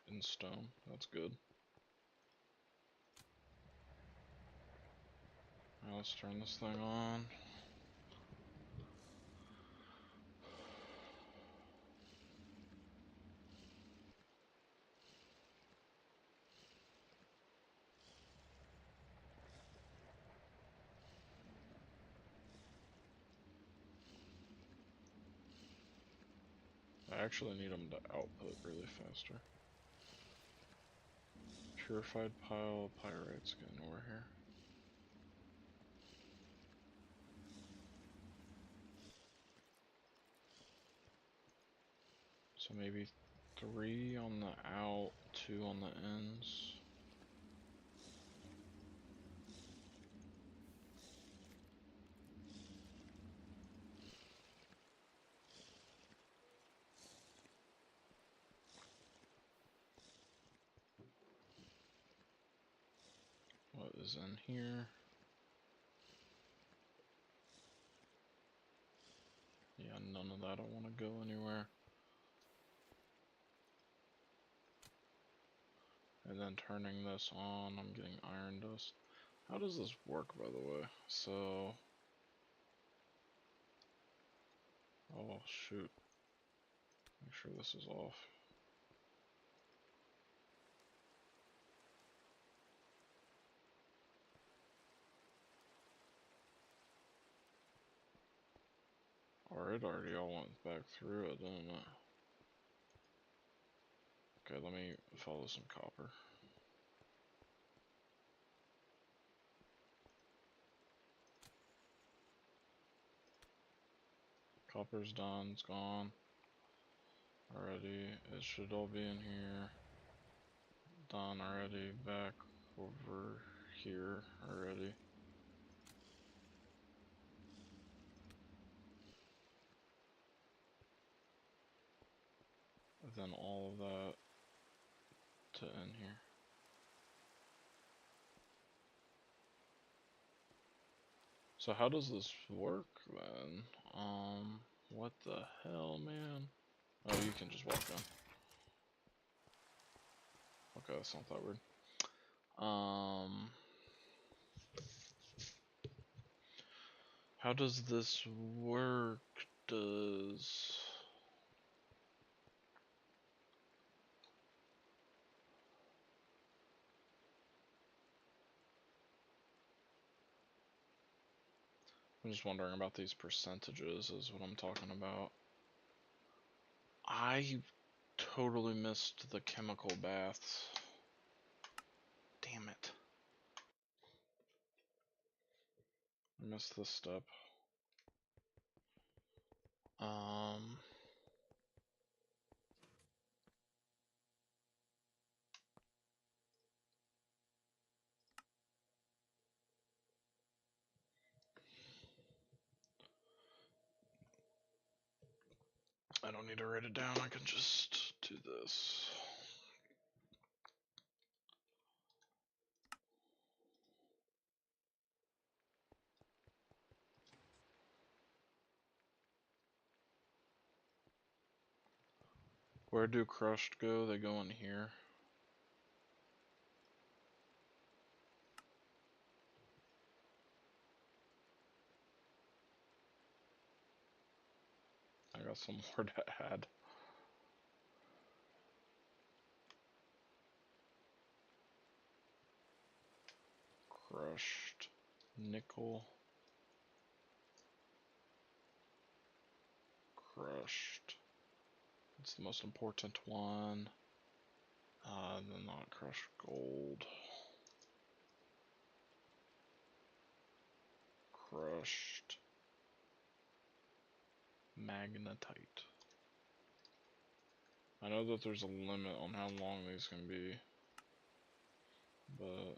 and stone. That's good. Now let's turn this thing on. I actually need them to output really faster. Purified pile pyrite's getting over here. So maybe 3 on the out, 2 on the ends. What is in here? Yeah, none of that I want to go anywhere. And then turning this on, I'm getting iron dust. How does this work, by the way? So... Oh, shoot. Make sure this is off. Or it already all went back through it, didn't it? Okay, let me follow some copper. Copper's done, it's gone. Already, it should all be in here. Done already, back over here already. And then all of that to in here. So how does this work then? What the hell, man? Oh, you can just walk in. Okay, that's not that weird. How does this work? I'm just wondering about these percentages is what I'm talking about. I totally missed the chemical baths. Damn it. I missed this step. I don't need to write it down, I can just do this. Where do crushed go? They go in here. I got some more to add. Crushed nickel. Crushed. It's the most important one. Then not crushed gold. Crushed magnetite. I know that there's a limit on how long these can be, but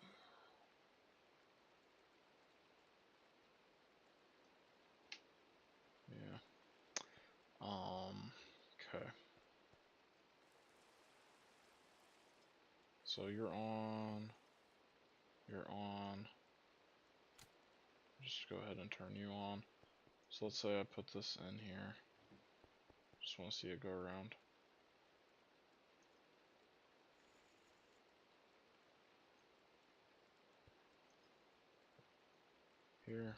yeah. Okay. So you're on. You're on. Just go ahead and turn you on. So let's say I put this in here. Just want to see it go around. Here.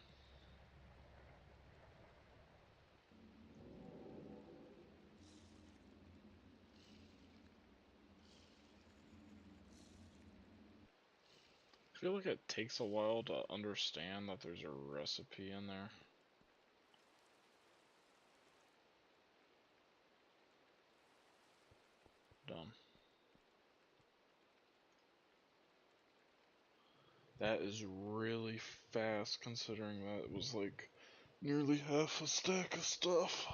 I feel like it takes a while to understand that there's a recipe in there. Done. That is really fast considering that it was like nearly half a stack of stuff.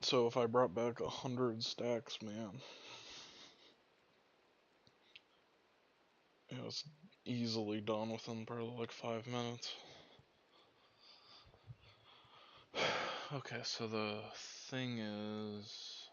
So if I brought back 100 stacks, man, it was easily done within probably like 5 minutes. Okay, so the thing is,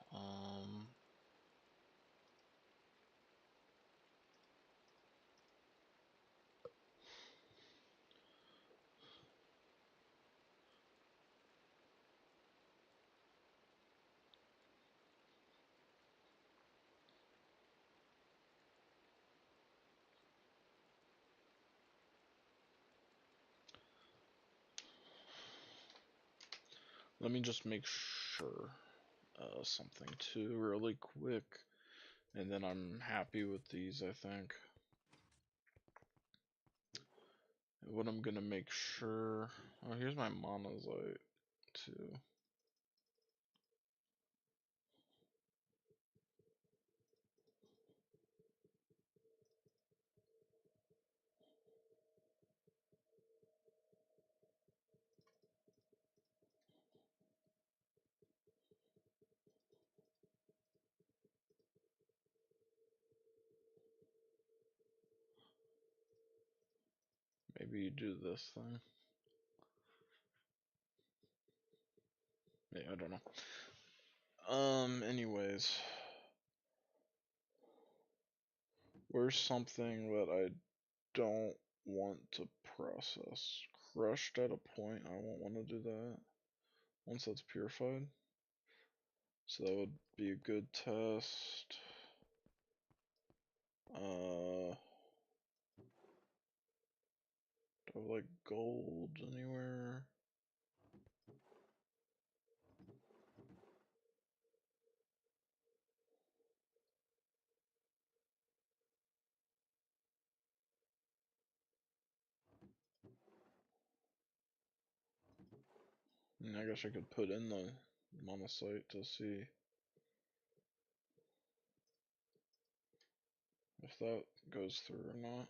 let me just make sure something too really quick, and then I'm happy with these, I think. What I'm gonna make sure, oh, here's my monazite too. Maybe you do this thing. Yeah, I don't know. Anyways, where's something that I don't want to process? Crushed at a point, I won't want to do that once that's purified. So that would be a good test. Do I have like gold anywhere? I guess I could put in the monosite to see if that goes through or not.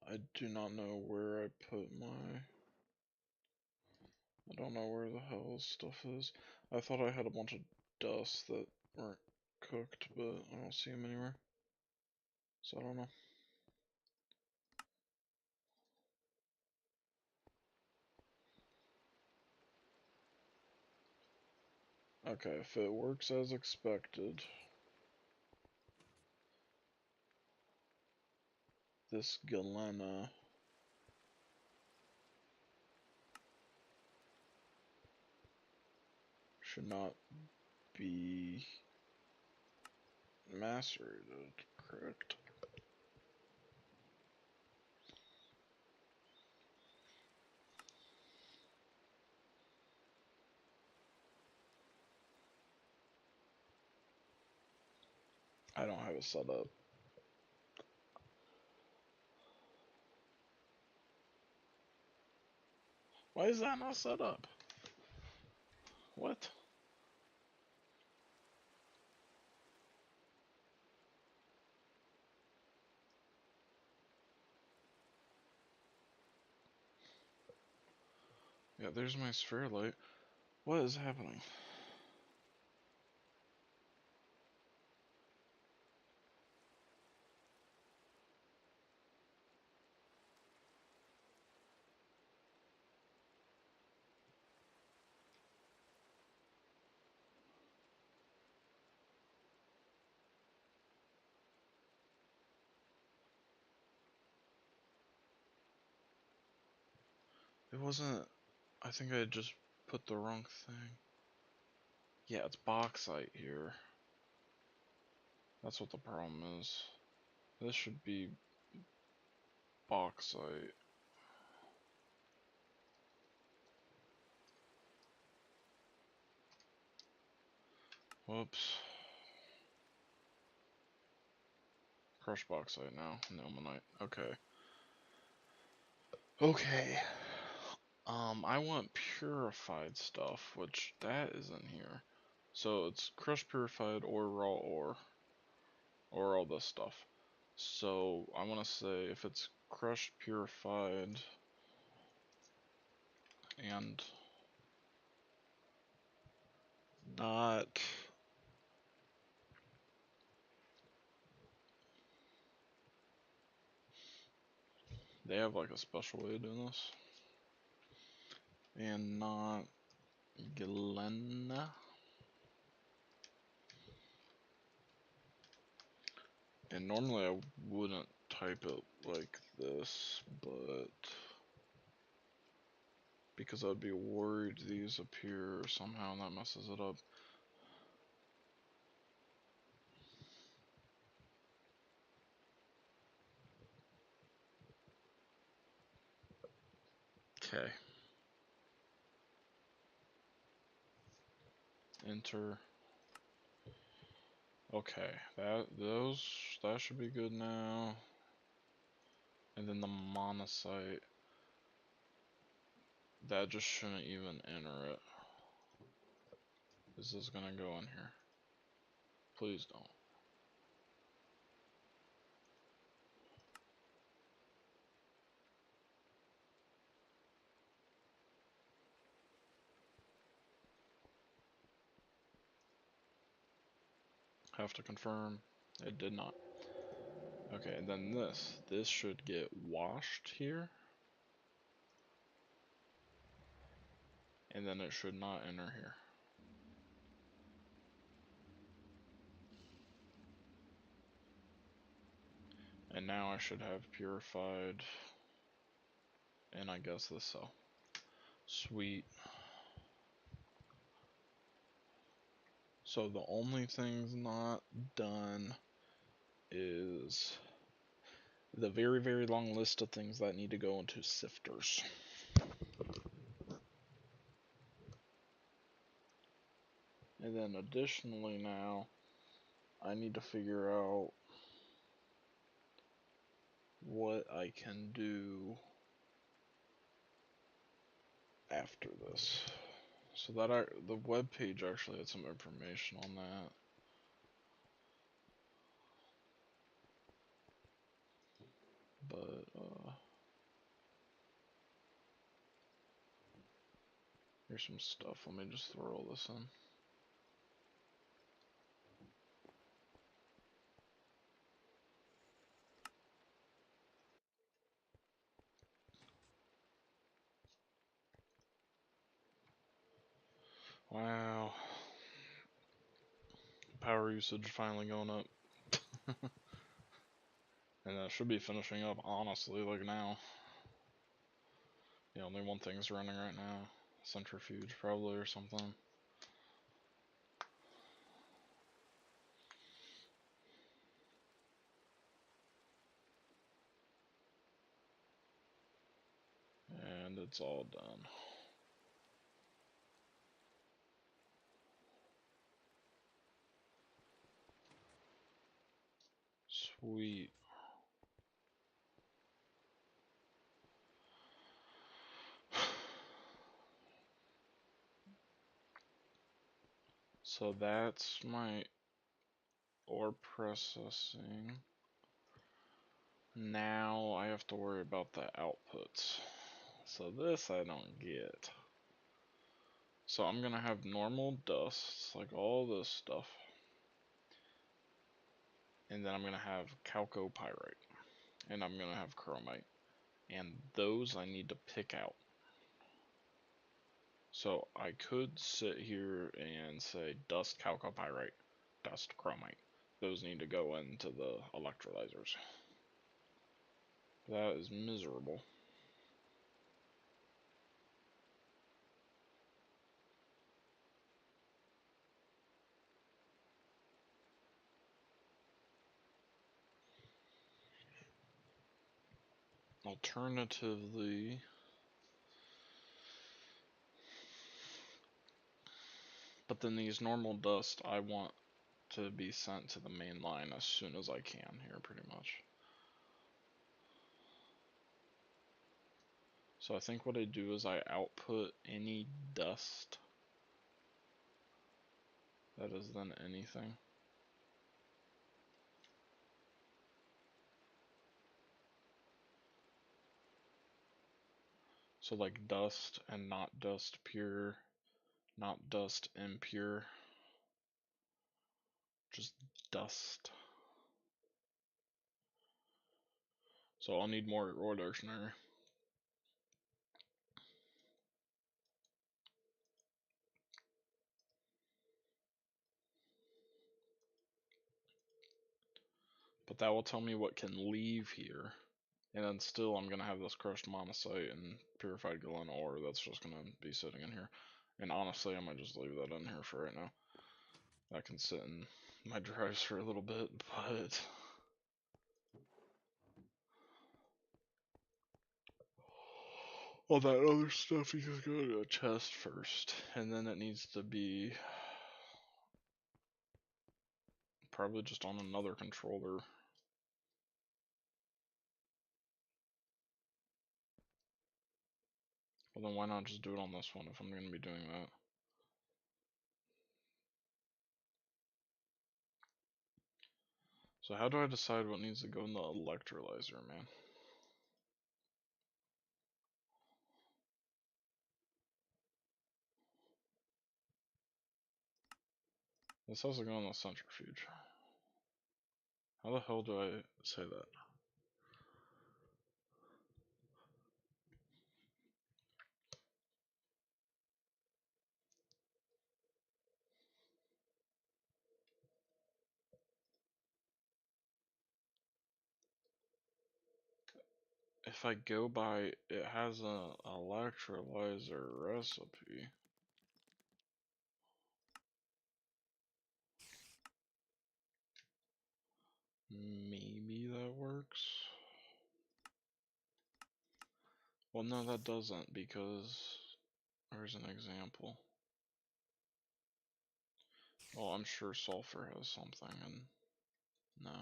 I do not know where I put my... I don't know where the hell this stuff is. I thought I had a bunch of dust that weren't cooked, but I don't see them anywhere. So I don't know. Okay, if it works as expected, this galena should not be macerated, correct? I don't have it set up. Why is that not set up? What? Yeah, there's my sphere light. What is happening? It wasn't. I think I just put the wrong thing. Yeah, it's bauxite here. That's what the problem is. This should be bauxite. Whoops. Crushed bauxite now. Ilmenite. Okay. Okay. I want purified stuff, which that isn't here. So it's crushed purified or raw ore. Or all this stuff. So I want to say if it's crushed purified and not. They have like a special way of doing this. And not Galena. And normally I wouldn't type it like this, but because I'd be worried these appear somehow and that messes it up. Okay. Enter. Okay, that should be good now. And then the monocyte, that just shouldn't even enter it. Is this gonna go in here? Please don't. Have to confirm. It did not. Okay, and then this should get washed here. And then it should not enter here. And now I should have purified, and I guess this cell. Sweet. So the only things not done is the very, very long list of things that need to go into sifters. And then additionally now, I need to figure out what I can do after this. So that the web page actually had some information on that. But here's some stuff. Let me just throw all this in. Wow. Power usage finally going up. And that should be finishing up, honestly, like now. The only one thing's running right now. Centrifuge, probably, or something. And it's all done. Sweet. So that's my ore processing. Now I have to worry about the outputs. So this I don't get. So I'm gonna have normal dusts, like all this stuff. And then I'm gonna have chalcopyrite. And I'm gonna have chromite. And those I need to pick out. So I could sit here and say dust chalcopyrite, dust chromite. Those need to go into the electrolyzers. That is miserable. Alternatively, but then these normal dust I want to be sent to the main line as soon as I can here, pretty much. So I think what I do is I output any dust that is then anything. So like dust and not dust pure, not dust impure, just dust. So I'll need more Roy Dictionary. But that will tell me what can leave here. And then still I'm gonna have this crushed monazite and purified galena ore that's just gonna be sitting in here. And honestly I might just leave that in here for right now. That can sit in my drives for a little bit, but all that other stuff needs to go to a chest first. And then it needs to be probably just on another controller. Well then why not just do it on this one if I'm gonna be doing that? So how do I decide what needs to go in the electrolyzer, man? This has to go in the centrifuge. How the hell do I say that? If I go by, it has an electrolyzer recipe. Maybe that works. Well, no, that doesn't, because there's an example. Well, I'm sure sulfur has something, and no.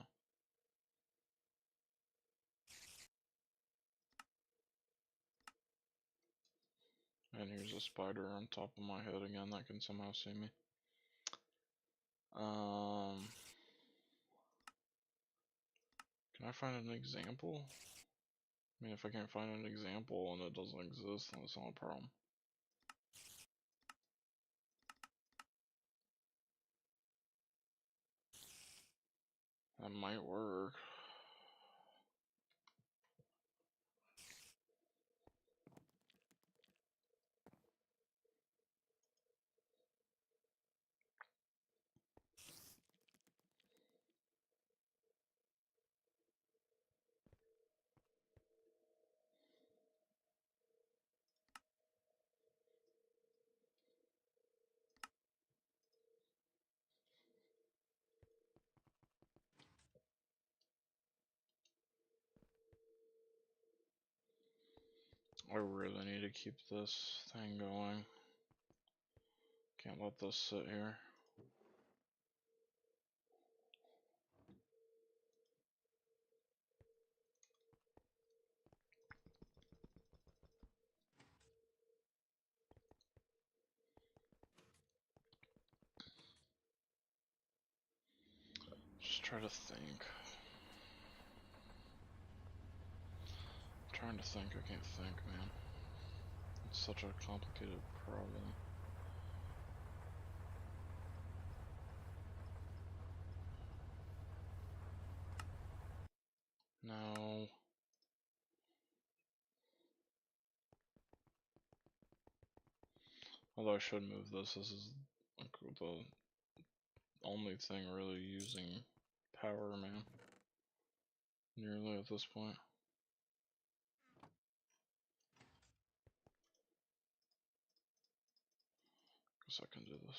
And here's a spider on top of my head again that can somehow see me. Can I find an example? I mean, if I can't find an example and it doesn't exist, then it's not a problem. That might work. I really need to keep this thing going. Can't let this sit here. Just try to think. I'm trying to think, I can't think, man. It's such a complicated problem. No. Although I should move this. This is like the only thing really using power, man. Nearly at this point. Guess I can do this.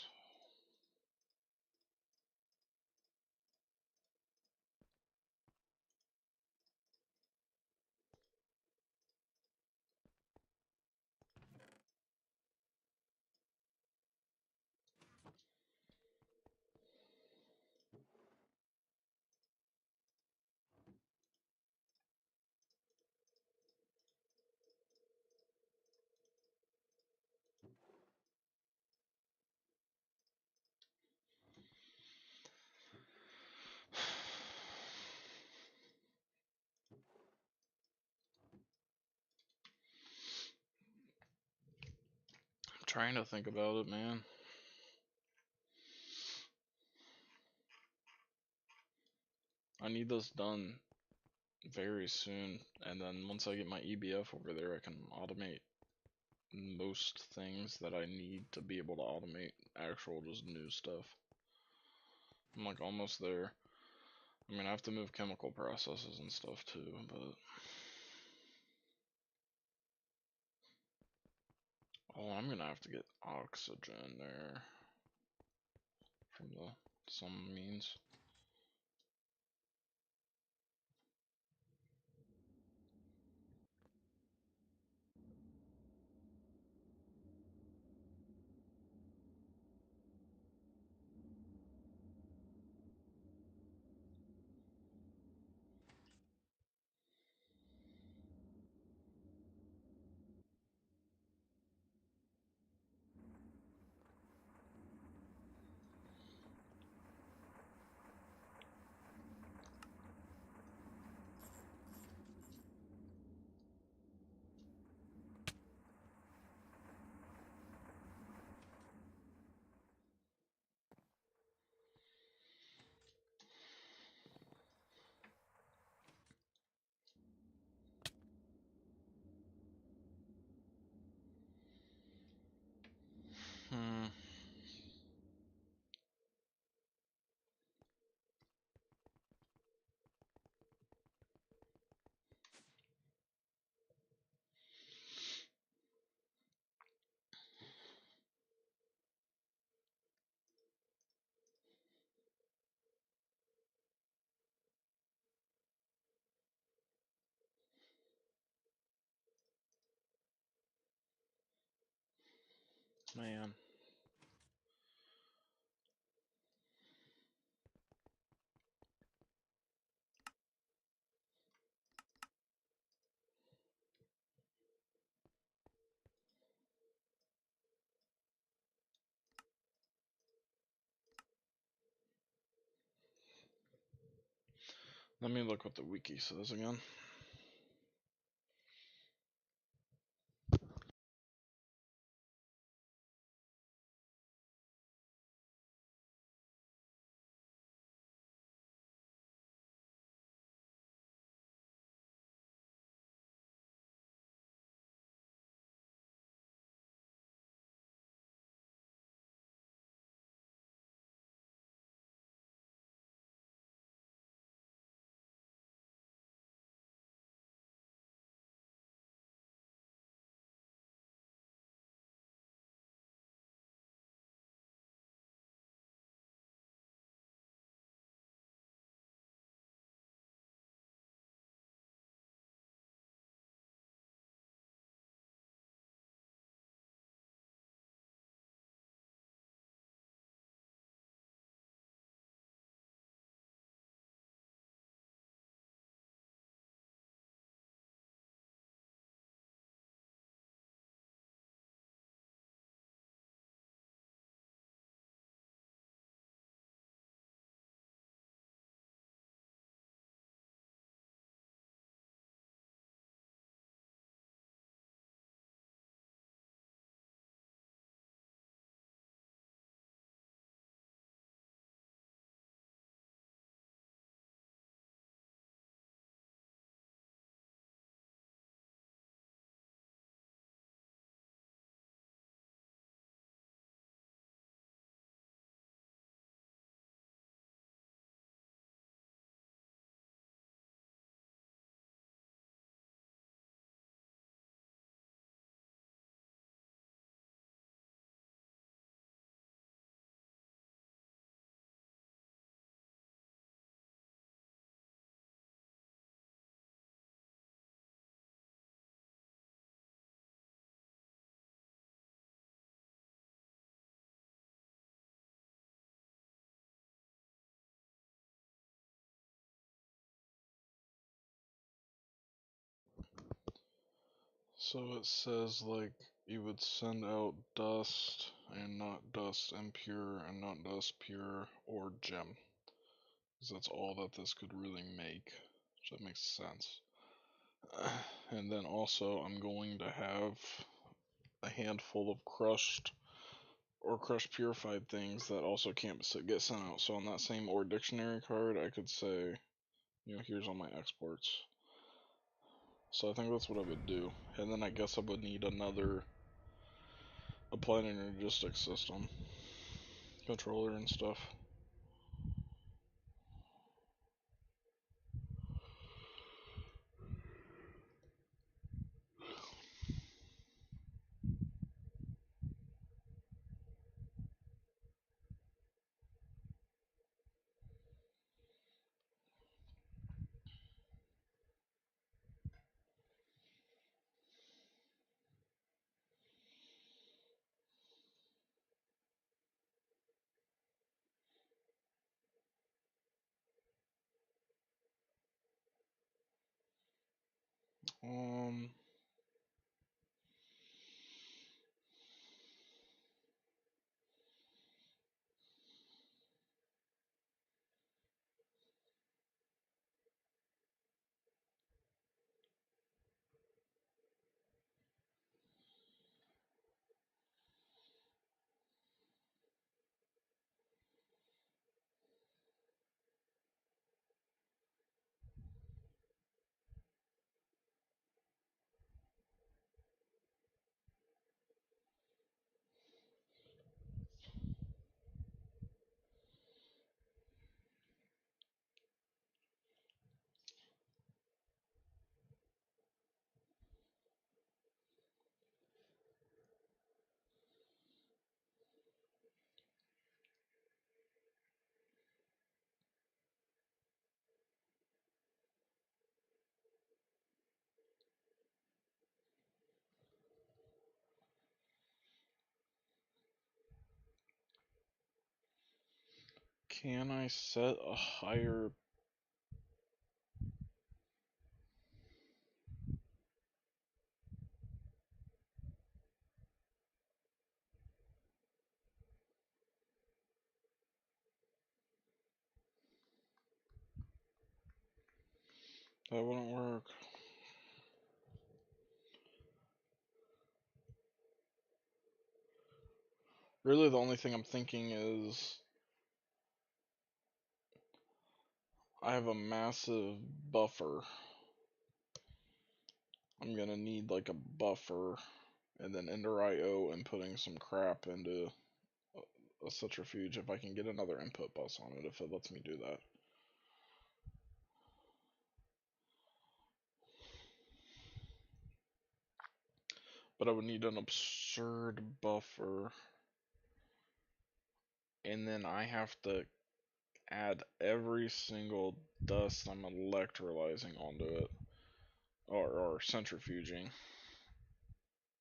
I'm trying to think about it, man. I need this done very soon, and then once I get my EBF over there, I can automate most things that I need to be able to automate actual just new stuff. I'm like almost there. I mean, I have to move chemical processes and stuff too, but oh, I'm gonna have to get oxygen there from some means. Hmm. Man. Let me look what the wiki says again. So it says like you would send out dust and not dust impure and not dust pure or gem. Because that's all that this could really make. So that makes sense. And then also I'm going to have a handful of crushed or crushed purified things that also can't get sent out. So on that same or dictionary card, I could say, here's all my exports. So I think that's what I would do. And then I guess I would need another applied energistic system controller and stuff. Um, can I set a higher? That wouldn't work. Really, the only thing I'm thinking is I have a massive buffer. I'm gonna need like a buffer, and then enter IO and putting some crap into a centrifuge if I can get another input bus on it, if it lets me do that. But I would need an absurd buffer, and then I have to add every single dust I'm electrolyzing onto it, or centrifuging,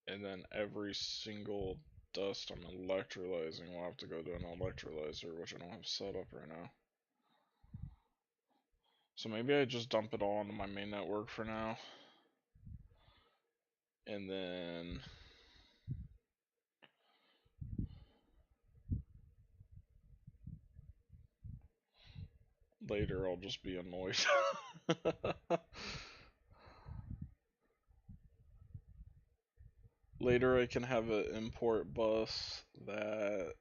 and then every single dust I'm electrolyzing will have to go to an electrolyzer, which I don't have set up right now. So maybe I just dump it all onto my main network for now, and then later I'll just be annoyed. Later I can have an import bus that,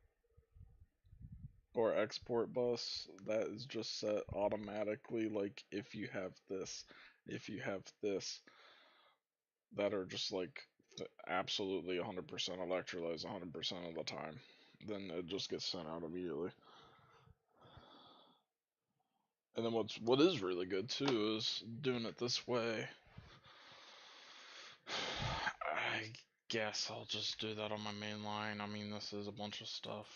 or export bus that is just set automatically, like if you have this, if you have this, that are just like absolutely 100% electrolyzed 100% of the time. Then it just gets sent out immediately. And then what is really good too is doing it this way. I guess I'll just do that on my main line. I mean, this is a bunch of stuff.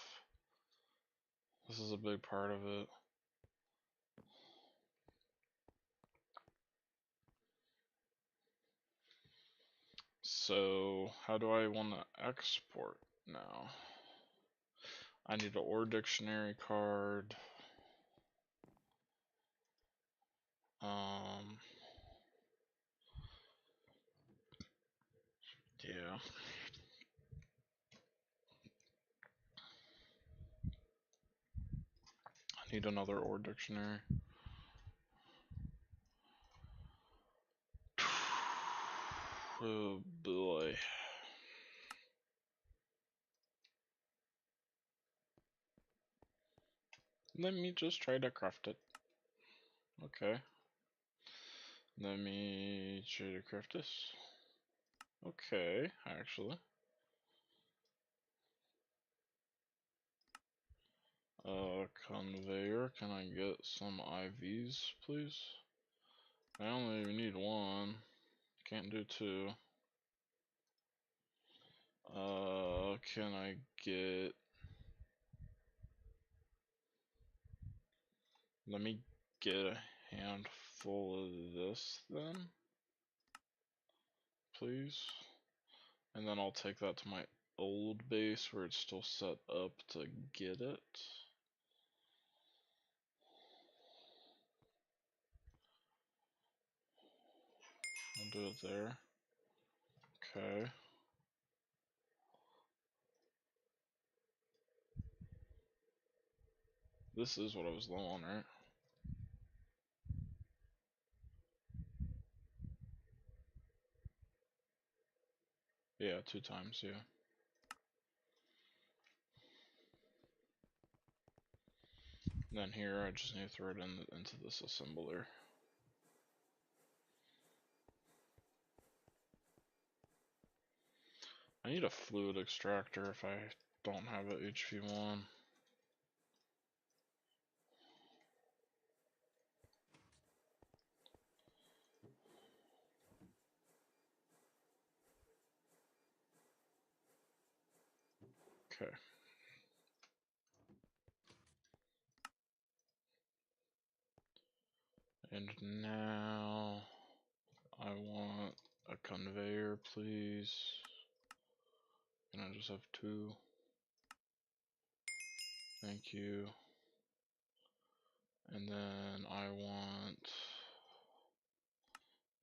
This is a big part of it. So, how do I want to export now? I need an OR dictionary card. Um, Need another ore dictionary. Oh boy. Let me just try to craft it. Okay. Let me try to craft this. Okay, actually. Conveyor, can I get some IVs, please? I only need one. Can't do two. Can I get... Let me get a handful of this then, please. And then I'll take that to my old base where it's still set up to get it. I'll do it there. Okay. This is what I was low on, right? Yeah, 2 times, yeah. And then here, I just need to throw it into this assembler. I need a fluid extractor if I don't have a HV1. Okay. And now I want a conveyor, please. Can I just have 2? Thank you. And then I want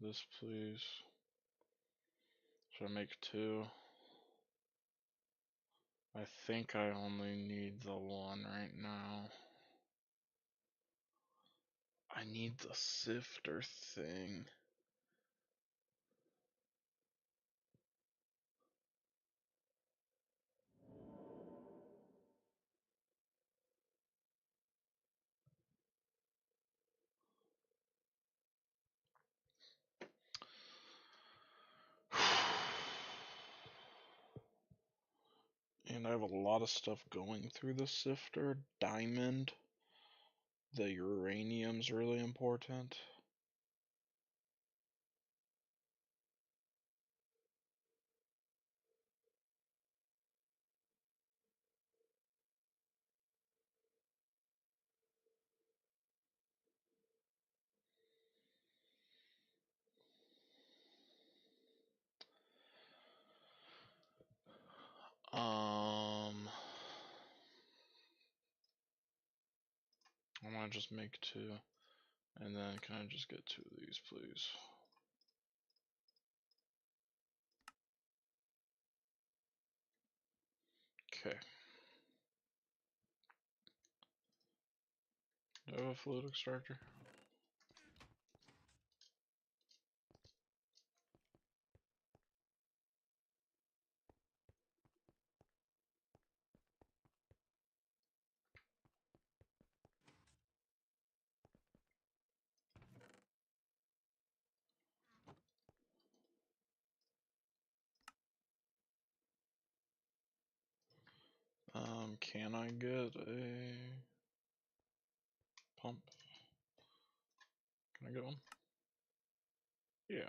this, please. Should I make 2? I think I only need the 1 right now. I need the sifter thing. And I have a lot of stuff going through the sifter. Diamond. The uranium's really important. I want to just make 2. And then can I just get 2 of these, please? Okay. Do I have a fluid extractor? Can I get a pump? Can I get one? Yeah.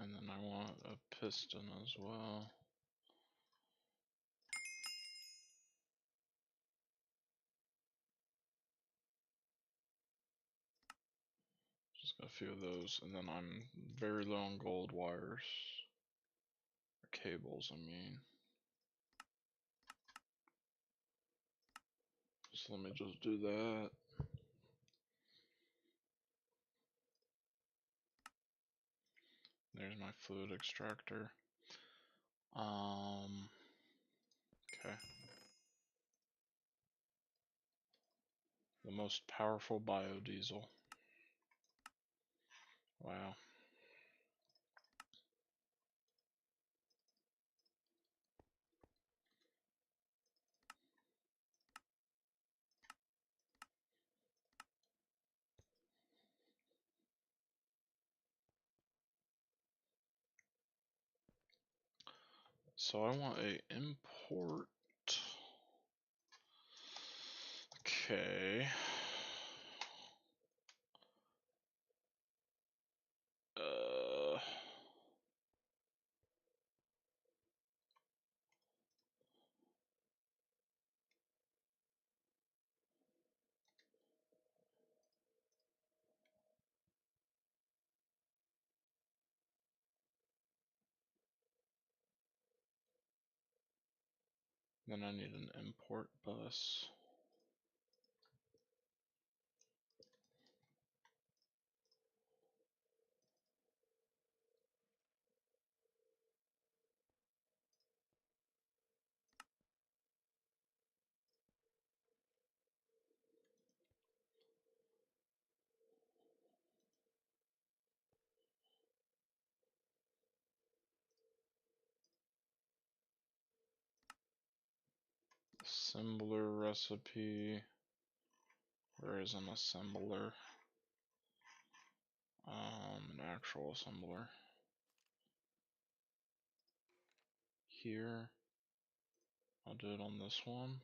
And then I want a piston as well. Just got a few of those, and then I'm very low on gold wires. Or cables, I mean. So let me just do that. There's my fluid extractor. Okay. The most powerful biodiesel. Wow. So I want a import. Okay. Then I need an import bus. Assembler recipe. Where is an assembler? An actual assembler. Here. I'll do it on this one.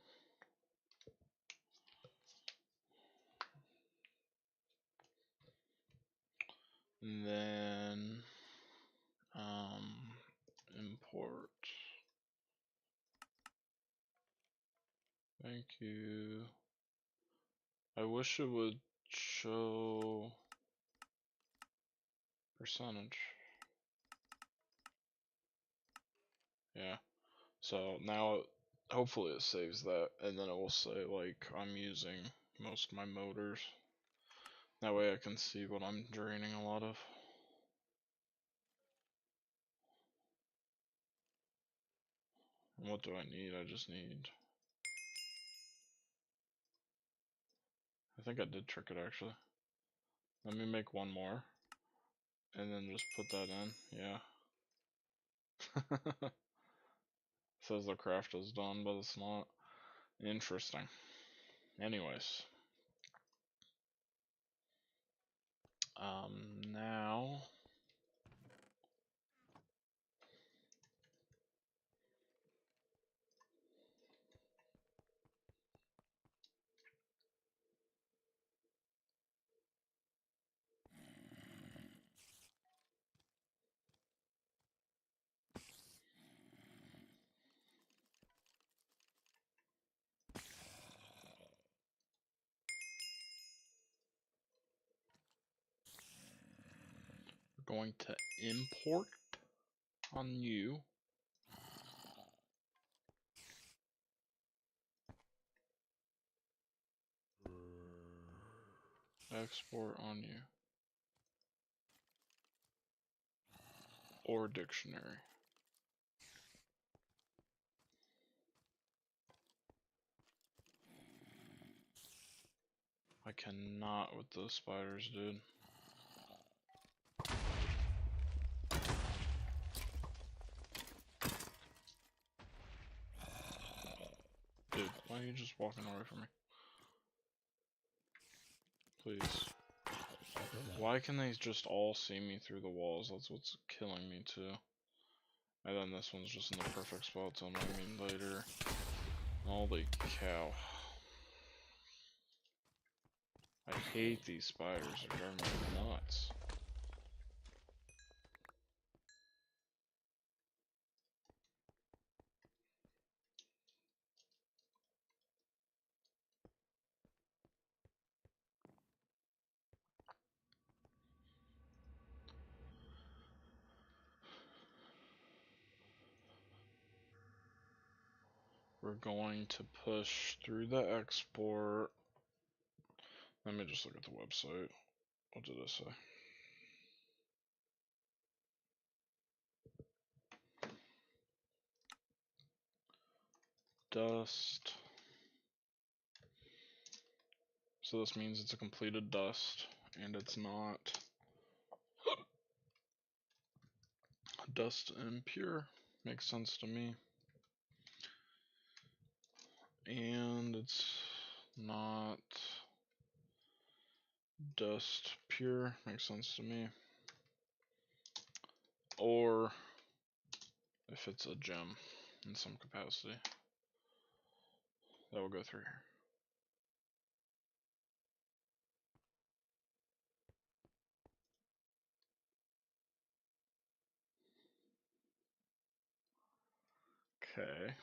And then import. Thank you. I wish it would show percentage. Yeah. So now hopefully it saves that, and then it will say like I'm using most of my motors. That way I can see what I'm draining a lot of. And what do I need? I just need... I think I did trick it actually. Let me make one more. And then just put that in. Yeah. Says the craft is done, but it's not. Interesting. Anyways. Now... we're going to import on you. Export on you. Or dictionary. I cannot with those spiders, dude. Dude, why are you just walking away from me? Please. Why can they just all see me through the walls? That's what's killing me too. And then this one's just in the perfect spot to annoy me later. Holy cow. I hate these spiders, they're driving me nuts. We're going to push through the export. Let me just look at the website. What did it say? dust. So this means it's a completed dust, and it's not dust impure. Makes sense to me. And it's not dust pure. Makes sense to me. Or if it's a gem in some capacity, that will go through here. Okay.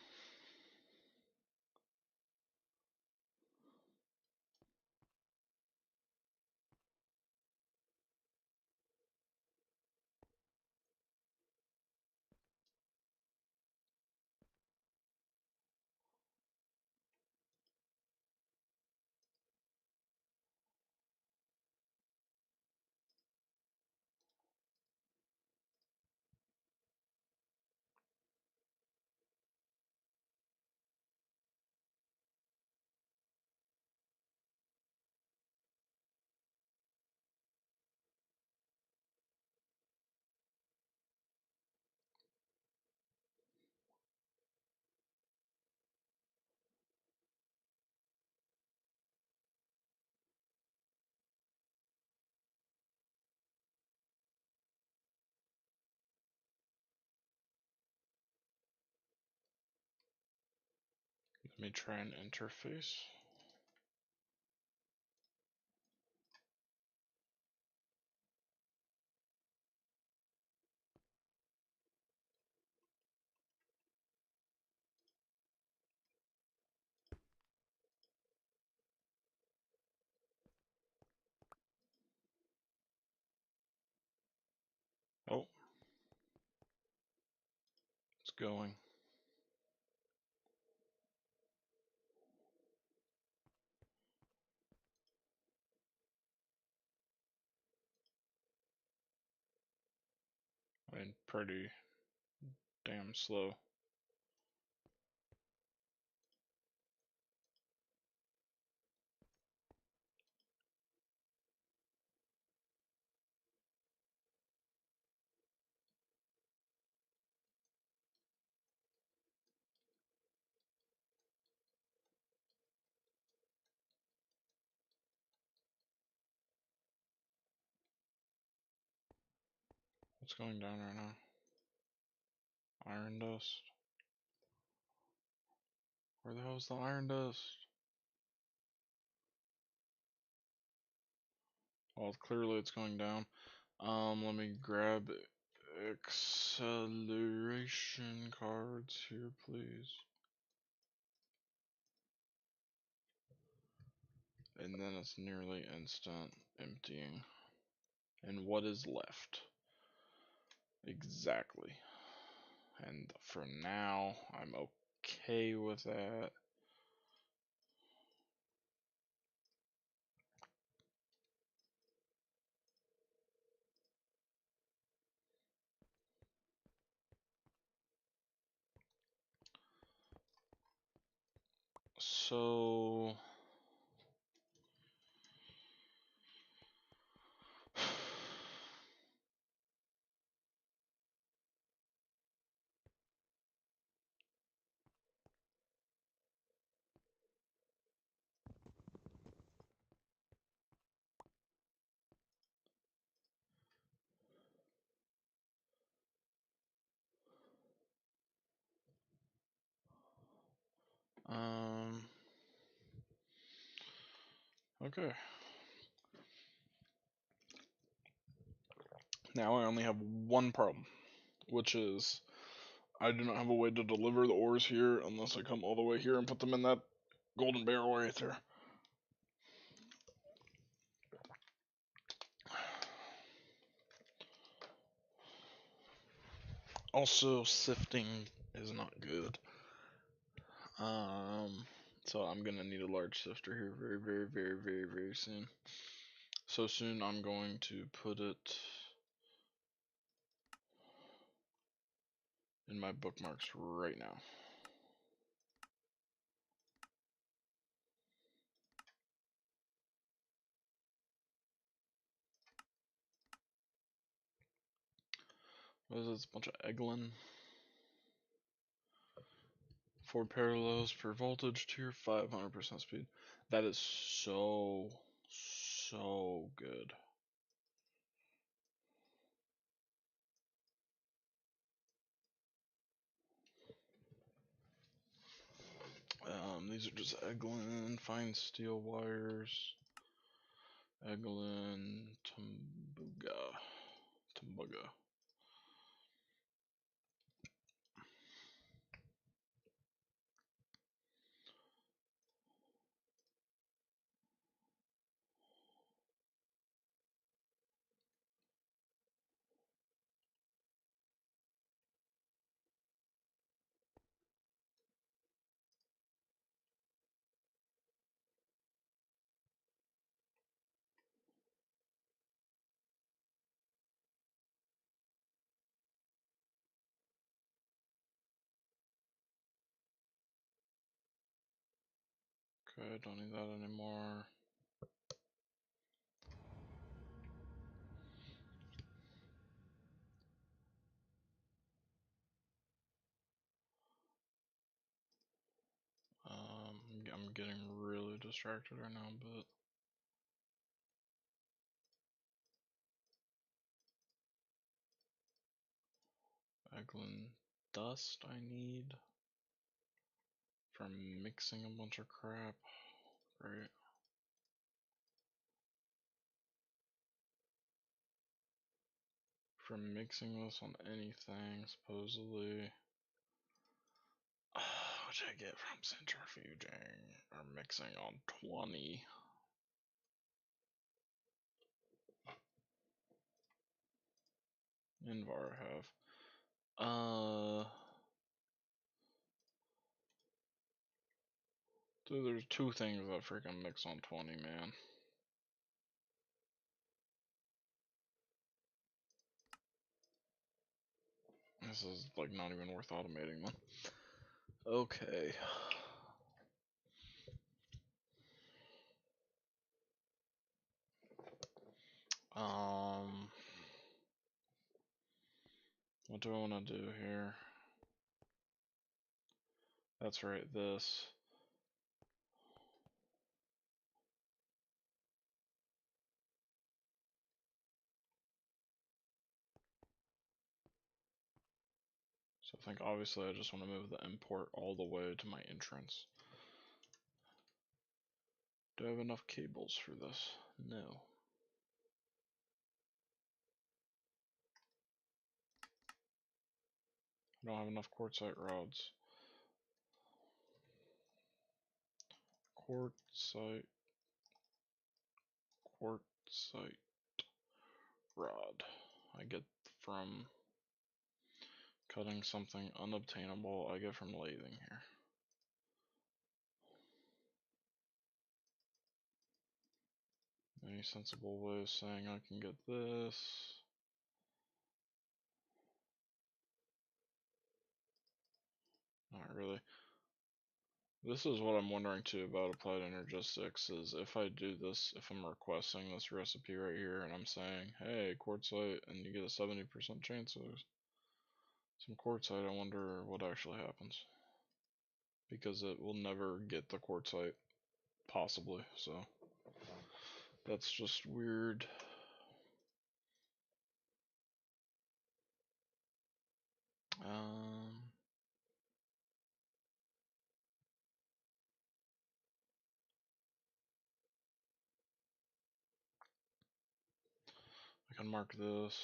Let me try an interface. Oh, it's going. I mean, pretty damn slow. What's going down right now? Iron dust. Where the hell is the iron dust? Well, clearly it's going down. Let me grab acceleration cards here, please. And then it's nearly instant emptying. And what is left? Exactly. And for now, I'm okay with that. So okay. Now I only have one problem, which is I do not have a way to deliver the ores here unless I come all the way here and put them in that golden barrel right there. Also, sifting is not good. So I'm gonna need a large sifter here very soon. So soon I'm going to put it in my bookmarks right now. What is this? A bunch of Eglin. 4 parallels per voltage tier, 500% speed. That is so good. These are just Eglin fine steel wires. Eglin Tumbuga. Okay, don't need that anymore. I'm getting really distracted right now, but Eglin dust I need from mixing a bunch of crap. Great. From mixing this on anything, supposedly. Which I get from centrifuging or mixing on 20. Invar have. Dude, there's two things that freaking mix on 20, man. This is like not even worth automating then. Okay. What do I want to do here? That's right, this. So I think obviously I just want to move the import all the way to my entrance. Do I have enough cables for this? No. I don't have enough quartzite rods. Quartzite rod. I get from cutting something unobtainable. I get from lathing here. Any sensible way of saying I can get this? Not really. This is what I'm wondering too about applied energistics is if I do this, if I'm requesting this recipe right here and I'm saying, hey, quartzite, and you get a 70% chance of some quartzite, I wonder what actually happens. Because it will never get the quartzite, possibly, so that's just weird. I can mark this.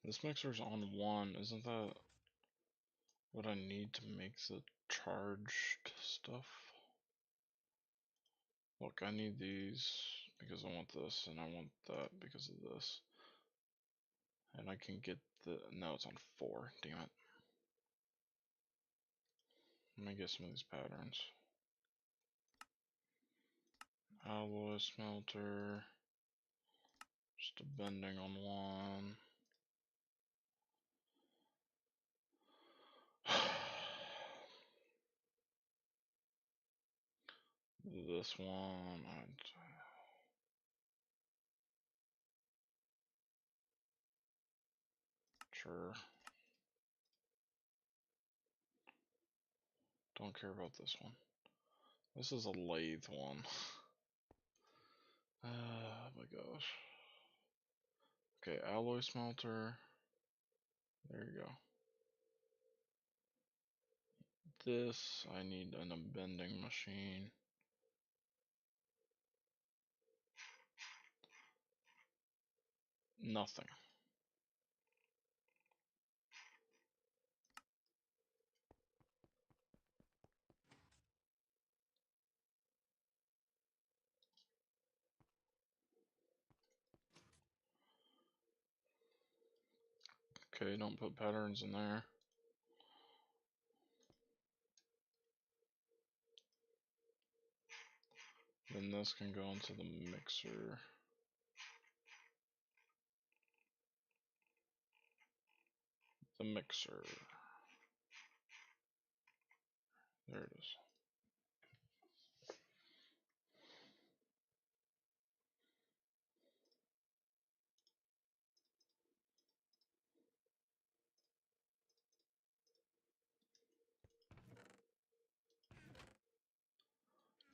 This mixer's on 1, isn't that what I need to make the charged stuff? Look, I need these because I want this, and I want that because of this. And I can get the, no, it's on 4, damn it. Let me get some of these patterns. Alloy smelter, just a bending on 1. This one, sure. Don't care about this one. This is a lathe one. Oh my gosh. Okay, alloy smelter. There you go. This, I need a bending machine. Nothing. Okay, don't put patterns in there. Then this can go into the mixer. The mixer. There it is.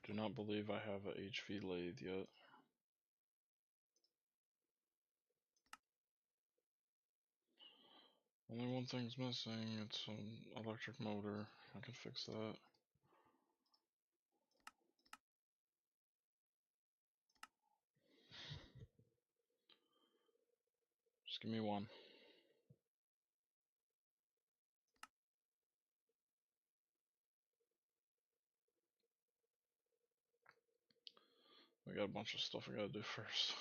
Do not believe I have a HV lathe yet. Only one thing's missing, it's an electric motor. I can fix that. Just give me one. I got a bunch of stuff I gotta do first.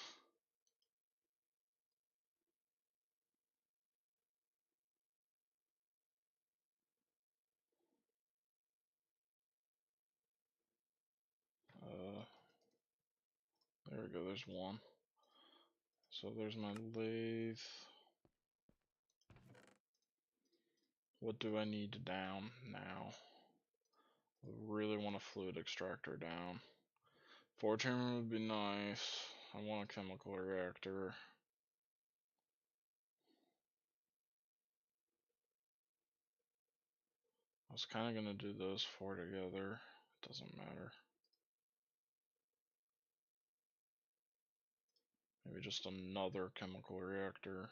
There we go, there's one. So there's my lathe. What do I need down now? I really want a fluid extractor down. Forge hammer would be nice. I want a chemical reactor. I was kind of gonna do those four together. It doesn't matter. Maybe just another chemical reactor.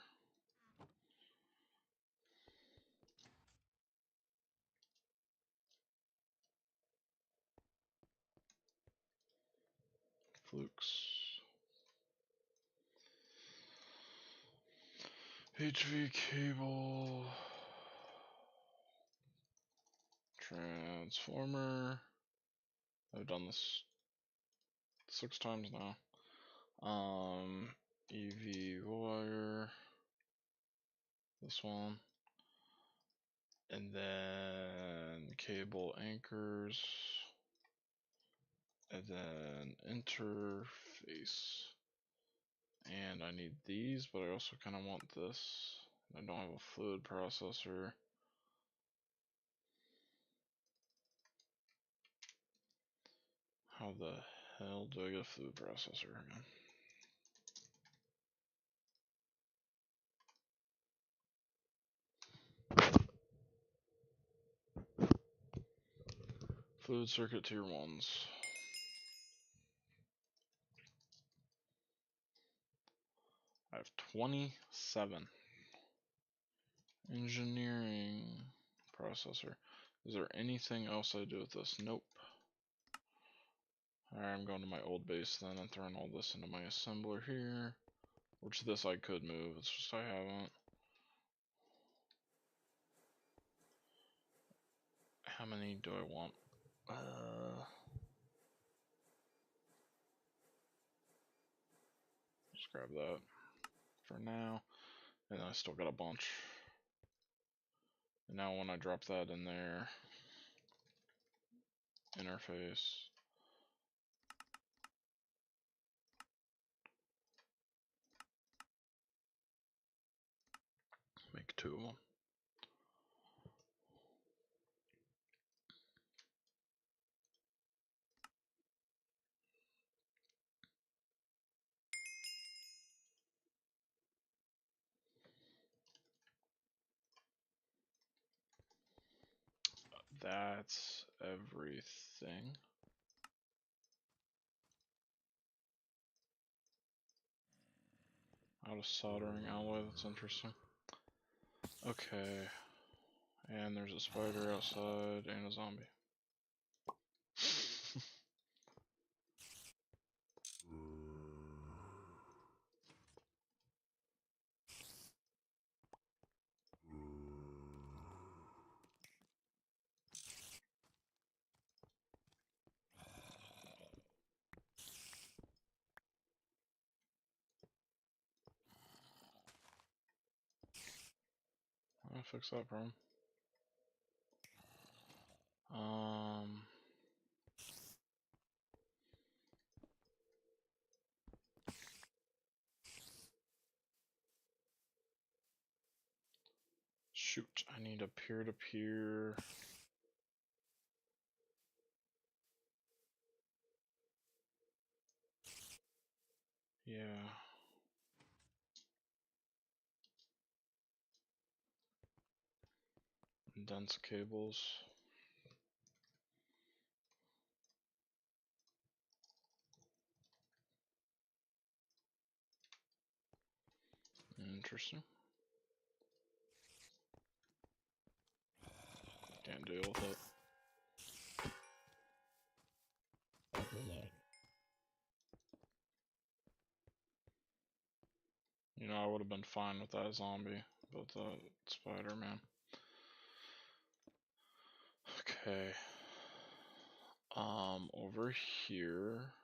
Flukes. HV cable. Transformer. I've done this 6 times now. EV wire. This one. And then cable anchors. And then interface. And I need these, but I also kind of want this. I don't have a fluid processor. How the hell do I get a fluid processor again? Fluid circuit tier 1s. I have 27. Engineering processor. Is there anything else I do with this? Nope. Alright, I'm going to my old base then and throwing all this into my assembler here. Which this I could move, it's just I haven't. How many do I want? Just grab that for now. And I still got a bunch. And now when I drop that in there, interface. Make 2 of them. that's everything. Out of soldering alloy, that's interesting. Okay. And there's a spider outside and a zombie. I'll fix that problem. Shoot, I need a peer-to-peer. Yeah. Dense cables. Interesting. Can't deal with it. You know, I would have been fine with that zombie, but that spider, man. Okay. Over here.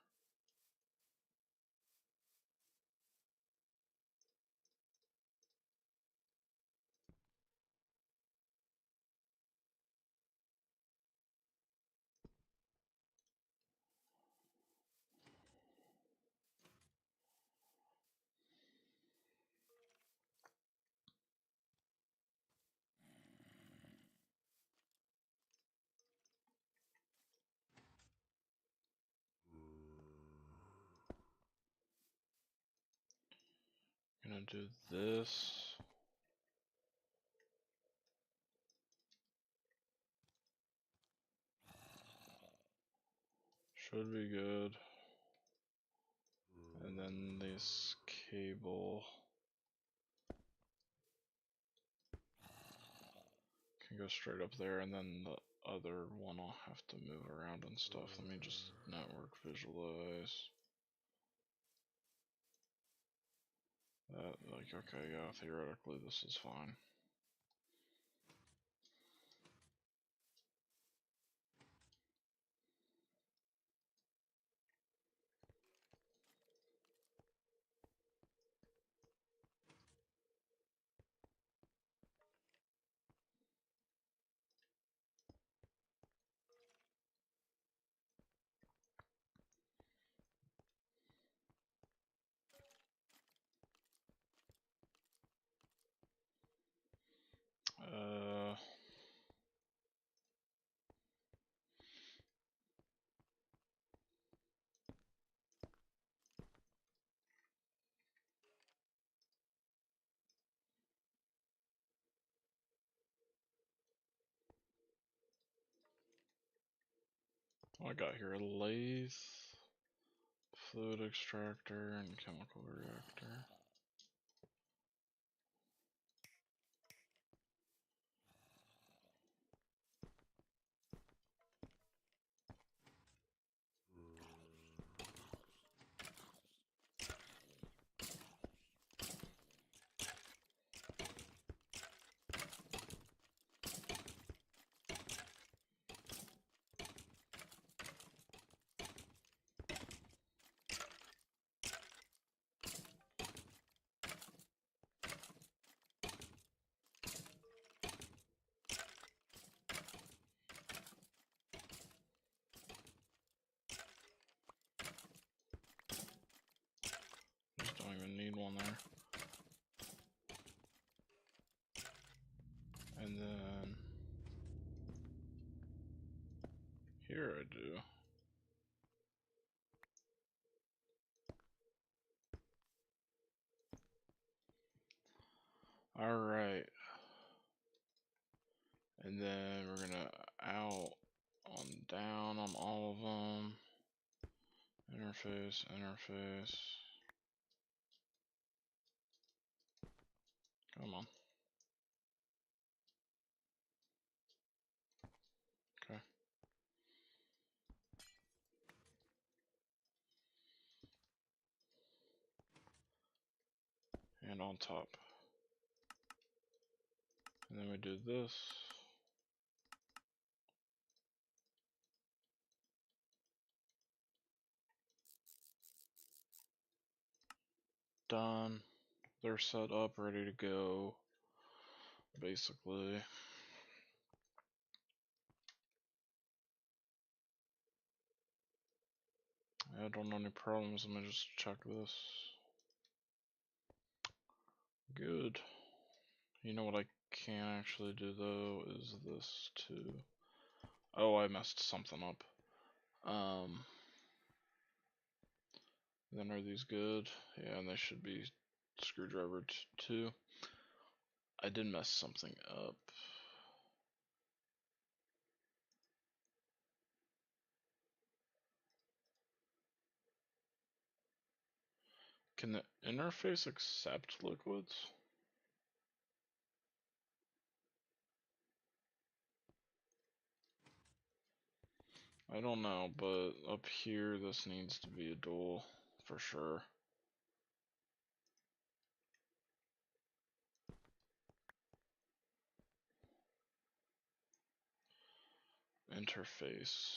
Gonna do this. Should be good. And then this cable can go straight up there, and then the other one I'll have to move around and stuff. Let me just network visualize. That, like, okay, yeah, theoretically this is fine. I got here a lathe, fluid extractor, and chemical reactor. Just don't even need one there. And then here I do. Alright. And then we're gonna out down on all of them. Interface, interface. Come on. Okay. And on top. And then we do this. Done. They're set up, ready to go. Basically. I don't know any problems. Let me just check this. Good. You know what I can actually do though is this too. Oh, I messed something up. Then are these good? Yeah, and they should be screwdriver too. I did mess something up. Can the interface accept liquids? I don't know, but up here this needs to be a dual for sure. Interface.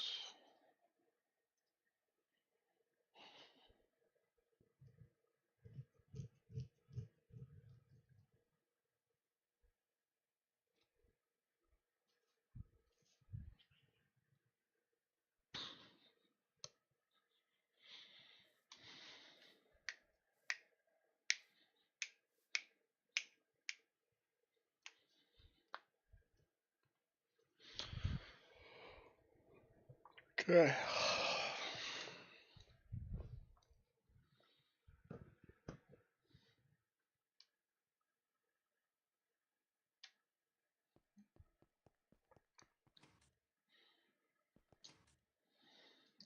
Okay.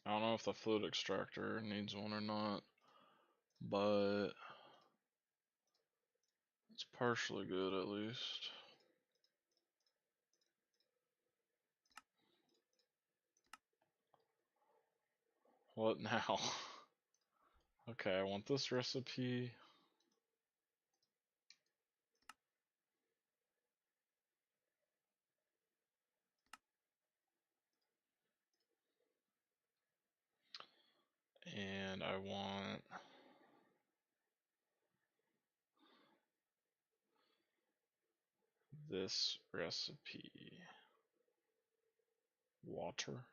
I don't know if the fluid extractor needs one or not, but it's partially good at least. What now? Okay, I want this recipe. And I want this recipe. Water.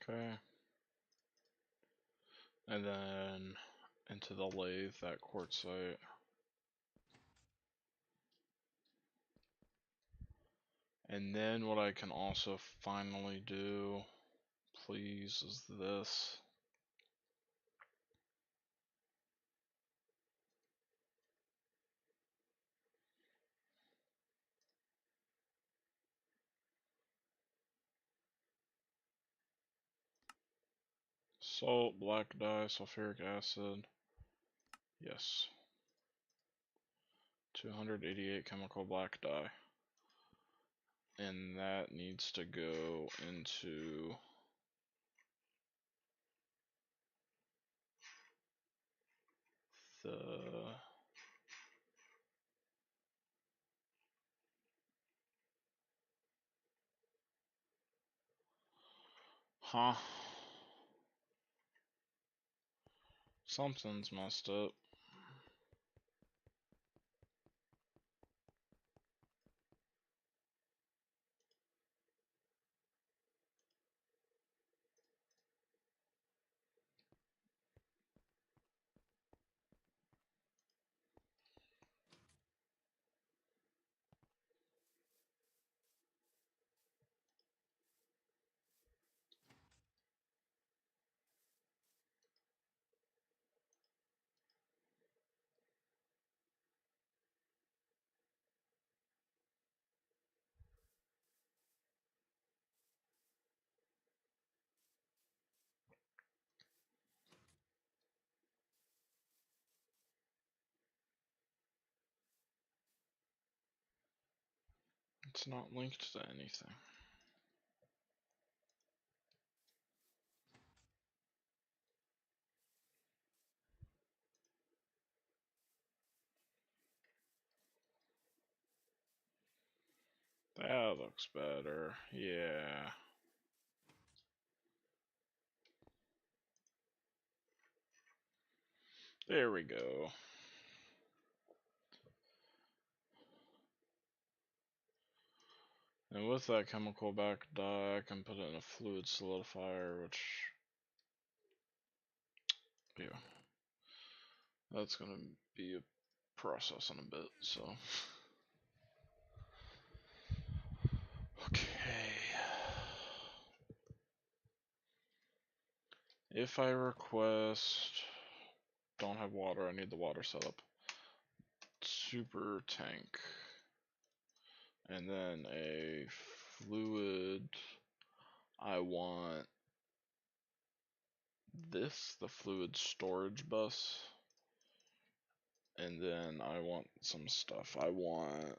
Okay. And then into the lathe, that quartzite. And then what I can also finally do, please, is this. Salt, black dye, sulfuric acid. Yes. 288 chemical black dye. And that needs to go into the huh? Something's messed up. It's not linked to anything. That looks better. Yeah. There we go. And with that chemical back dye, I can put it in a fluid solidifier, which, yeah, that's gonna be a process in a bit, so. Okay. If I request, don't have water, I need the water setup. Super tank. And then a fluid, I want this, the fluid storage bus. And then I want some stuff. I want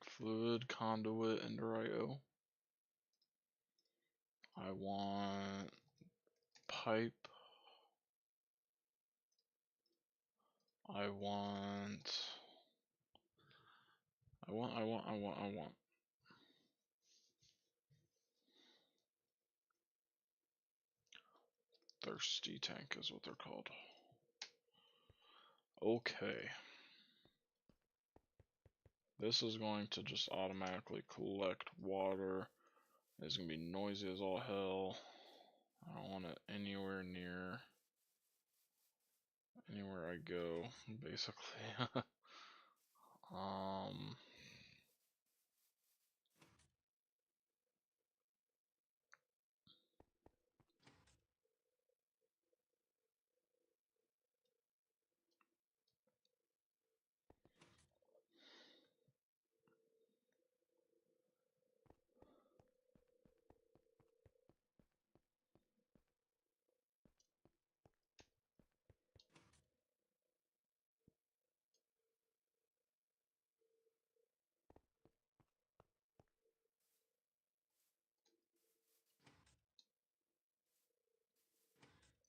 fluid conduit ender IO. I want pipe. I want thirsty tank is what they're called. Okay. This is going to just automatically collect water. It's gonna be noisy as all hell. I don't want it anywhere near anywhere I go, basically.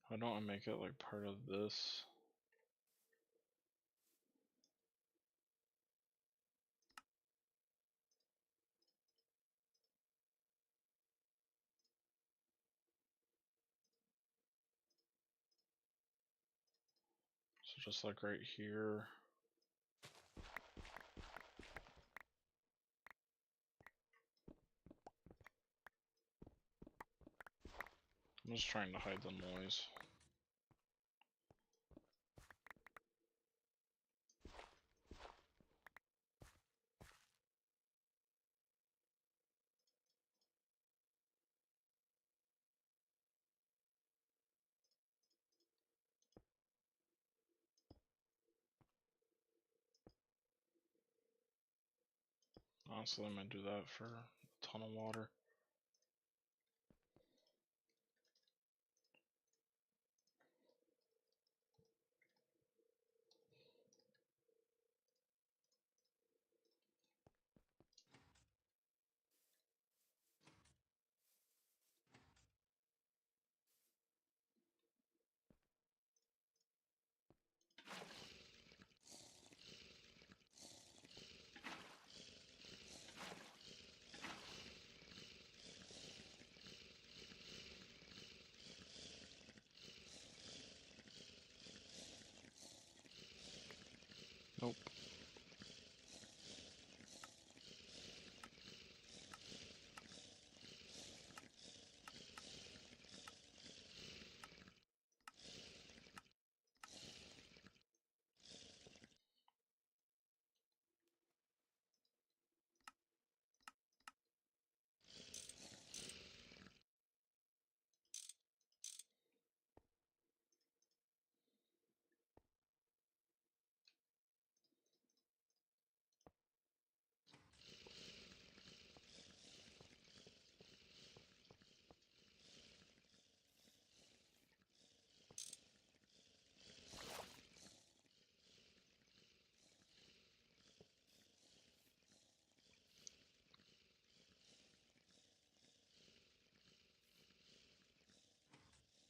Why don't I make it like part of this? So just like right here. I'm just trying to hide the noise. Honestly, I might do that for a ton of water.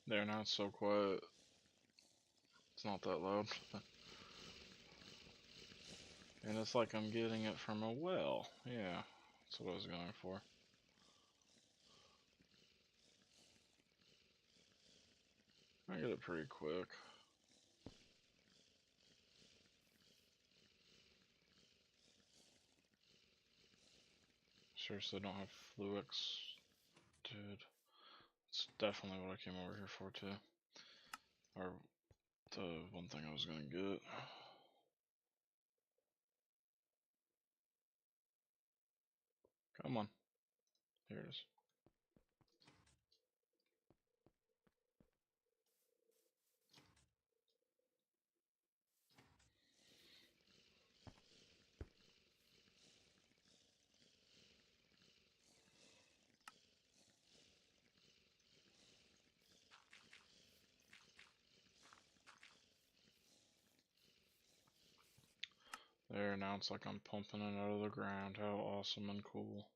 There, now it's so quiet. It's not that loud. And it's like I'm getting it from a well. Yeah, that's what I was going for. I get it pretty quick. Seriously, don't have Fluix. Dude, it's definitely what I came over here for too. Or the one thing I was gonna get. Come on. Here it is. There, now it's like I'm pumping it out of the ground. How awesome and cool.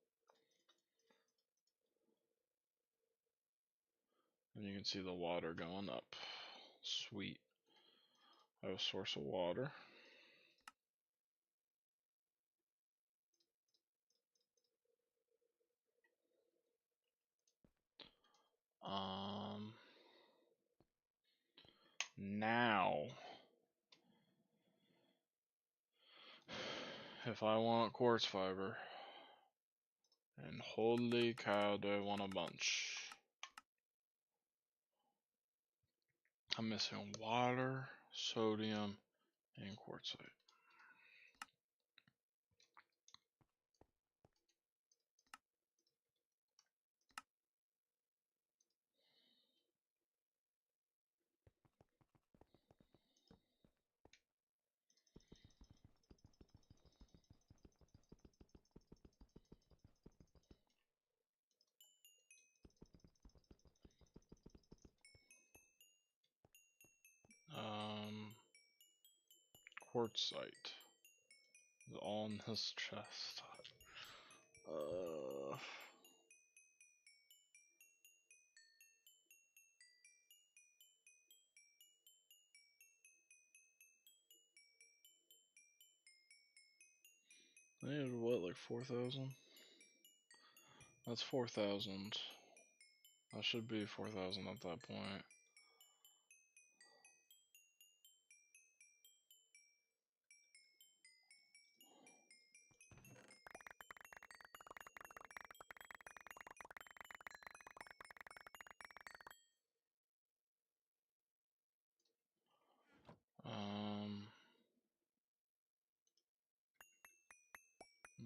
And you can see the water going up. Sweet. I have a source of water. Now, if I want quartz fiber, and holy cow, do I want a bunch. I'm missing water, sodium, and quartzite. Quartzite is all in this chest. I needed what, like 4,000? That's 4,000. That should be 4,000 at that point.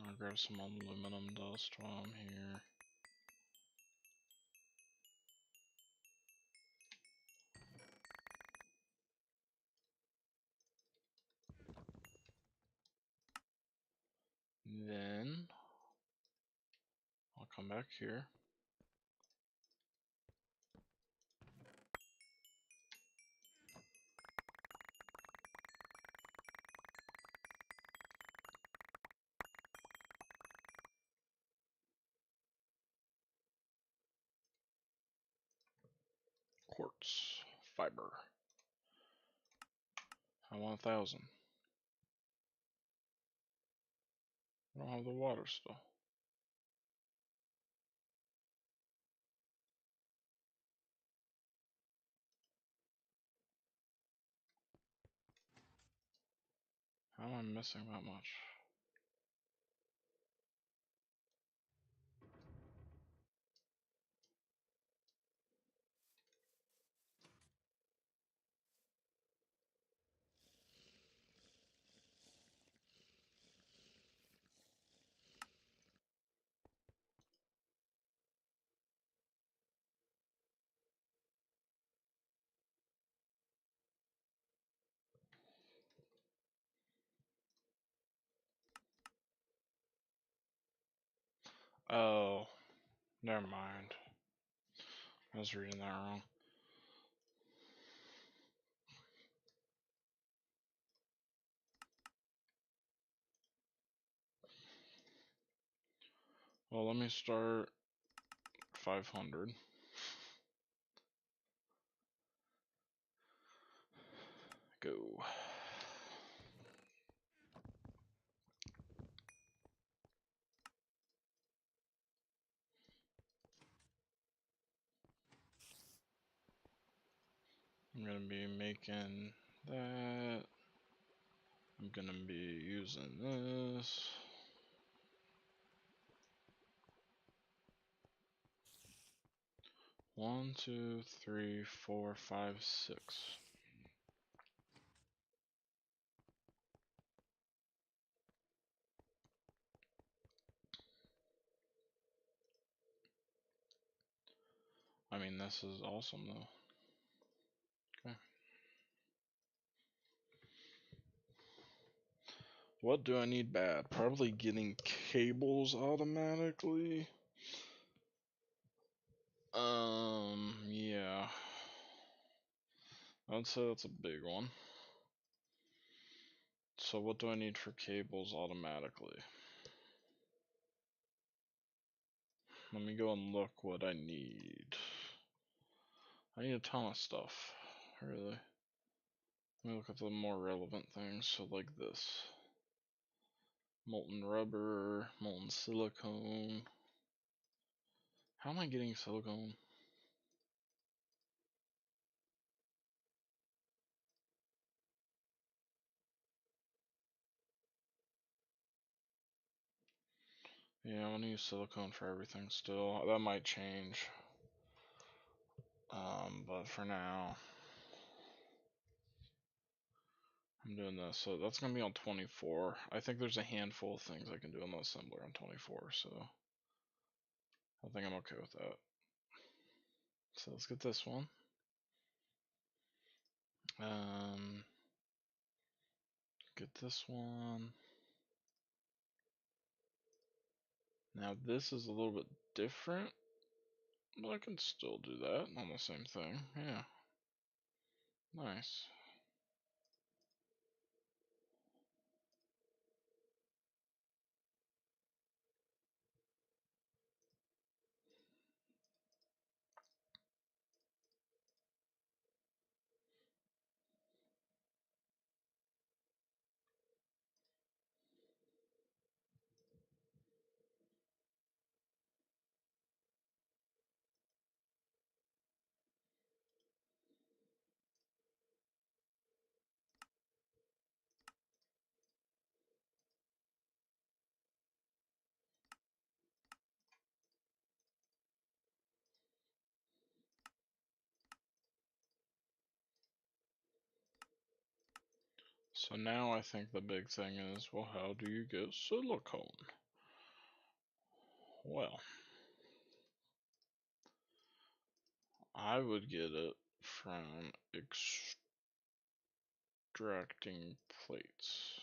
I'll grab some aluminum dust while I'm here. Then I'll come back here. Quartz fiber. I want 1,000. I don't have the water still. How am I missing that much? Oh, never mind. I was reading that wrong. Well, let me start 500. go. I'm gonna be making that. I'm gonna be using this. One, two, three, four, five, six. I mean, this is awesome though. Okay. What do I need bad? Probably getting cables automatically. Yeah. I'd say that's a big one. So what do I need for cables automatically? Let me go and look what I need. I need a ton of stuff, really. Let me look at the more relevant things, so like this. Molten rubber, molten silicone. How am I getting silicone? Yeah, I want to use silicone for everything still. That might change. But for now, I'm doing this. So that's going to be on 24. I think there's a handful of things I can do on the assembler on 24, so I think I'm okay with that. So let's get this one. Get this one. Now this is a little bit different, but I can still do that on the same thing. Yeah. Nice. So now I think the big thing is, well, how do you get silicone? Well, I would get it from extracting plates.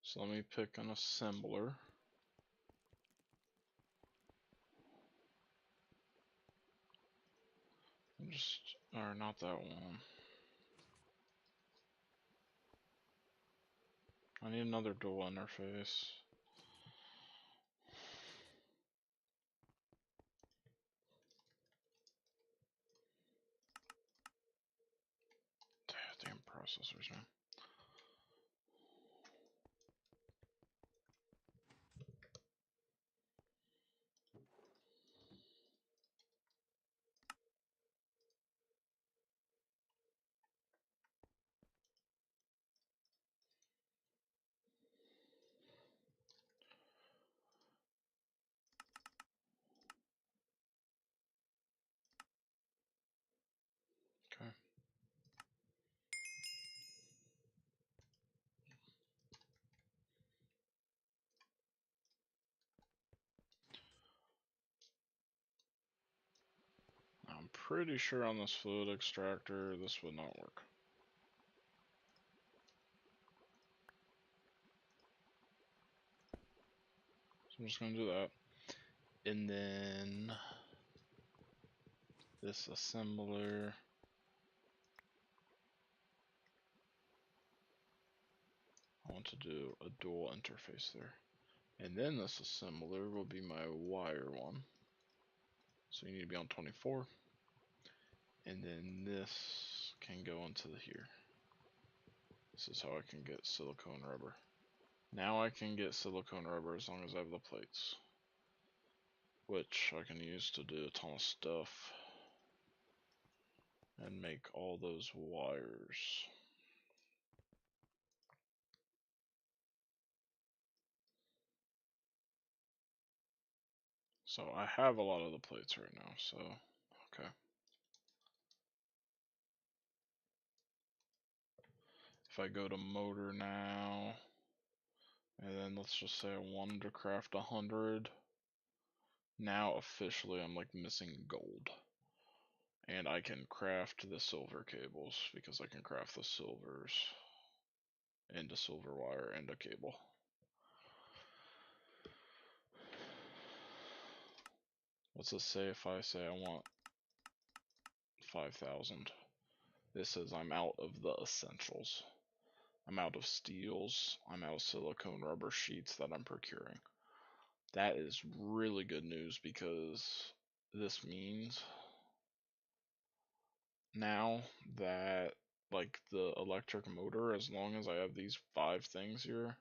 So let me pick an assembler. Or not that one. I need another dual interface. Damn processors, man. Okay. pretty sure on this fluid extractor this would not work. So I'm just going to do that. And then this assembler. I want to do a dual interface there. And then this assembler will be my wire one. So you need to be on 24. And then this can go into here. This is how I can get silicone rubber. Now I can get silicone rubber as long as I have the plates, which I can use to do a ton of stuff and make all those wires. So I have a lot of the plates right now, so okay. If I go to motor now, and then let's just say I wanted to craft 100, now officially I'm like missing gold. And I can craft the silver cables because I can craft the silvers into silver wire and a cable. What's this say if I say I want 5,000? This says I'm out of the essentials. I'm out of steels. I'm out of silicone rubber sheets that I'm procuring. That is really good news because this means now that like the electric motor, as long as I have these 5 things here,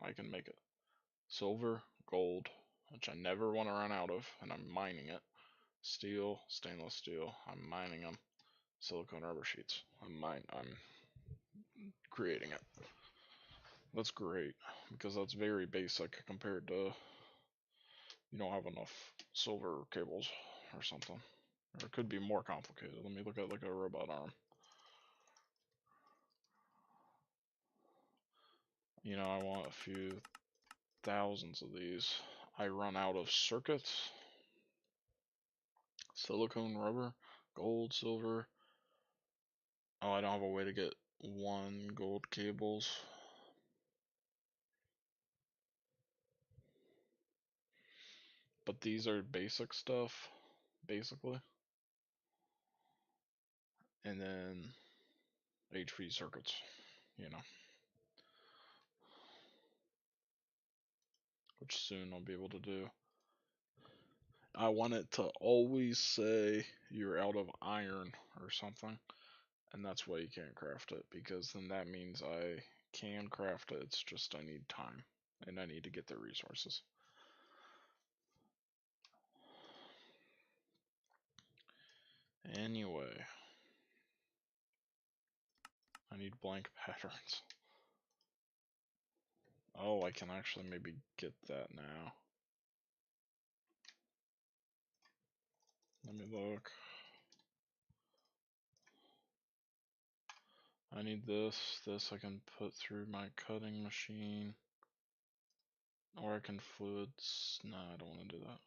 I can make it. Silver, gold, which I never want to run out of, and I'm mining it. Steel, stainless steel, I'm mining them. Silicone rubber sheets, I'm creating it. That's great, because that's very basic compared to you don't have enough silver cables or something. Or it could be more complicated. Let me look at like a robot arm. You know, I want a few thousands of these. I run out of circuits, silicone rubber, gold, silver. Oh, I don't have a way to get 1 gold cables. But these are basic stuff, basically. And then HV circuits, you know. Which soon I'll be able to do. I want it to always say you're out of iron or something. And that's why you can't craft it, because then that means I can craft it, it's just I need time. And I need to get the resources. Anyway. I need blank patterns. Oh, I can actually maybe get that now. Let me look. I need this. This I can put through my cutting machine. Or I can fluids. No, I don't want to do that.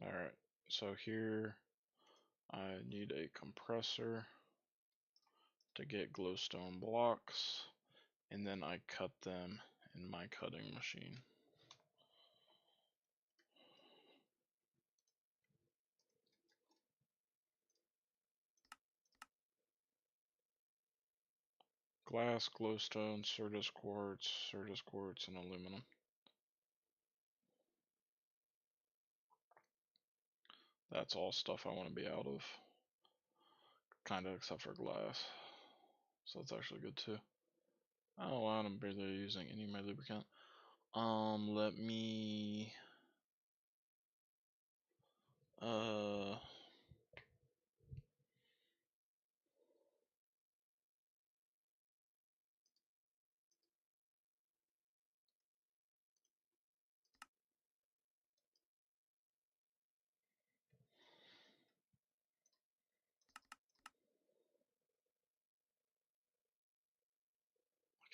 Alright, so here I need a compressor to get glowstone blocks, and then I cut them in my cutting machine. Glass, glowstone, Certus quartz, and aluminum. That's all stuff I want to be out of. Kinda except for glass. So that's actually good too. Oh wow, I'm barely using any of my lubricant. Let me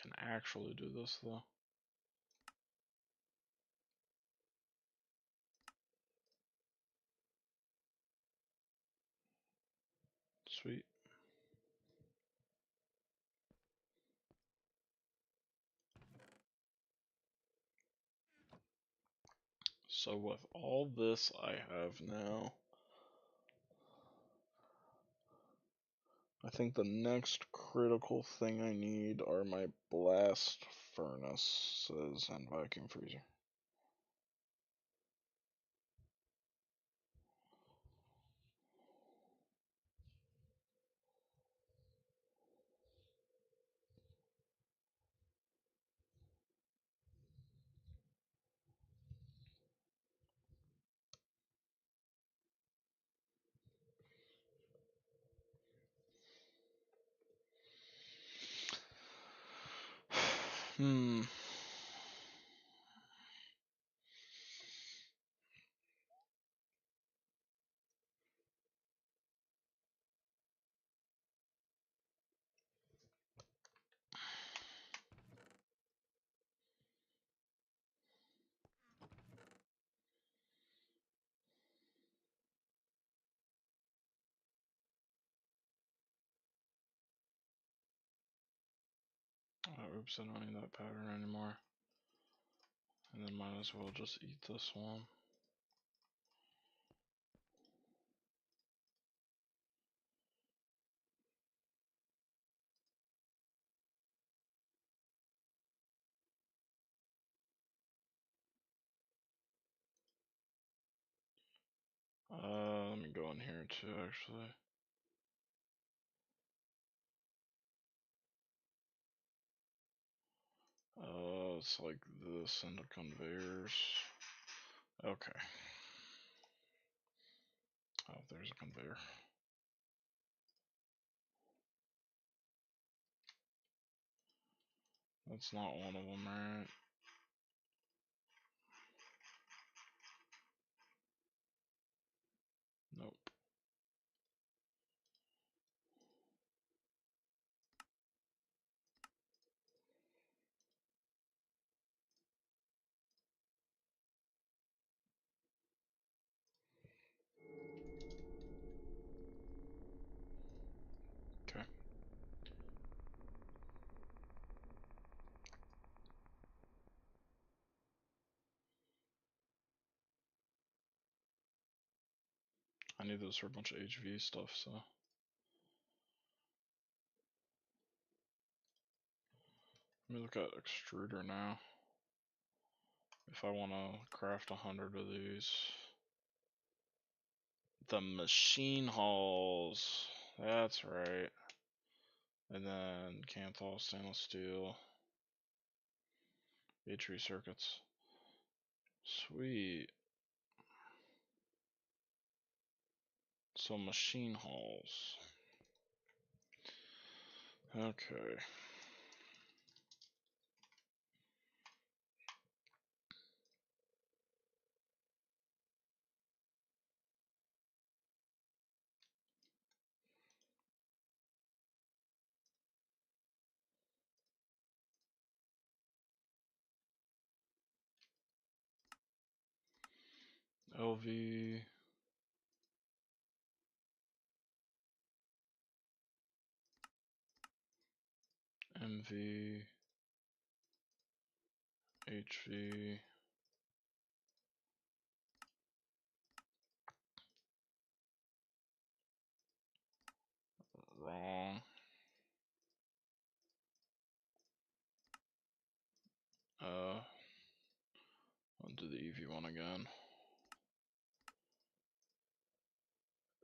Can actually do this though. Sweet. So with all this I have now, I think the next critical thing I need are my blast furnaces and vacuum freezer. Hmm. Oops, I don't need that pattern anymore. And then might as well just eat this one. Let me go in here too, actually. It's like this and the conveyors. Okay. Oh, there's a conveyor. That's not one of them, right? Nope. Okay. I need those for a bunch of HV stuff, so. Let me look at extruder now. If I want to craft 100 of these. The machine halls. That's right. And then Canthal stainless steel. H3 circuits. Sweet. So machine halls. Okay. LV. MV. HV. Wrong. I'll do the EV one again.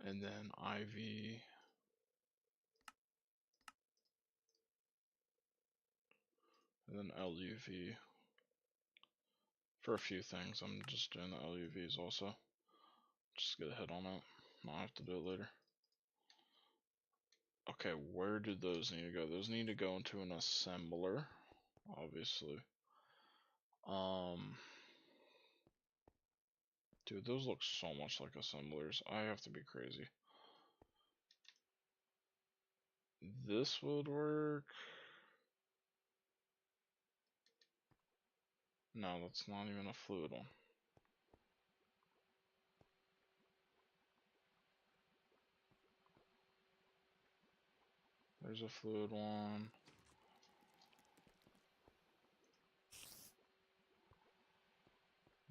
And then IV. And then LUV. For a few things, I'm just doing the LUVs also. Just get a hit on it. I'll have to do it later. Okay, where do those need to go? Those need to go into an assembler, obviously. Dude, those look so much like assemblers. I have to be crazy. This would work. No, that's not even a fluid one. There's a fluid one.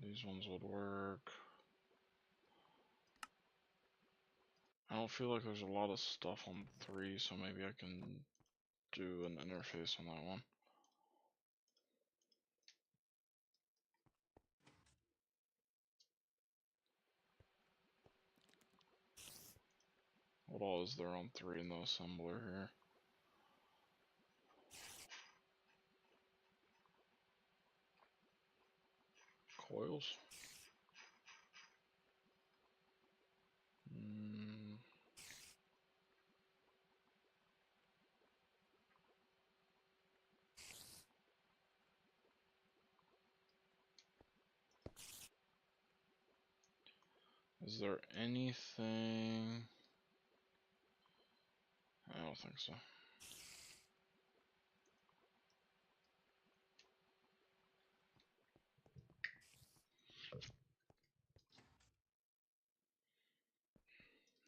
These ones would work. I don't feel like there's a lot of stuff on 3, so maybe I can do an interface on that one. What all is there on 3 in the assembler here? Coils? Is there anything? I don't think so.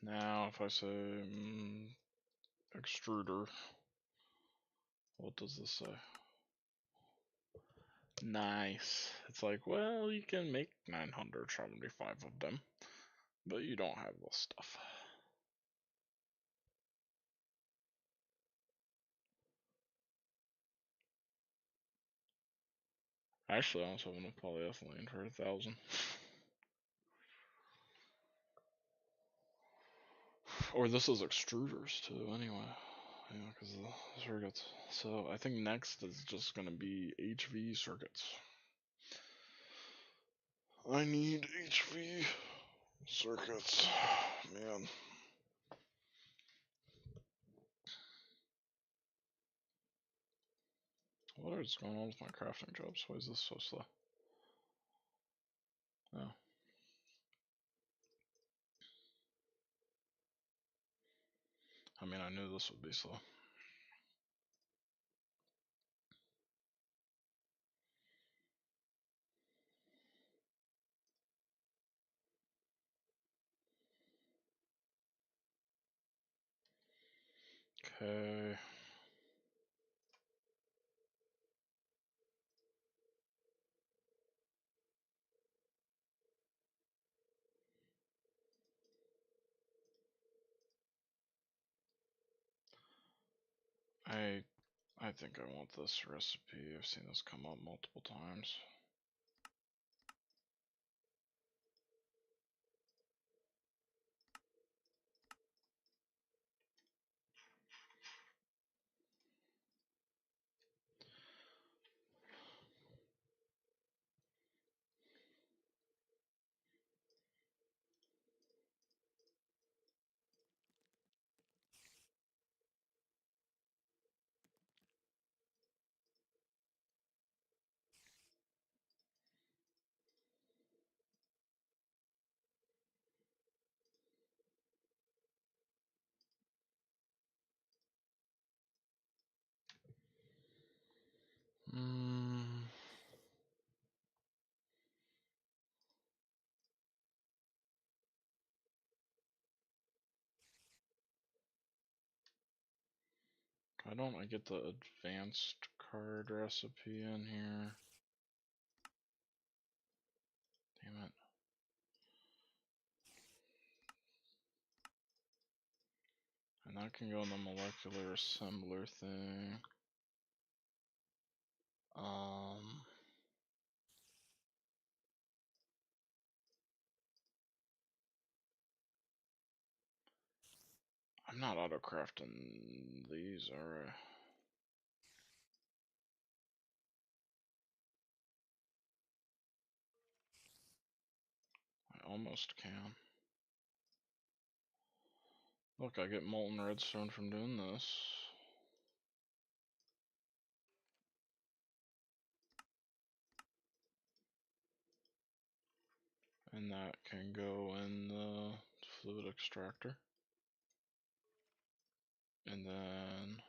Now, if I say extruder, what does this say? Nice. It's like, well, you can make 975 of them, but you don't have the stuff. Actually, I also have enough polyethylene for 1,000. Or this is extruders too, anyway. Yeah, because the circuits. So I think next is just gonna be HV circuits. I need HV circuits, man. What is going on with my crafting jobs? Why is this so slow? Oh. I mean, I knew this would be slow. Okay. I think I want this recipe. I've seen this come up multiple times. Why don't I get the advanced card recipe in here? Damn it. And that can go in the molecular assembler thing. I'm not auto crafting these, are I? I almost can. Look, I get molten redstone from doing this. And that can go in the fluid extractor. And then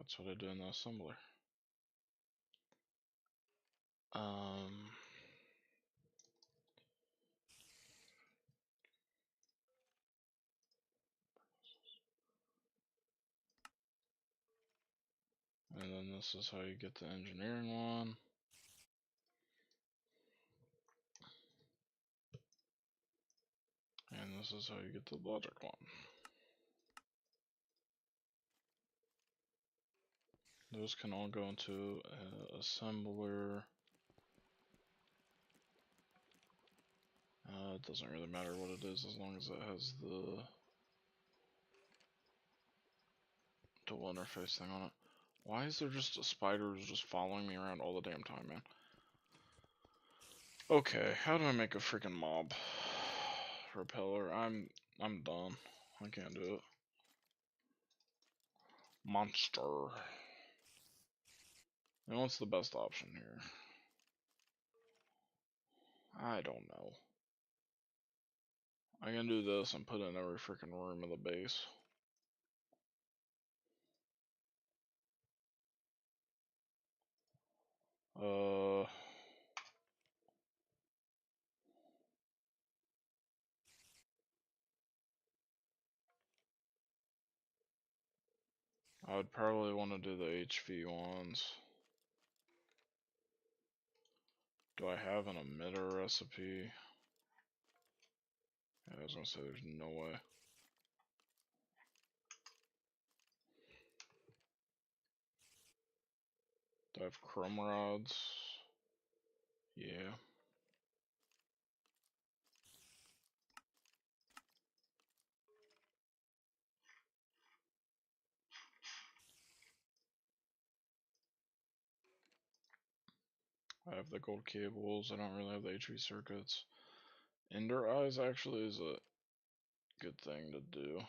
That's what I do in the assembler. And then this is how you get the engineering one. And this is how you get the logic one. Those can all go into an assembler. It doesn't really matter what it is as long as it has the dual interface thing on it. Why is there just a spider just following me around all the damn time, man? Okay, how do I make a freaking mob repeller? I'm done. I can't do it. Monster. And what's the best option here? I don't know. I can do this and put it in every freaking room of the base. I would probably want to do the HV ones. Do I have an emitter recipe? Yeah, I was gonna say there's no way. Do I have chrome rods? Yeah. I have the gold cables. I don't really have the HV circuits. Ender eyes actually is a good thing to do.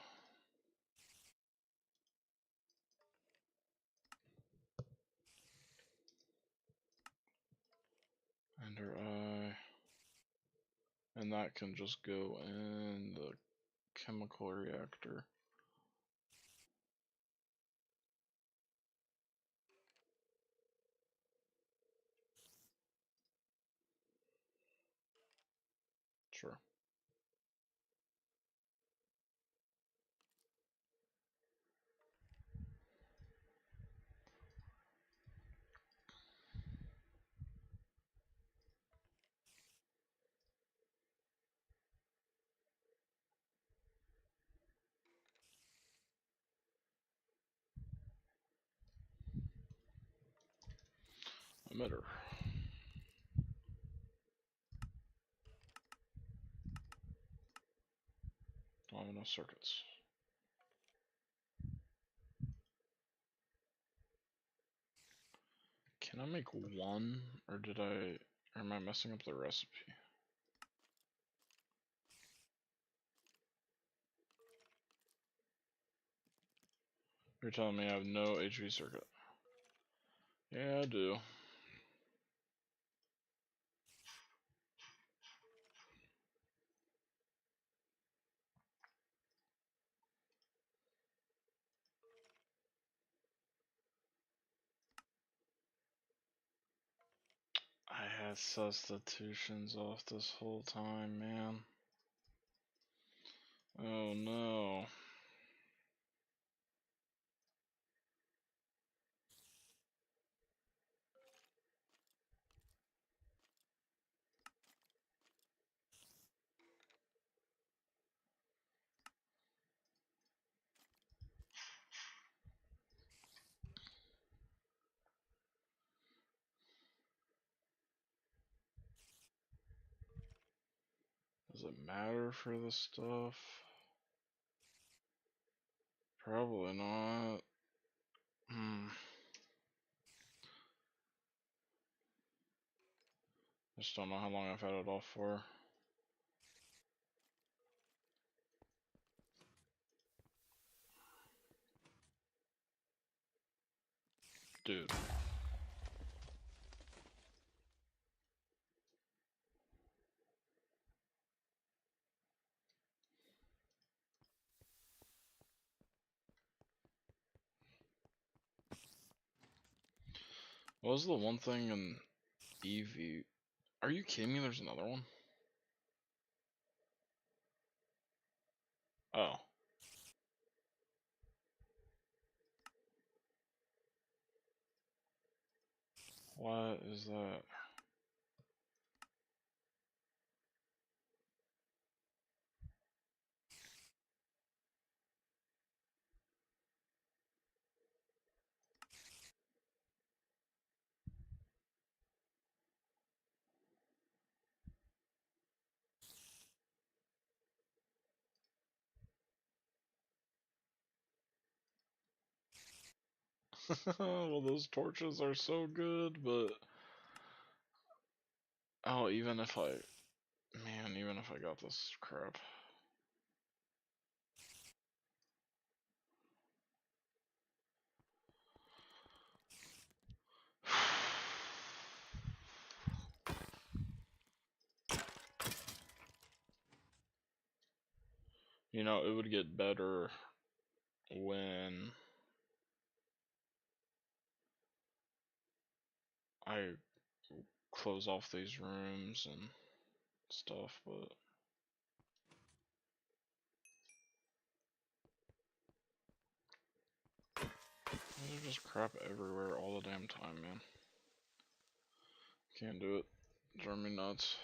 Ender eye. And that can just go in the chemical reactor. Sure. Emitter. Don't have enough circuits. Can I make one, or am I messing up the recipe? You're telling me I have no HV circuit. Yeah, I do. I had substitutions off this whole time, man. Oh no. Does it matter for this stuff? Probably not. I just don't know how long I've had it off for. Dude. What was the one thing in EV? Are you kidding me? There's another one? Oh. What is that? Well, those torches are so good, but oh, even if I, man, even if I got this crap. You know, it would get better when I close off these rooms and stuff, but there's just crap everywhere all the damn time, man. Can't do it. Drive me nuts.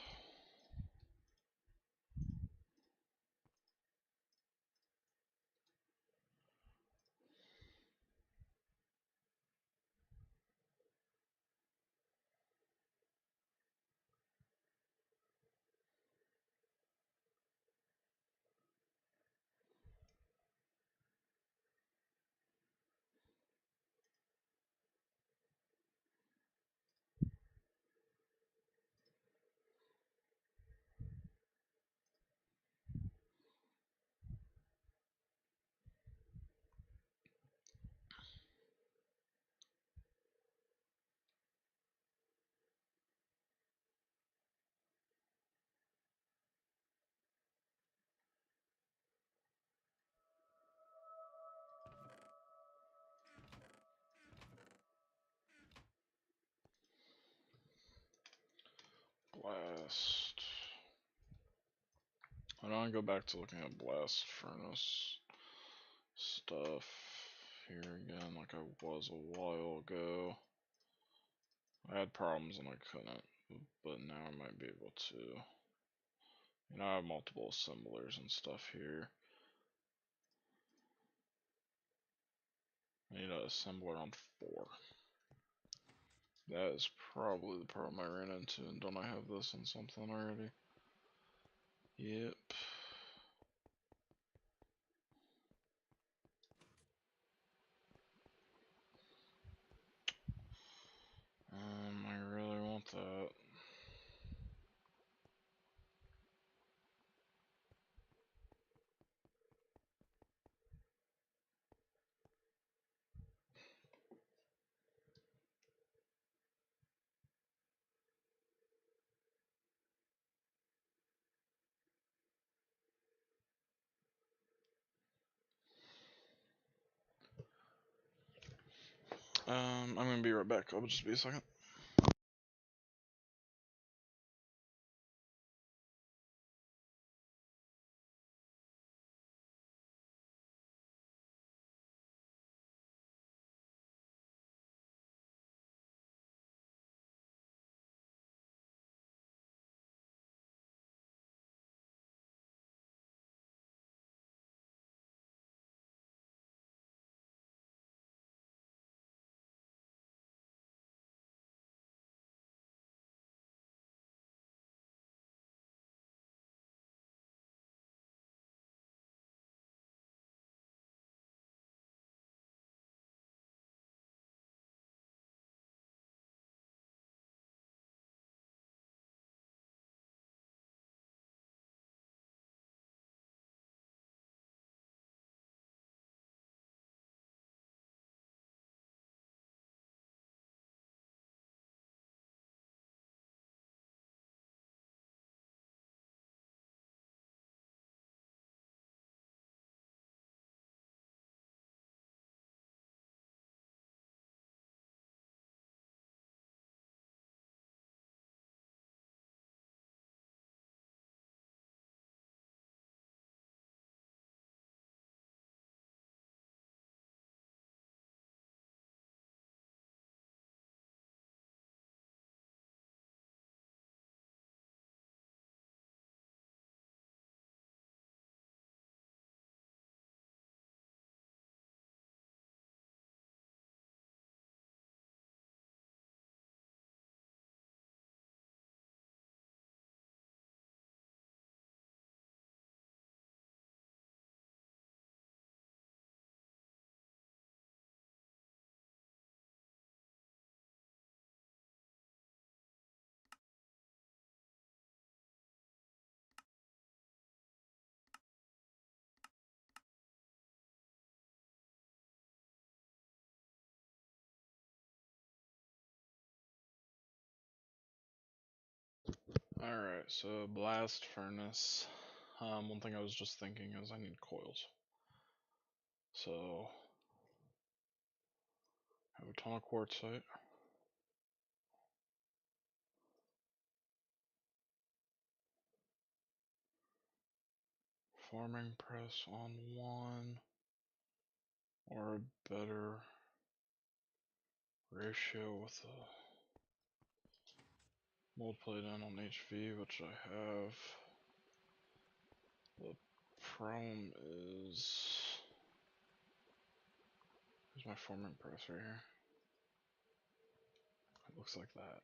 Blast. I don't want to go back to looking at blast furnace stuff here again like I was a while ago. I had problems and I couldn't, but now I might be able to. You know, I have multiple assemblers and stuff here. I need an assembler on 4. That is probably the problem I ran into, and don't I have this on something already? Yep. I really want that. I'm gonna be right back. I'll just be a second. Alright, so blast furnace. One thing I was just thinking is I need coils. So, I have a ton of quartzite. Forming press on one, or a better ratio with the mold plate in on HV, which I have. The problem is, here's my forming press right here. It looks like that.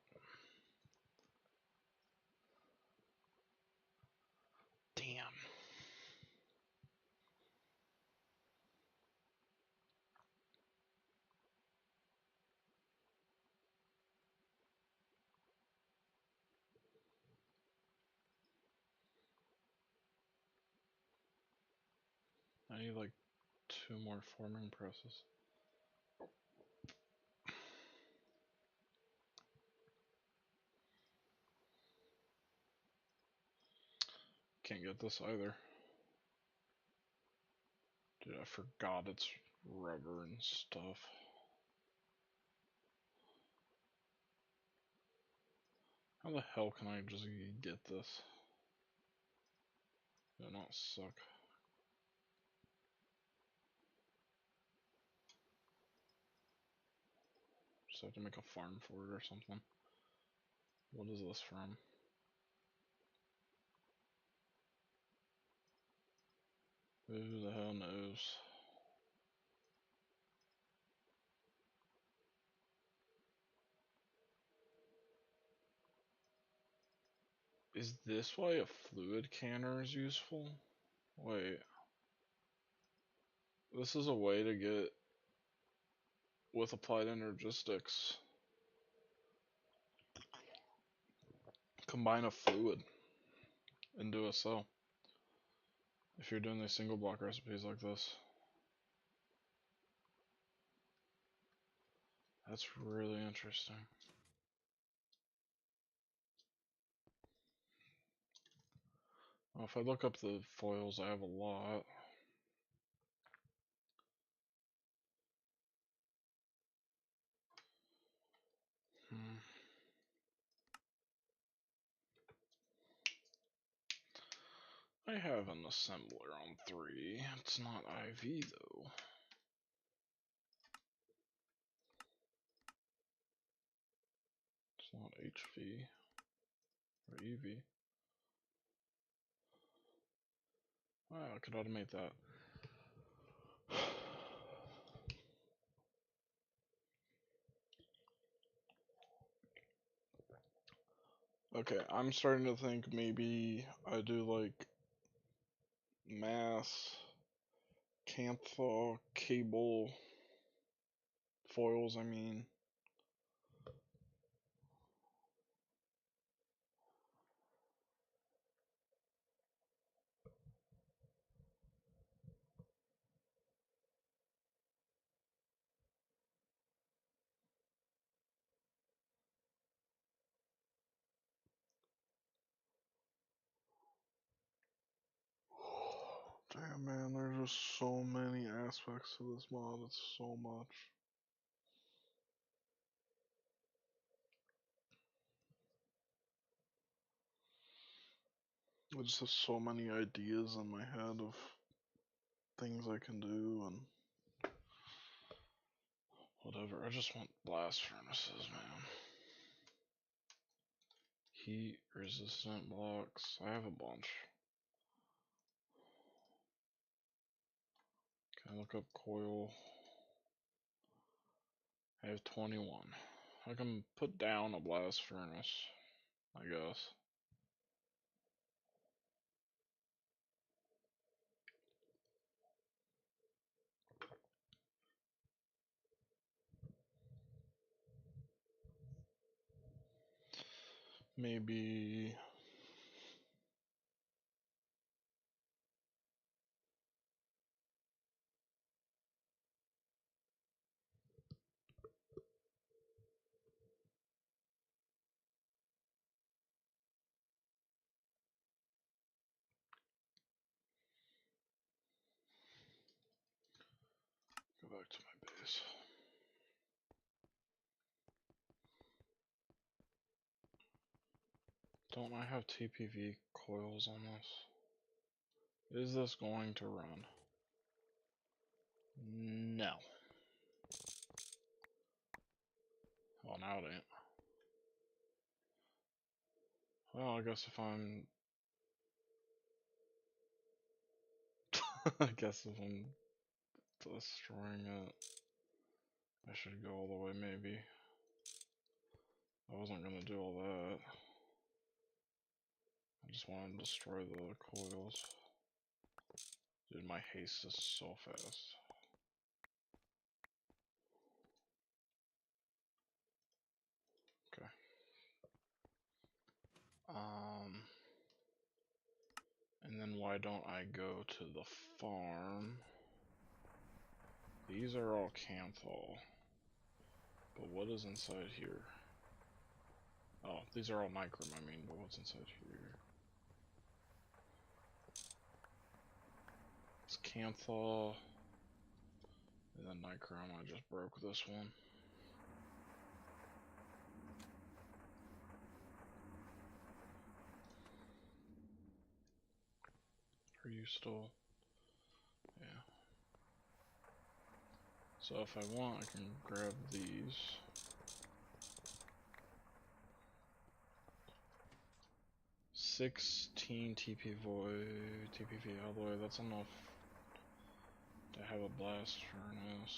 Damn. I need like 2 more forming presses. Can't get this either. Dude, I forgot it's rubber and stuff. How the hell can I just get this? Do not suck. Just have to make a farm for it or something. What is this from? Who the hell knows? Is this why a fluid canner is useful? Wait. This is a way to get, with applied energistics, combine a fluid into a cell. If you're doing these single block recipes like this. That's really interesting. Well, if I look up the foils, I have a lot. I have an assembler on 3. It's not IV though. It's not HV or EV. Wow, I could automate that. Okay, I'm starting to think maybe I do like mass cantha cable foils, I mean. Damn man, there's just so many aspects to this mod, it's so much. I just have so many ideas in my head of things I can do and whatever. I just want blast furnaces, man. Heat resistant blocks. I have a bunch. Can I look up coil? I have 21. I can put down a blast furnace, I guess. Maybe anyways. Don't I have TPV coils on this? Is this going to run? No. Well, now it ain't. Well, I guess if I'm... I guess if I'm destroying it, I should go all the way, maybe. I wasn't gonna do all that. I just want to destroy the coils. Dude, my haste is so fast. Okay. And then why don't I go to the farm? These are all Canthol. But what is inside here? Oh, these are all Nicrum, I mean, but what's inside here? It's Canthol. And then Nicrum, I just broke this one. Are you still? Yeah. So if I want, I can grab these. 16 TPV alloy, that's enough to have a blast furnace.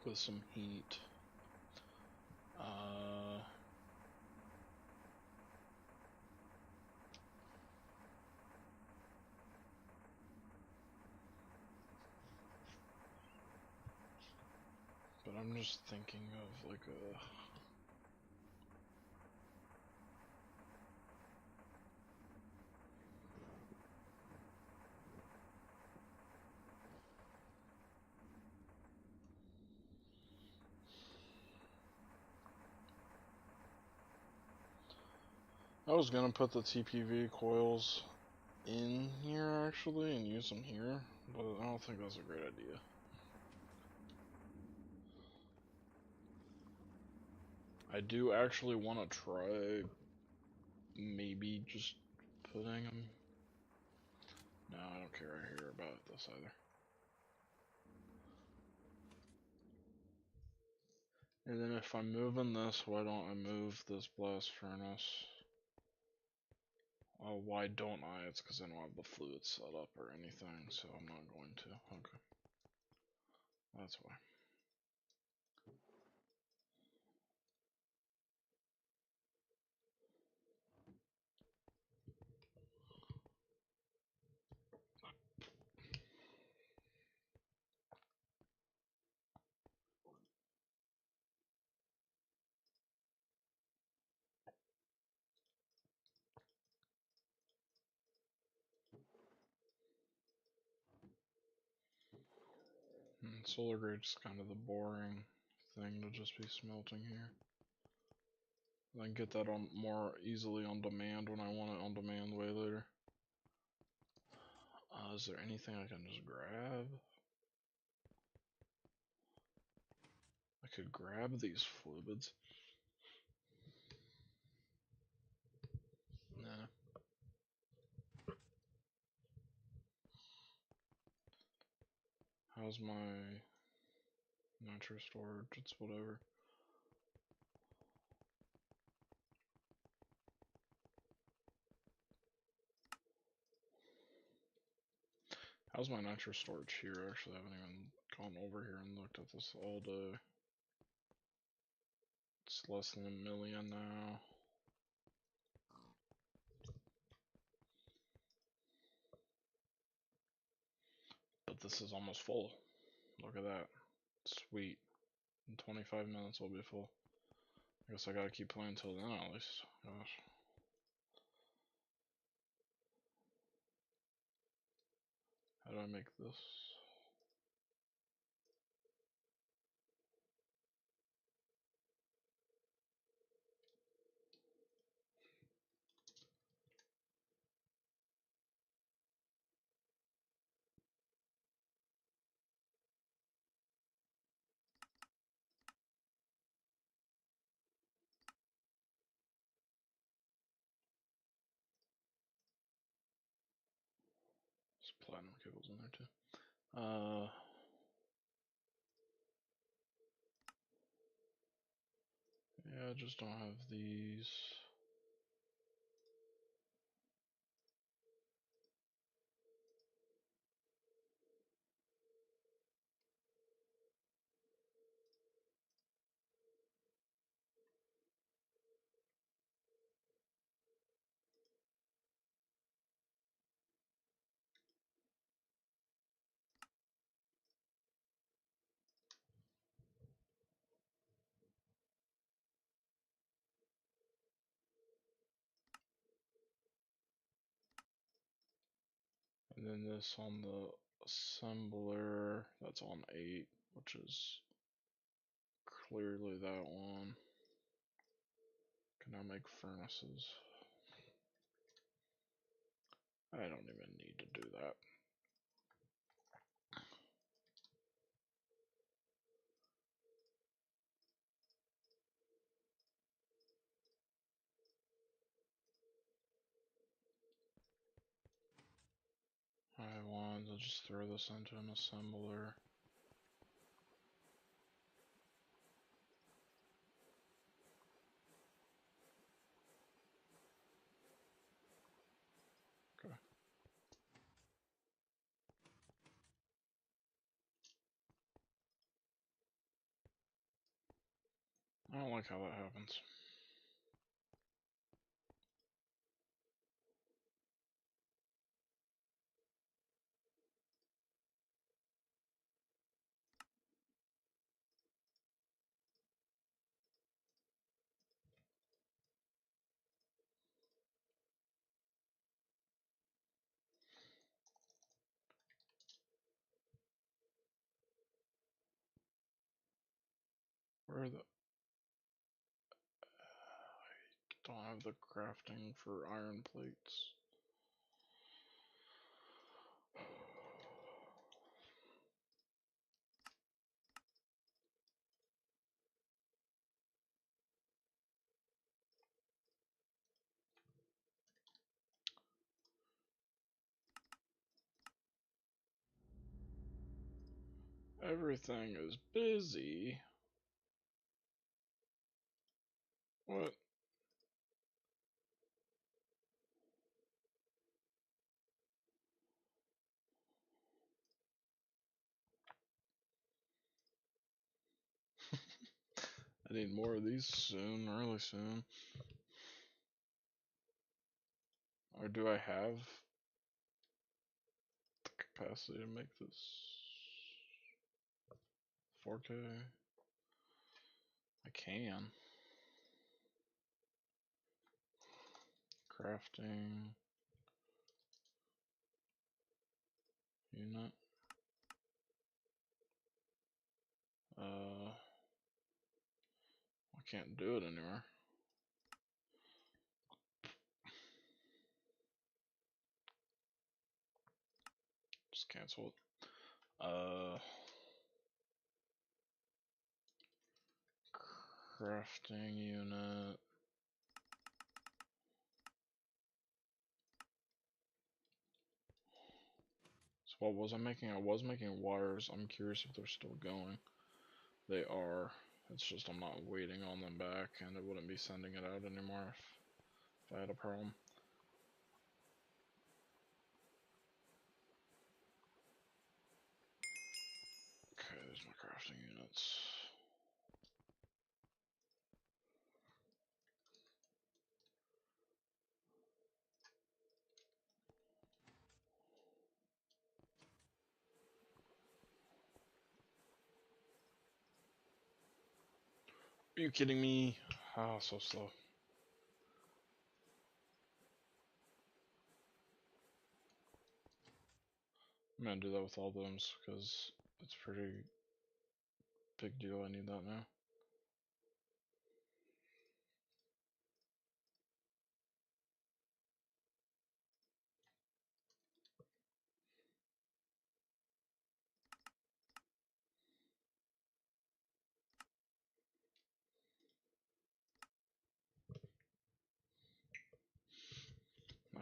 With some heat. But I'm just thinking of like a... I was gonna put the TPV coils in here actually and use them here, but I don't think that's a great idea. I do actually want to try maybe just putting them... No, I don't care here about this either. And then if I'm moving this, why don't I move this blast furnace? Oh, why don't I? It's because I don't have the fluid set up or anything, so I'm not going to. Okay. That's why. Solar grade is kind of the boring thing to just be smelting here. I can get that on more easily on demand when I want it on demand way later. Is there anything I can just grab? I could grab these fluids. Nah. How's my nitro storage? It's whatever. How's my nitro storage here? Actually, I haven't even gone over here and looked at this all day. It's less than 1 million now. But this is almost full. Look at that. Sweet. In 25 minutes we'll be full. I guess I gotta keep playing until then at least. Gosh. How do I make this? platinum cables in there too. Yeah, I just don't have these. And then this on the assembler, that's on 8, which is clearly that one. Can now make furnaces. I don't even need to do that. I want to just throw this into an assembler. Okay. I don't like how that happens. Where the... I don't have the crafting for iron plates. Everything is busy. What? I need more of these soon, really soon. Or do I have the capacity to make this 4K? I can. Crafting unit. I can't do it anymore. Just cancel it. Crafting unit. So what was I making? I was making wires. I'm curious if they're still going. They are. It's just I'm not waiting on them back, and it wouldn't be sending it out anymore if I had a problem. Okay, there's my crafting units. Are you kidding me? Ah, so slow. I'm gonna do that with all those because it's pretty big deal. I need that now.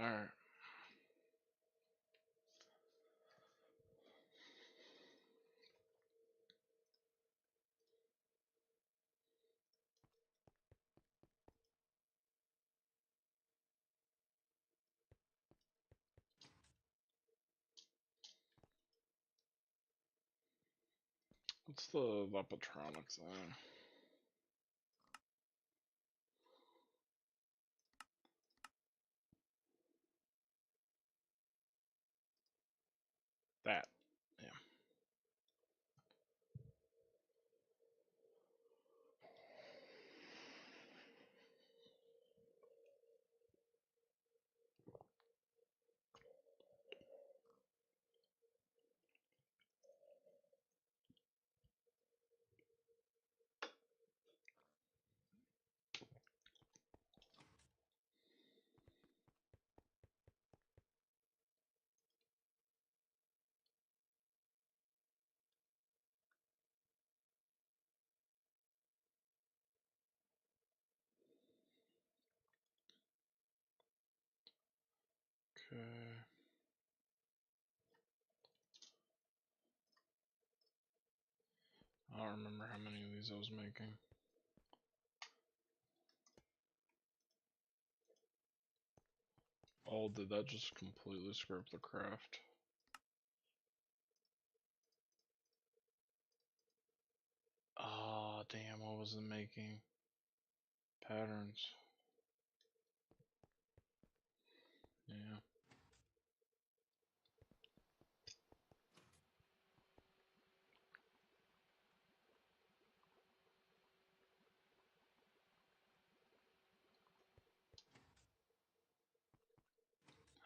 Alright. What's the Vapatronic thing? That. Yeah. Okay. I don't remember how many of these I was making. Oh, did that just completely screw up the craft? Ah, oh, damn, what was it making? Patterns. Yeah.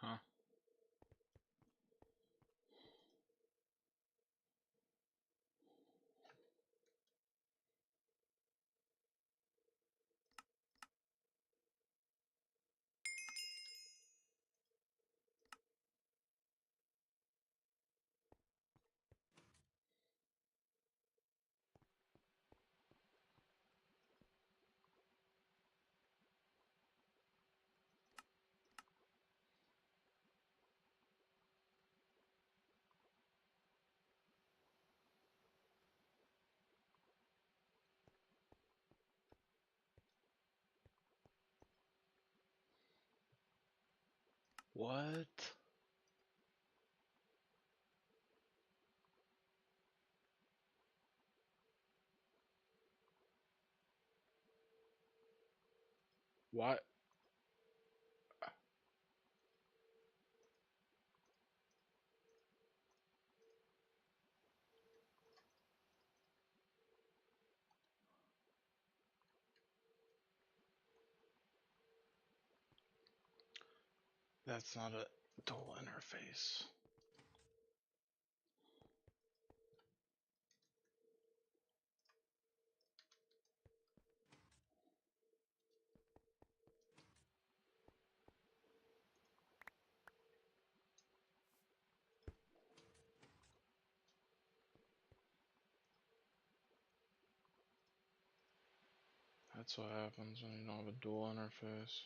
Huh. What? Why? That's not a dual interface. That's what happens when you don't have a dual interface.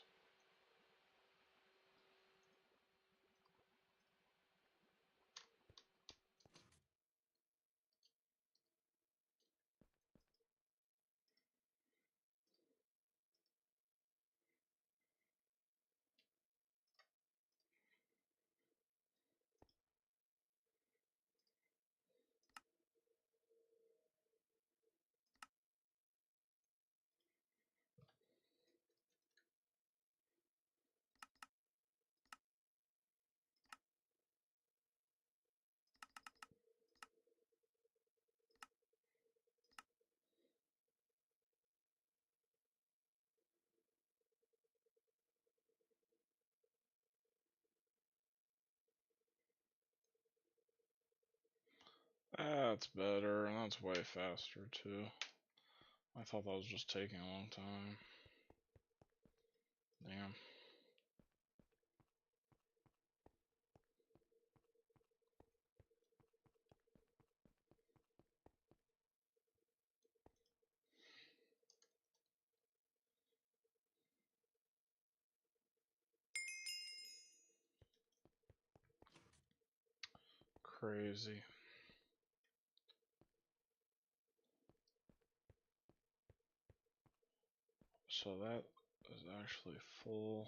That's better, and that's way faster too. I thought that was just taking a long time. Damn. Crazy. So that is actually full.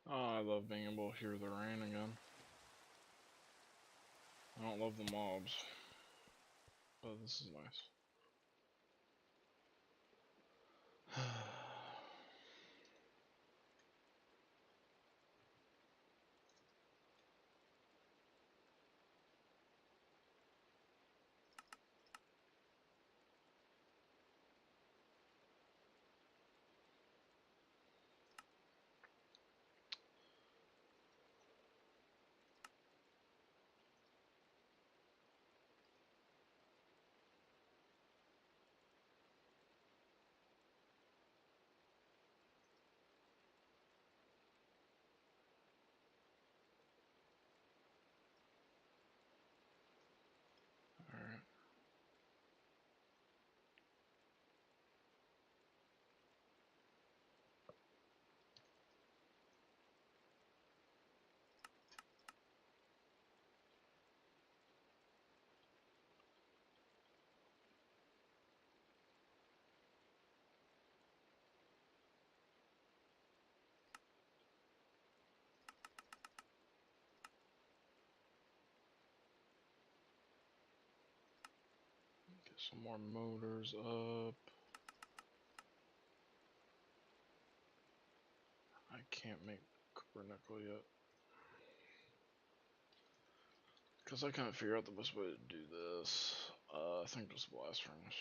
Oh, I love being able to hear the rain again. I don't love the mobs, but this is nice. Alright. Get some more motors up. I can't make copper nickel yet. Because I can't figure out the best way to do this. I think just blast furnace.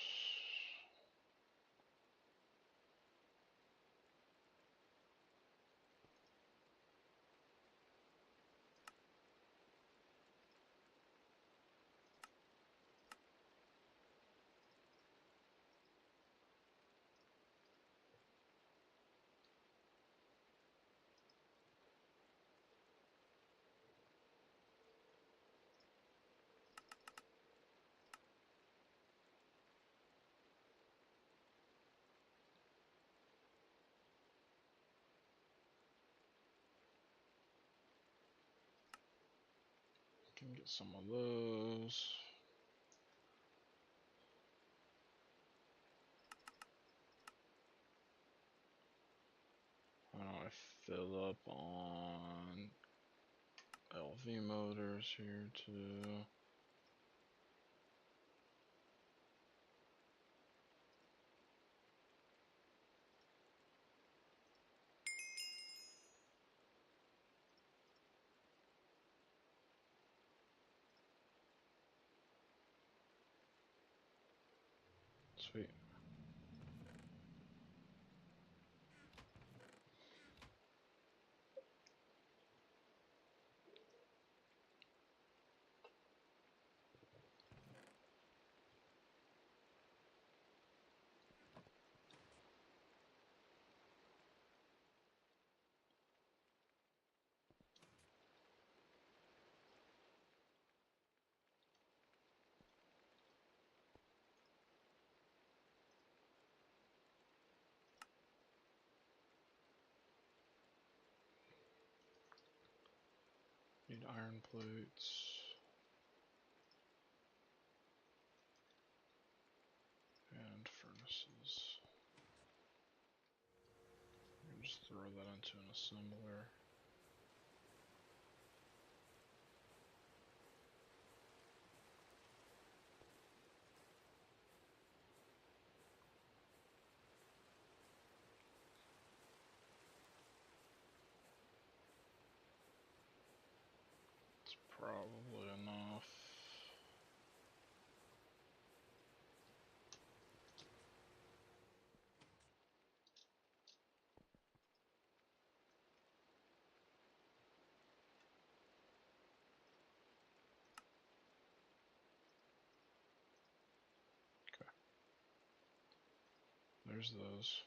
Can get some of those. I fill up on LV motors here too. Sweet. Need iron plates. And furnaces. You can just throw that into an assembler. It's probably enough. Okay. There's those.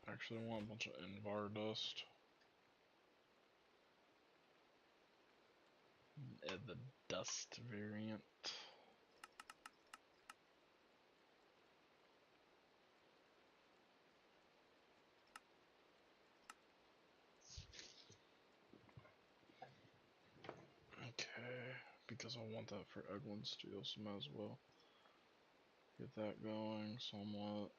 Actually, I want a bunch of Invar dust. The dust variant. because I want that for Eglin Steel, so might as well get that going somewhat.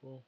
Cool.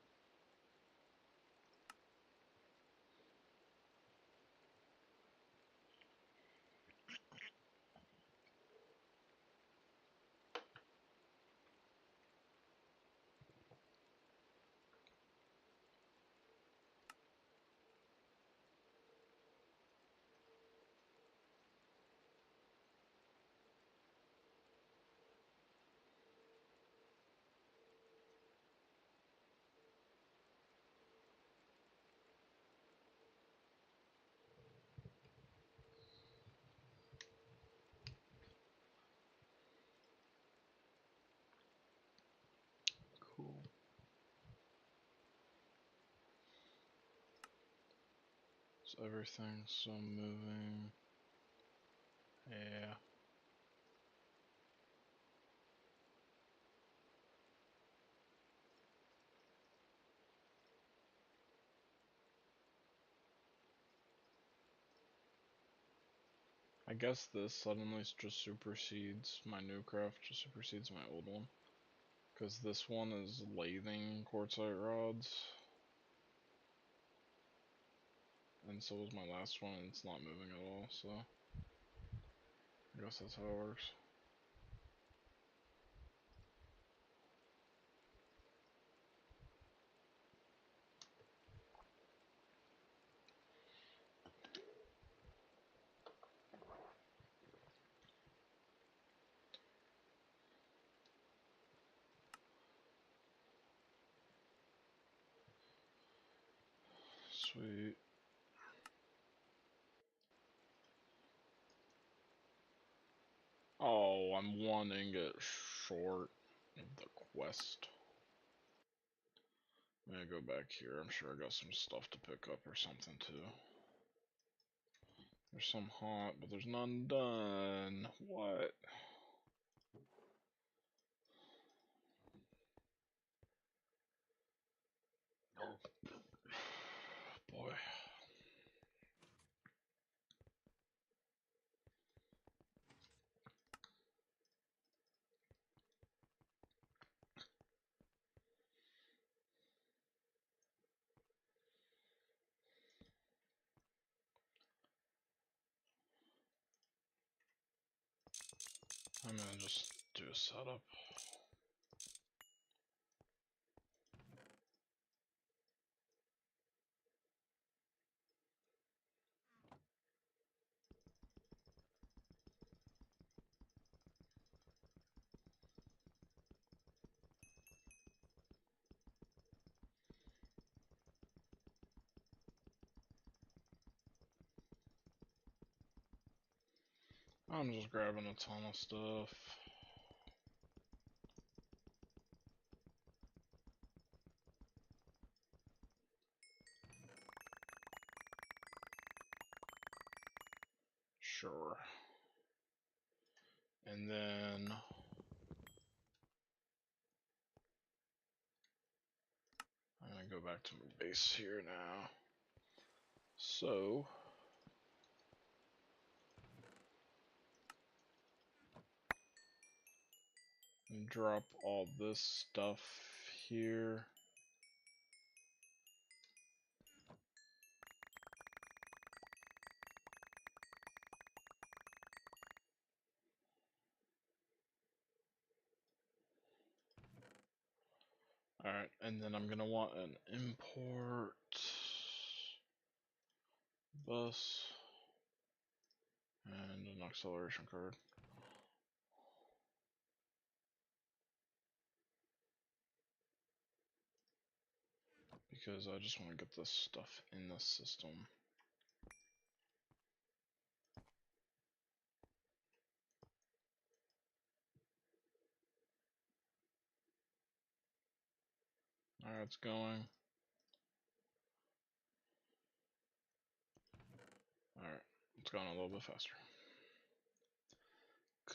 Cool. So everything's still moving. Yeah. I guess this suddenly just supersedes my new craft, just supersedes my old one. Because this one is lathing quartzite rods. And so was my last one, and it's not moving at all, so I guess that's how it works. Sweet. Oh, I'm one ingot short of the quest. I'm gonna go back here. I'm sure I got some stuff to pick up or something too. There's some hot, but there's none done. What? Boy. I'm gonna just do a setup. I'm just grabbing a ton of stuff. Sure. And then I'm gonna go back to my base here now. So drop all this stuff here. Alright, and then I'm gonna want an import bus and an acceleration card. Because I just want to get this stuff in the system. Alright, it's going. Alright, it's going a little bit faster.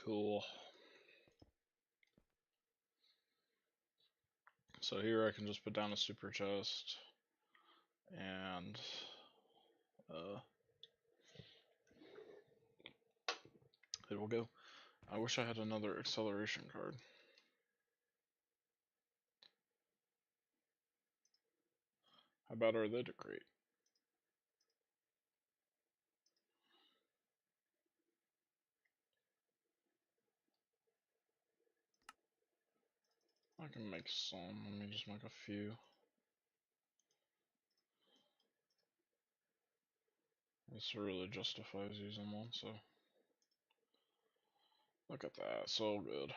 Cool. So here I can just put down a super chest and it will go. I wish I had another acceleration card. How about our later crate? I can make some. Let me just make a few. This really justifies using one, so. Look at that, so good.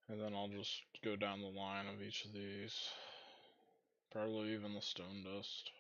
And then I'll just go down the line of each of these. Probably even the stone dust.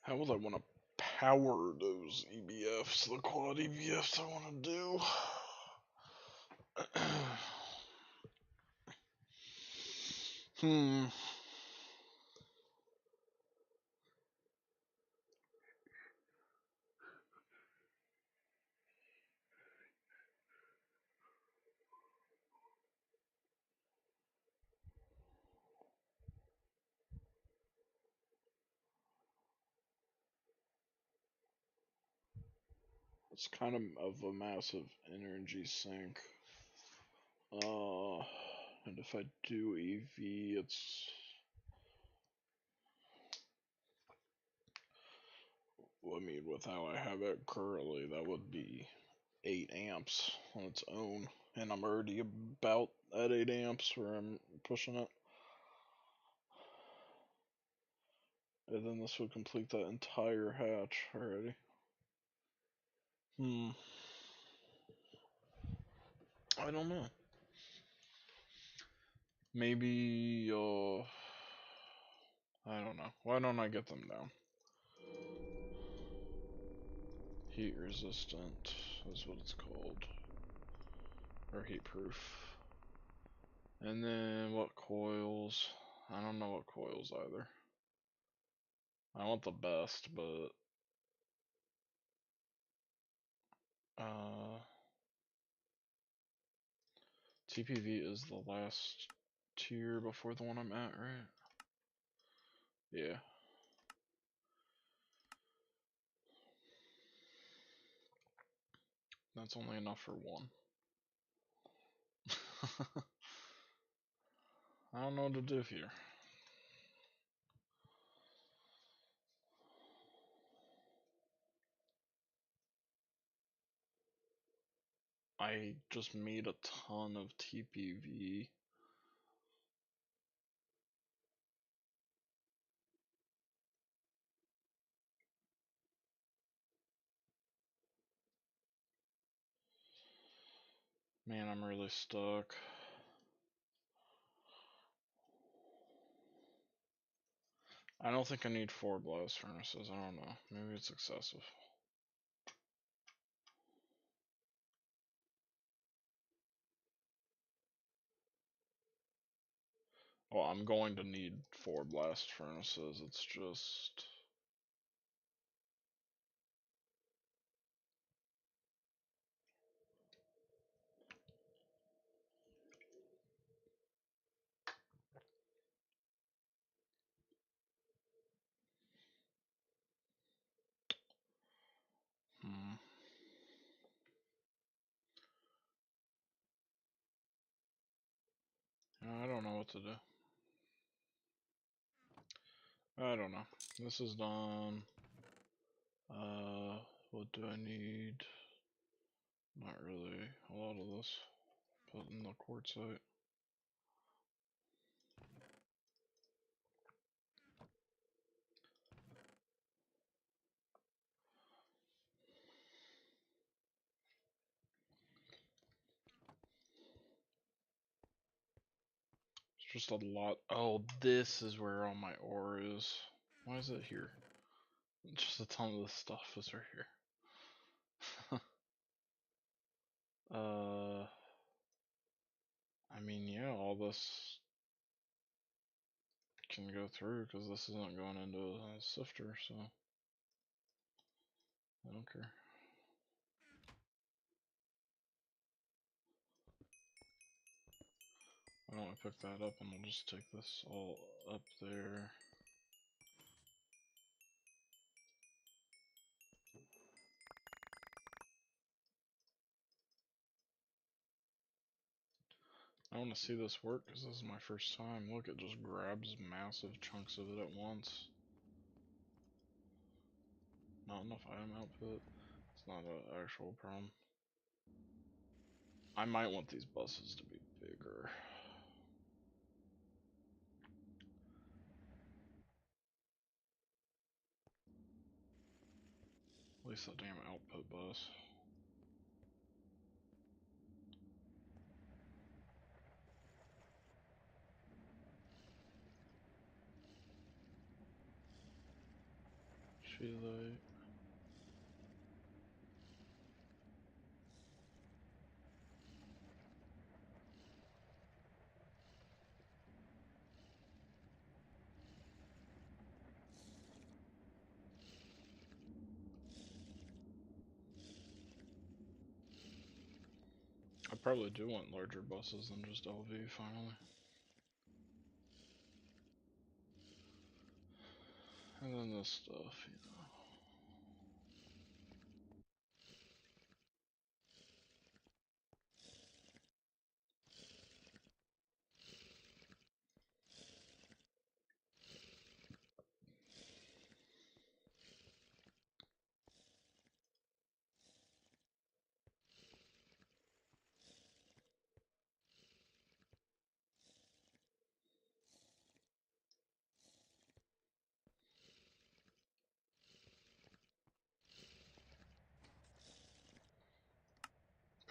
How would I want to power those EBFs, the quad EBFs I want to do? It's kind of a massive energy sink. And if I do EV, I mean, with how I have it currently, that would be 8 amps on its own. And I'm already about at 8 amps where I'm pushing it. And then this would complete that entire hatch already. I don't know. Maybe, I don't know. Why don't I get them down? Heat resistant is what it's called. Or heat proof. And then what coils? I don't know what coils either. I want the best, but TPV is the last tier before the one I'm at, right? Yeah. That's only enough for one. I don't know what to do here. I just made a ton of TPV. Man, I'm really stuck. I don't think I need 4 blast furnaces. I don't know. Maybe it's excessive. Well, I'm going to need 4 blast furnaces. It's just... what to do. I don't know. This is done. What do I need? Not really a lot of this. Put in the quartzite. It's just a lot. Oh, this is where all my ore is. Why is it here? Just a ton of this stuff is right here. I mean, yeah, all this can go through because this isn't going into a sifter, so I don't care. Why don't I pick that up and we'll just take this all up there. I want to see this work because this is my first time. Look, it just grabs massive chunks of it at once. Not enough item output. It's not an actual problem. I might want these buses to be bigger. At least the damn output bus. Light. I probably do want larger buses than just LV finally. And then this stuff, you know.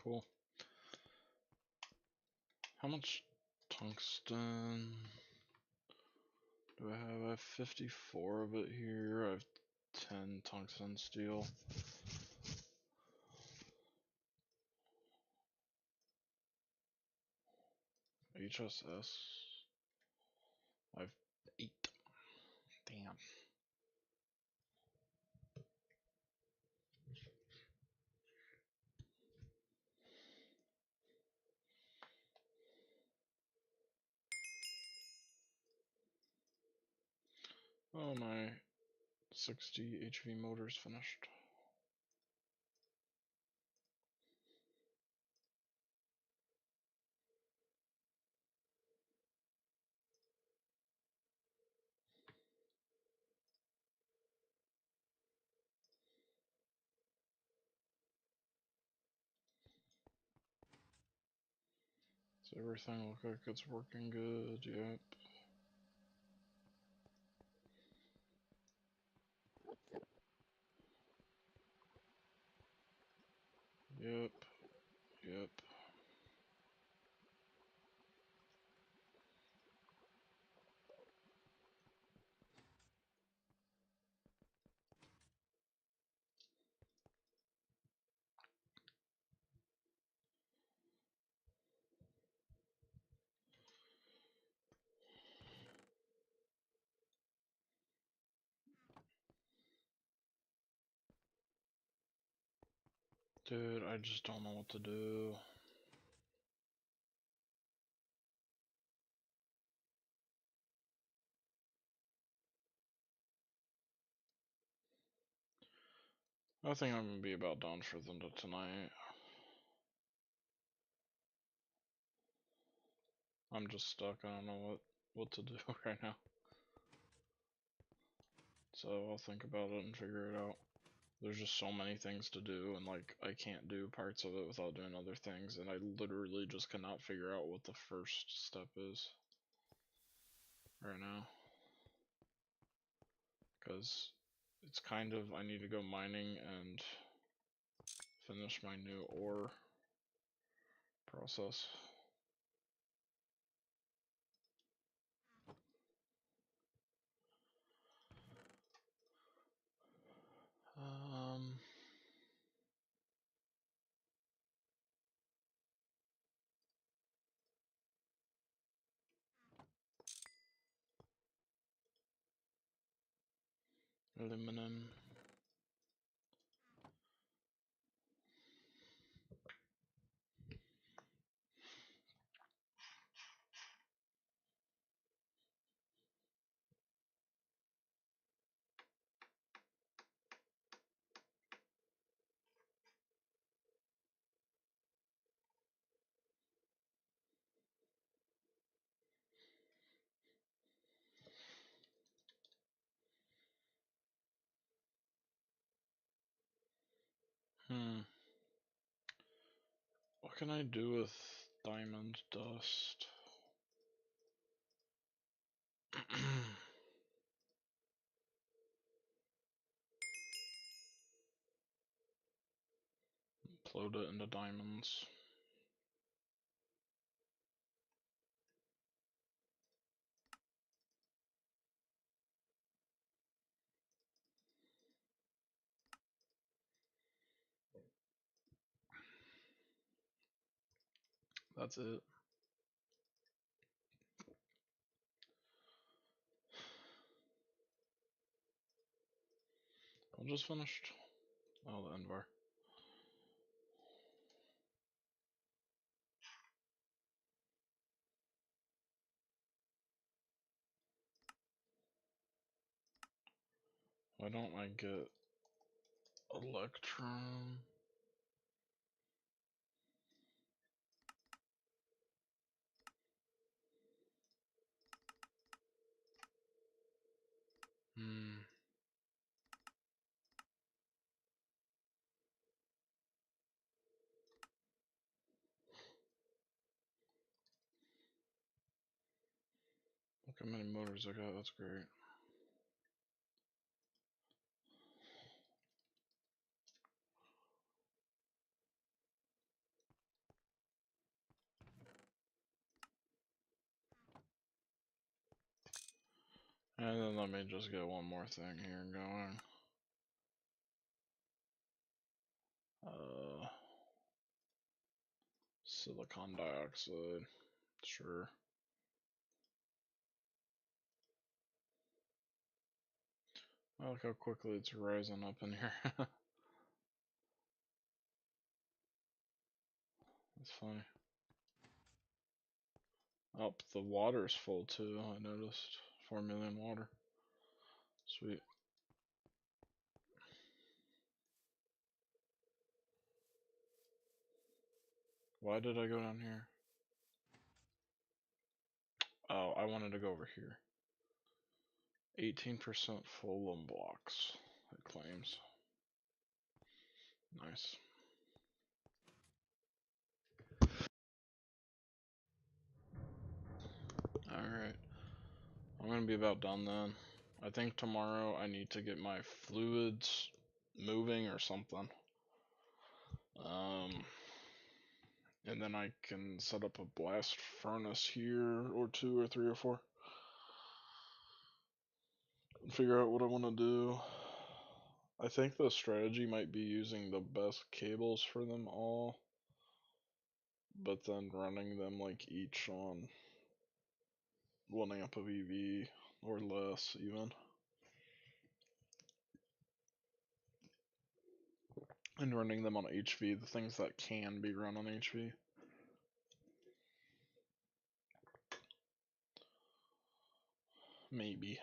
Cool. How much tungsten do I have? I have 54 of it here. I have 10 tungsten steel. HSS. I have 8. Damn. Oh, my 60 HV motor's finished. Does everything look like it's working good? Yep. Yep. Yep. Dude, I just don't know what to do. I think I'm gonna be about done for them tonight. I'm just stuck. I don't know what to do right now. So I'll think about it and figure it out. There's just so many things to do, and like I can't do parts of it without doing other things, and I literally just cannot figure out what the first step is right now. Because it's kind of, I need to go mining and finish my new ore process. Um, Aluminum. What can I do with diamond dust? Upload it into diamonds. That's it. I just finished. Oh, the end bar. Why don't I get Electrum? Look how many motors I got, that's great. And then let me just get one more thing here going. Silicon dioxide, sure. I like how quickly it's rising up in here. That's funny. Oh, the water's full too, I noticed. 4 million water. Sweet. Why did I go down here? Oh, I wanted to go over here. 18% full in blocks, it claims. Nice. Alright. I'm gonna be about done then. I think tomorrow I need to get my fluids moving or something. And then I can set up a blast furnace here, or 2 or 3 or 4. And figure out what I want to do. I think the strategy might be using the best cables for them all, but then running them like each on 1 amp of EV or less even. And running them on HV, the things that can be run on HV. Maybe.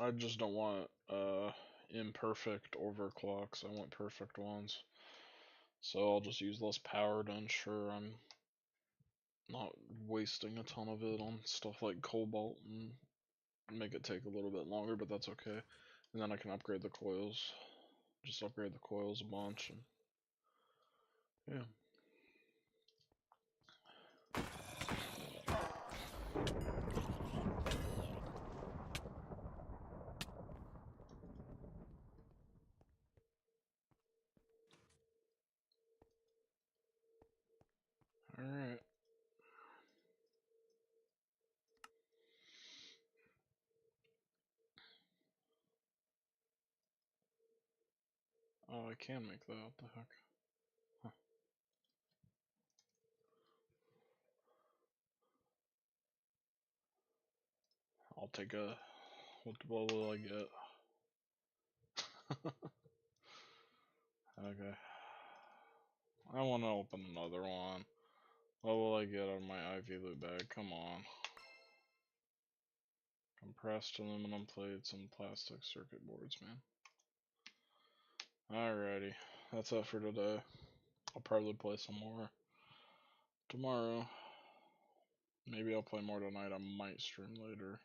I just don't want imperfect overclocks. I want perfect ones. So I'll just use less power to ensure I'm not wasting a ton of it on stuff like cobalt and make it take a little bit longer, but that's okay. And then I can upgrade the coils. Just upgrade the coils a bunch and yeah. Alright. Oh, I can make that. What the heck? Huh. I'll take a. What will I get? Okay. I want to open another one. What will I get out of my IV loot bag? Come on. Compressed aluminum plates and plastic circuit boards, man. Alrighty. That's it for today. I'll probably play some more tomorrow. Maybe I'll play more tonight. I might stream later.